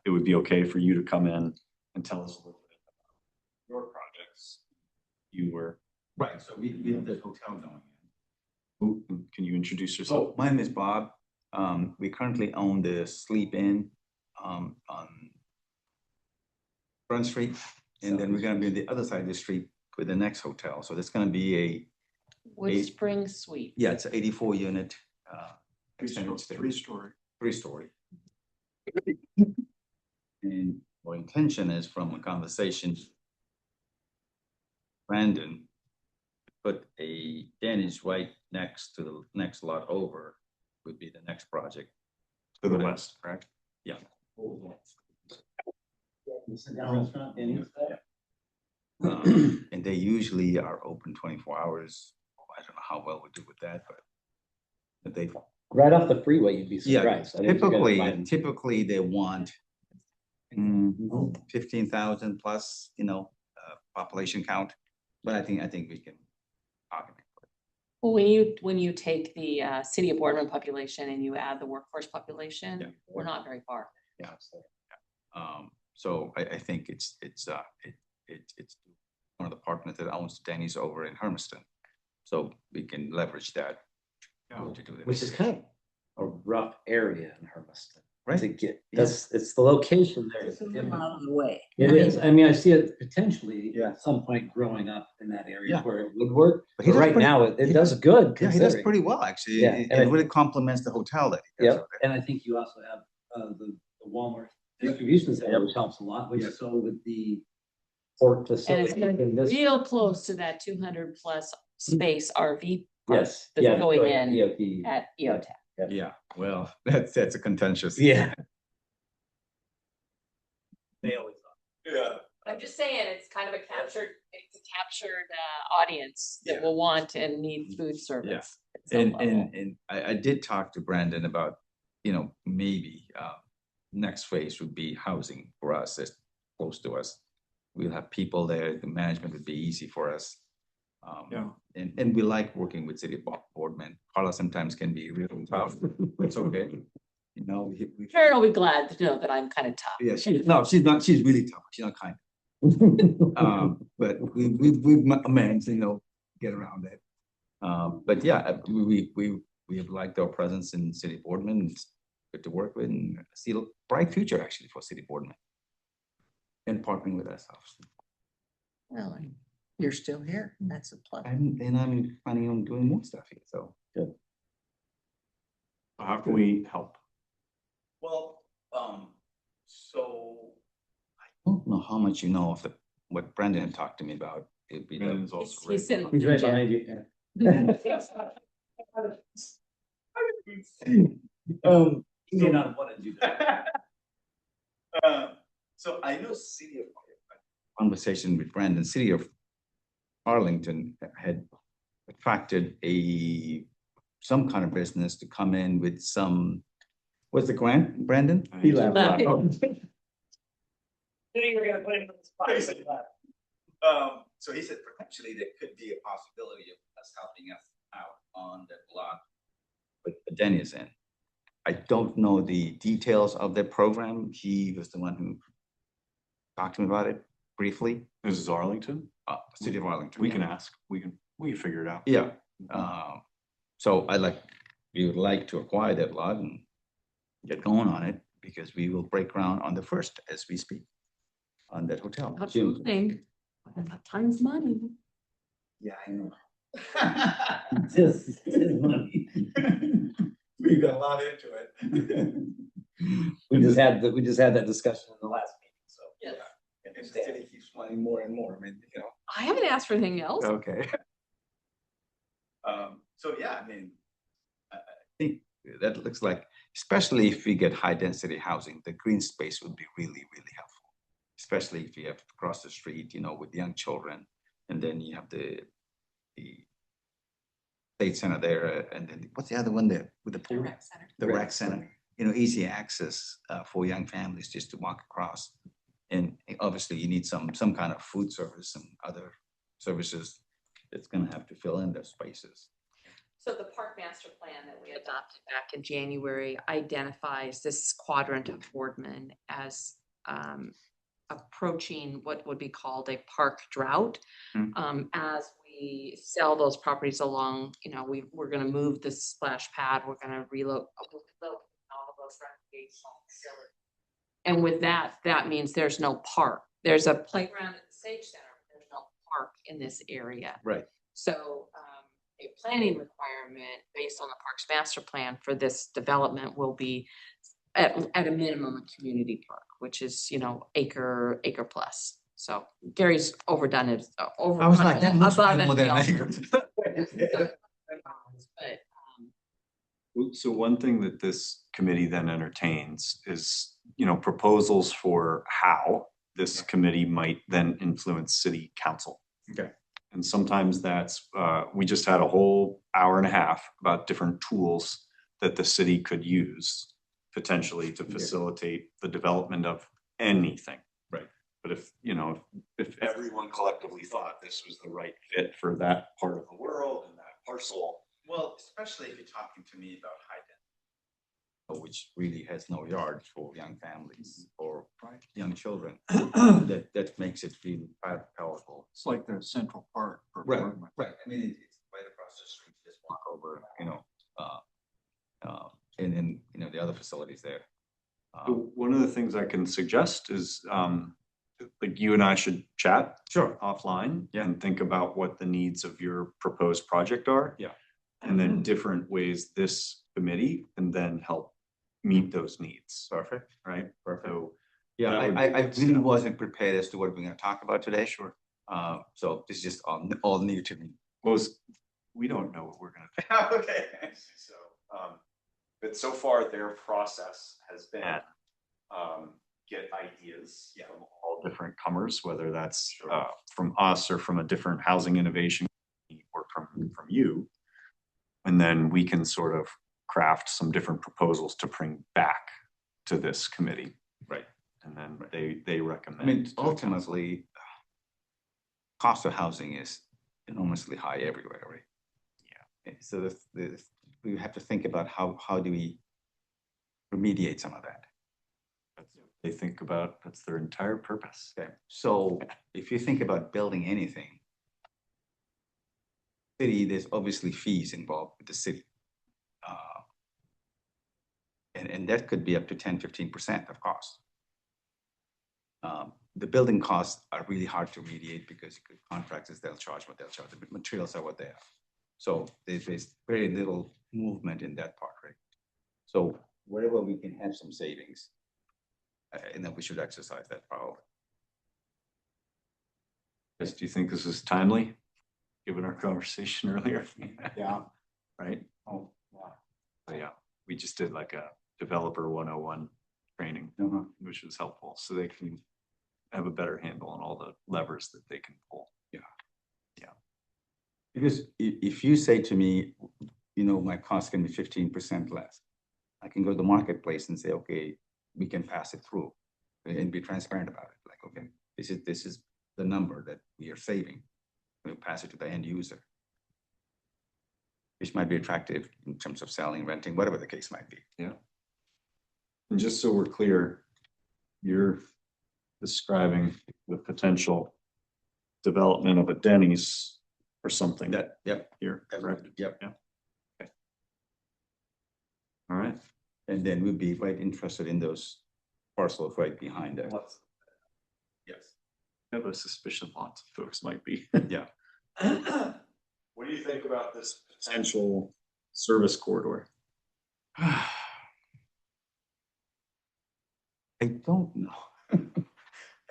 it would be okay for you to come in and tell us a little bit about your projects. You were. Right, so we have this hotel going. Can you introduce yourself? So my name is Bob. We currently own the Sleep Inn on Front Street. And then we're gonna be on the other side of the street with the next hotel. So that's gonna be a. Wood Spring Suite. Yeah, it's an 84 unit. Extended stay. Three-story. Three-story. And our intention is from a conversation. Brandon put a Danish right next to the next lot over would be the next project. To the west, correct? Yeah. And they usually are open 24 hours. I don't know how well we do with that, but they. Right off the freeway, you'd be Yeah, surprised. I think you're gonna find- typically they want 15,000 plus, population count. But I think we can. Well, when you take the city of Boardman population and you add the workforce population, we're not very far. Yeah. So I think it's one of the partners that owns Denny's over in Hermiston. So we can leverage that. To do this. Which is kind of a rough area in Hermiston. Right. To get, it's the location there. It's a little out of the way. It is. I mean, I see it potentially at some point growing up in that area where it would work. But right now, it does good. Yeah, he does pretty well, actually. Yeah, It really complements the hotel that he does. Yep, and I think you also have the Walmart distribution center, which helps a lot, which so with the port And facility. it's gonna be and this- real close to that 200 plus space RV park Yes, that's yeah, going right, in EOT. at EOTech. Yeah, well, that's a contentious. Yeah. I'm just saying, it's kind of a captured audience that will want and need food service. at some level. And I did talk to Brandon about, maybe next phase would be housing for us, as close to us. We'll have people there, the management would be easy for us. And we like working with City Boardman. Carla sometimes can be really tough. It's okay. Karen will be glad to know that I'm kind of tough. Yeah, she's not, she's really tough. She's not kind. But we've managed, get around it. But yeah, we have liked our presence in City Boardman. It's good to work with and see a bright future actually for City Boardman. And partnering with us, obviously. Well, you're still here. That's a plus. And I'm planning on doing more stuff here, so. Good. How can we help? Well, so I don't know how much you know of what Brandon had talked to me about. It'd be Brandon's also He's sitting He's right behind you. You may not want to do that. So I know city of, conversation with Brandon, city of Arlington had attracted some kind of business to come in with some, what's the grant, Brandon? So he said potentially there could be a possibility of us helping us out on that lot with Denny's in. I don't know the details of the program. He was the one who talked to me about it briefly. This is Arlington? City of Arlington. We can ask, we can figure it out. Yeah. So we would like to acquire that lot and get going on it because we will break ground on the 1st as we speak on that hotel. Absolutely. Tons of money. Yeah, I know. Just money. We got a lot into it. We just had that discussion in the last meeting, so. Yes. And the city keeps wanting more and more. I mean, I haven't asked for anything else. Okay. So yeah, I mean, I think that looks like, especially if we get high density housing, the green space would be really, really helpful. Especially if you have to cross the street, with young children, and then you have the state center there, and then what's the other one there with the pool? Rec center. The rec center, easy access for young families just to walk across. And obviously you need some kind of food service and other services that's gonna have to fill in those spaces. So the park master plan that we adopted back in January identifies this quadrant of Boardman as approaching what would be called a park drought. As we sell those properties along, we're gonna move this splash pad, we're gonna relocate all of those recreational facilities. And with that means there's no park. There's a playground at the Sage Center, but there's no park in this area. Right. So a planning requirement based on the Parks Master Plan for this development will be at a minimum a community park, which is, acre plus. So Gary's overdone it. I was like, that must be more than an acre. So one thing that this committee then entertains is, proposals for how this committee might then influence city council. Okay. And sometimes that's, we just had a whole hour and a half about different tools that the city could use potentially to facilitate the development of anything. Right. But if everyone collectively thought this was the right fit for that part of the world and that parcel. Well, especially if you're talking to me about high density, which really has no yards for young families or young children, that makes it really powerful. It's like the Central Park. Right. I mean, it's right across the street, just walk over, and then, the other facilities there. So one of the things I can suggest is, like you and I should chat. Sure. Offline. Yeah. And think about what the needs of your proposed project are. Yeah. And then different ways this committee can then help meet those needs. Perfect. Right? Perfect. So Yeah, I really wasn't prepared as to what we're gonna talk about today. Sure. So this is just all new to me. We don't know what we're gonna do. Okay. So, but so far their process has been, get ideas from all different comers, whether that's from us or from a different housing innovation or from you. And then we can sort of craft some different proposals to bring back to this committee. Right. And then they recommend. I mean, ultimately, cost of housing is enormously high everywhere, right? Yeah. So we have to think about how do we remediate some of that. They think about, that's their entire purpose. Okay. So if you think about building anything, there's obviously fees involved with the city. And that could be up to 10-15% of cost. The building costs are really hard to remediate because contractors, they'll charge what they'll charge. The materials are what they are. So there's very little movement in that part, right? So wherever we can have some savings, and then we should exercise that power. Do you think this is timely, given our conversation earlier? Yeah. right? Oh, wow. So yeah, we just did like a developer 101 training, which was helpful, so they can have a better handle on all the levers that they can pull. Yeah. Yeah. Because if you say to me, you know, my cost can be 15% less, I can go to the marketplace and say, okay, we can pass it through and be transparent about it. Like, okay, this is the number that we are saving. We'll pass it to the end user, which might be attractive in terms of selling, renting, whatever the case might be. Yeah. And just so we're clear, you're describing the potential development of a Denny's or something. That, yep. Here, correct? Yep. Yeah. Okay. All right. And then we'd be quite interested in those parcels right behind that. Yes. I have a suspicion lots of folks might be. Yeah. What do you think about this potential service corridor? I don't know.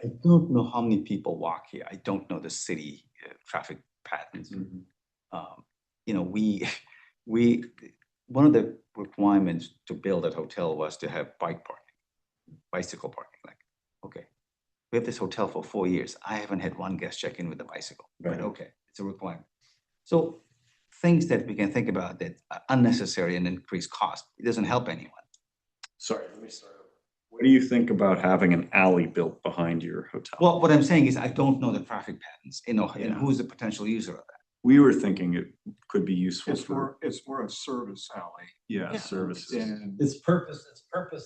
I don't know how many people walk here. I don't know the city traffic patterns. You know, one of the requirements to build that hotel was to have bicycle parking. Like, okay, we have this hotel for 4 years. I haven't had one guest check in with a bicycle, but okay, it's a requirement. So things that we can think about that are unnecessary and increase cost, it doesn't help anyone. Sorry, let me start over. What do you think about having an alley built behind your hotel? Well, what I'm saying is I don't know the traffic patterns, you know, and who's the potential user of that. We were thinking it could be useful It's more a service alley. Yeah, services. And Its purpose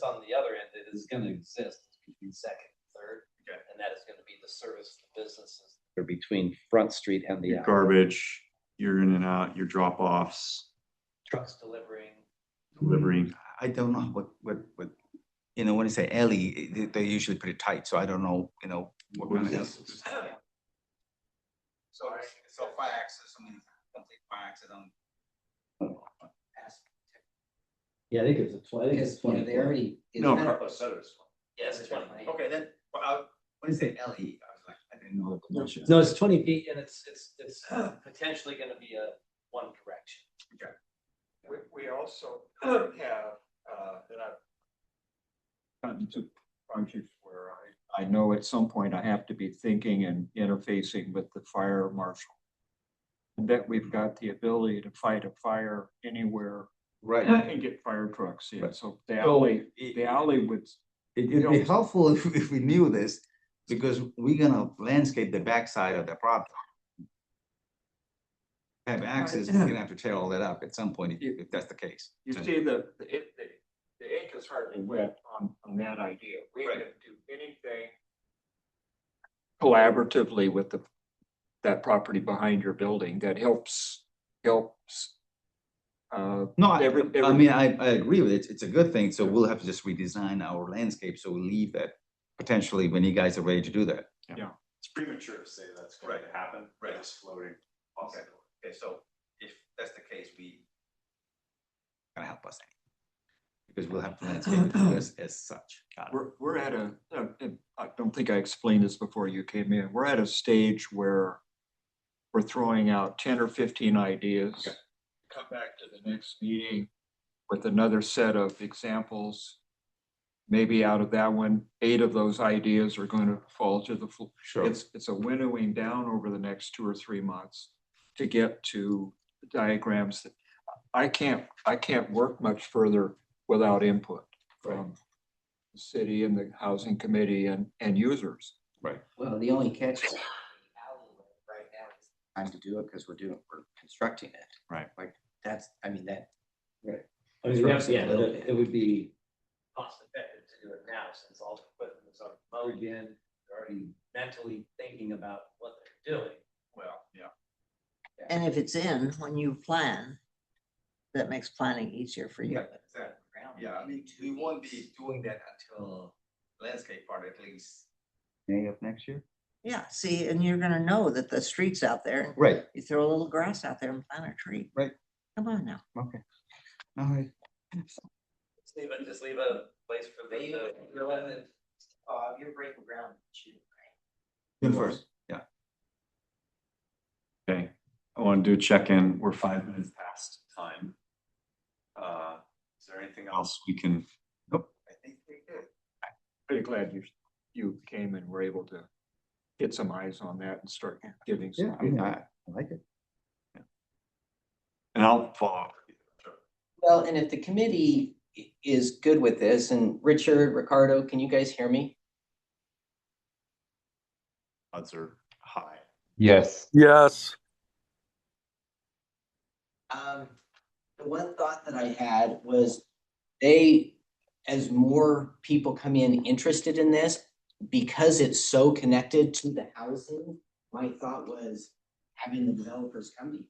on the other end, it is gonna exist between second and third. Okay. And that is gonna be the service to businesses. Or between Front Street and the. Your garbage, your in and out, your drop offs, Trucks delivering. I don't know what, you know, when you say alley, they're usually pretty tight, so I don't know, you know, what kind of. So fire access, I mean, complete fire access on. Yeah, I think it's a, I think it's 20. They already. No, Carlos said it was. Yes, it's 20. Okay, then, when you say alley, I was like, I didn't know. No, it's 20 feet and it's potentially gonna be a one direction. Okay. we also have, and I've gotten to projects where I know at some point I have to be thinking and interfacing with the fire marshal. And that we've got the ability to fight a fire anywhere. Right. And get fire trucks in, so the alley would. It'd be helpful if we knew this, because we're gonna landscape the backside of the property. Have access, we're gonna have to tear all that up at some point if that's the case. You see, the ink is hardly wet on that idea. We can do anything collaboratively with that property behind your building that helps. No, I mean, I agree with it. It's a good thing. So we'll have to just redesign our landscape. So we'll leave that potentially when you guys are ready to do that. Yeah. It's premature to say that's going to happen. Right. It's floating. Okay. Okay, so if that's the case, we gonna help us because we'll have to landscape it as such. We're at I don't think I explained this before you came in. We're at a stage where we're throwing out 10 or 15 ideas. Okay. Come back to the next meeting with another set of examples. Maybe out of that one, 8 of those ideas are going to fall to the floor. Sure. It's a winnowing down over the next 2 or 3 months to get to diagrams that I can't work much further without input from the city and the housing committee and users. Right. Well, the only catch is right now is time to do it because we're constructing it. Right. Like that's, I mean, that. Right. I mean, it would be cost effective to do it now since all the equipment is already mowed in, they're already mentally thinking about what they're doing. Well, yeah. And if it's in, when you plan, that makes planning easier for you. Yeah, I mean, we won't be doing that until landscape part at least May of next year. Yeah, see, and you're gonna know that the street's out there. And Right. you throw a little grass out there and plant a tree. Right. Come on now. Okay. All right. Just leave a place for the. You're breaking ground. June first, yeah. Okay. I want to do a check-in. We're 5 minutes past time. else we can. Nope. Pretty glad you came and were able to get some eyes on that and start giving some. I like it. And I'll follow up. Well, and if the committee is good with this, and Richard, Ricardo, can you guys hear me? Odds are high. Yes. Yes. The one thought that I had was as more people come in interested in this, because it's so connected to the housing, my thought was having the developers come to you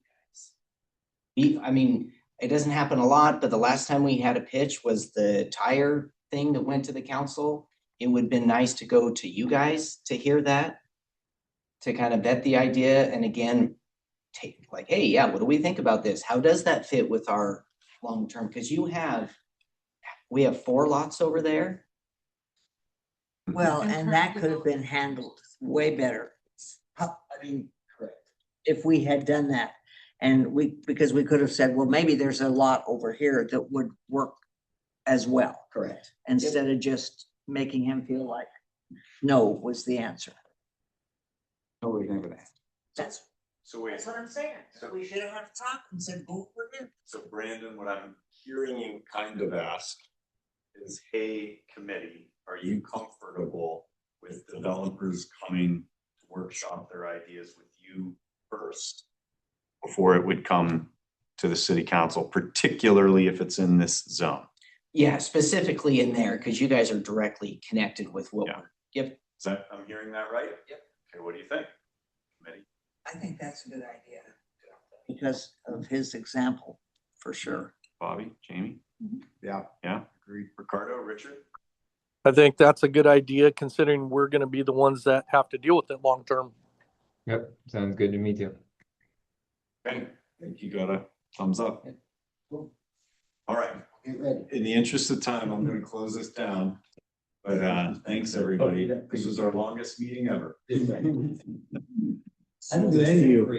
guys. I mean, it doesn't happen a lot, but the last time we had a pitch was the tire thing that went to the council. It would have been nice to go to you guys to hear that, to kind of vet the idea, and again, take like, hey, yeah, what do we think about this? How does that fit with our long-term? Because we have 4 lots over there. Well, and that could have been handled way better. I mean, correct. If we had done that, and because we could have said, well, maybe there's a lot over here that would work as well. Correct. Instead of just making him feel like no was the answer. Totally agree with that. That's So what I'm saying. So we should have had a talk and said, go for it. So Brandon, what I'm hearing you kind of ask is, hey, committee, are you comfortable with developers coming to workshop their ideas with you first before it would come to the city council, particularly if it's in this zone? Yeah, specifically in there, because you guys are directly connected with what we're. Yep. Is that, I'm hearing that right? Yep. Okay, what do you think, committee? I think that's a good idea. Because of his example, for sure. Bobby, Jamie? Yeah. Yeah, agreed. Ricardo, Richard? I think that's a good idea considering we're gonna be the ones that have to deal with it long term. Yep. Sounds good to me too. Okay, I think you got a thumbs up. Cool. All right. Get ready. In the interest of time, I'm gonna close this down. But thanks, everybody. This was our longest meeting ever. I don't do anything.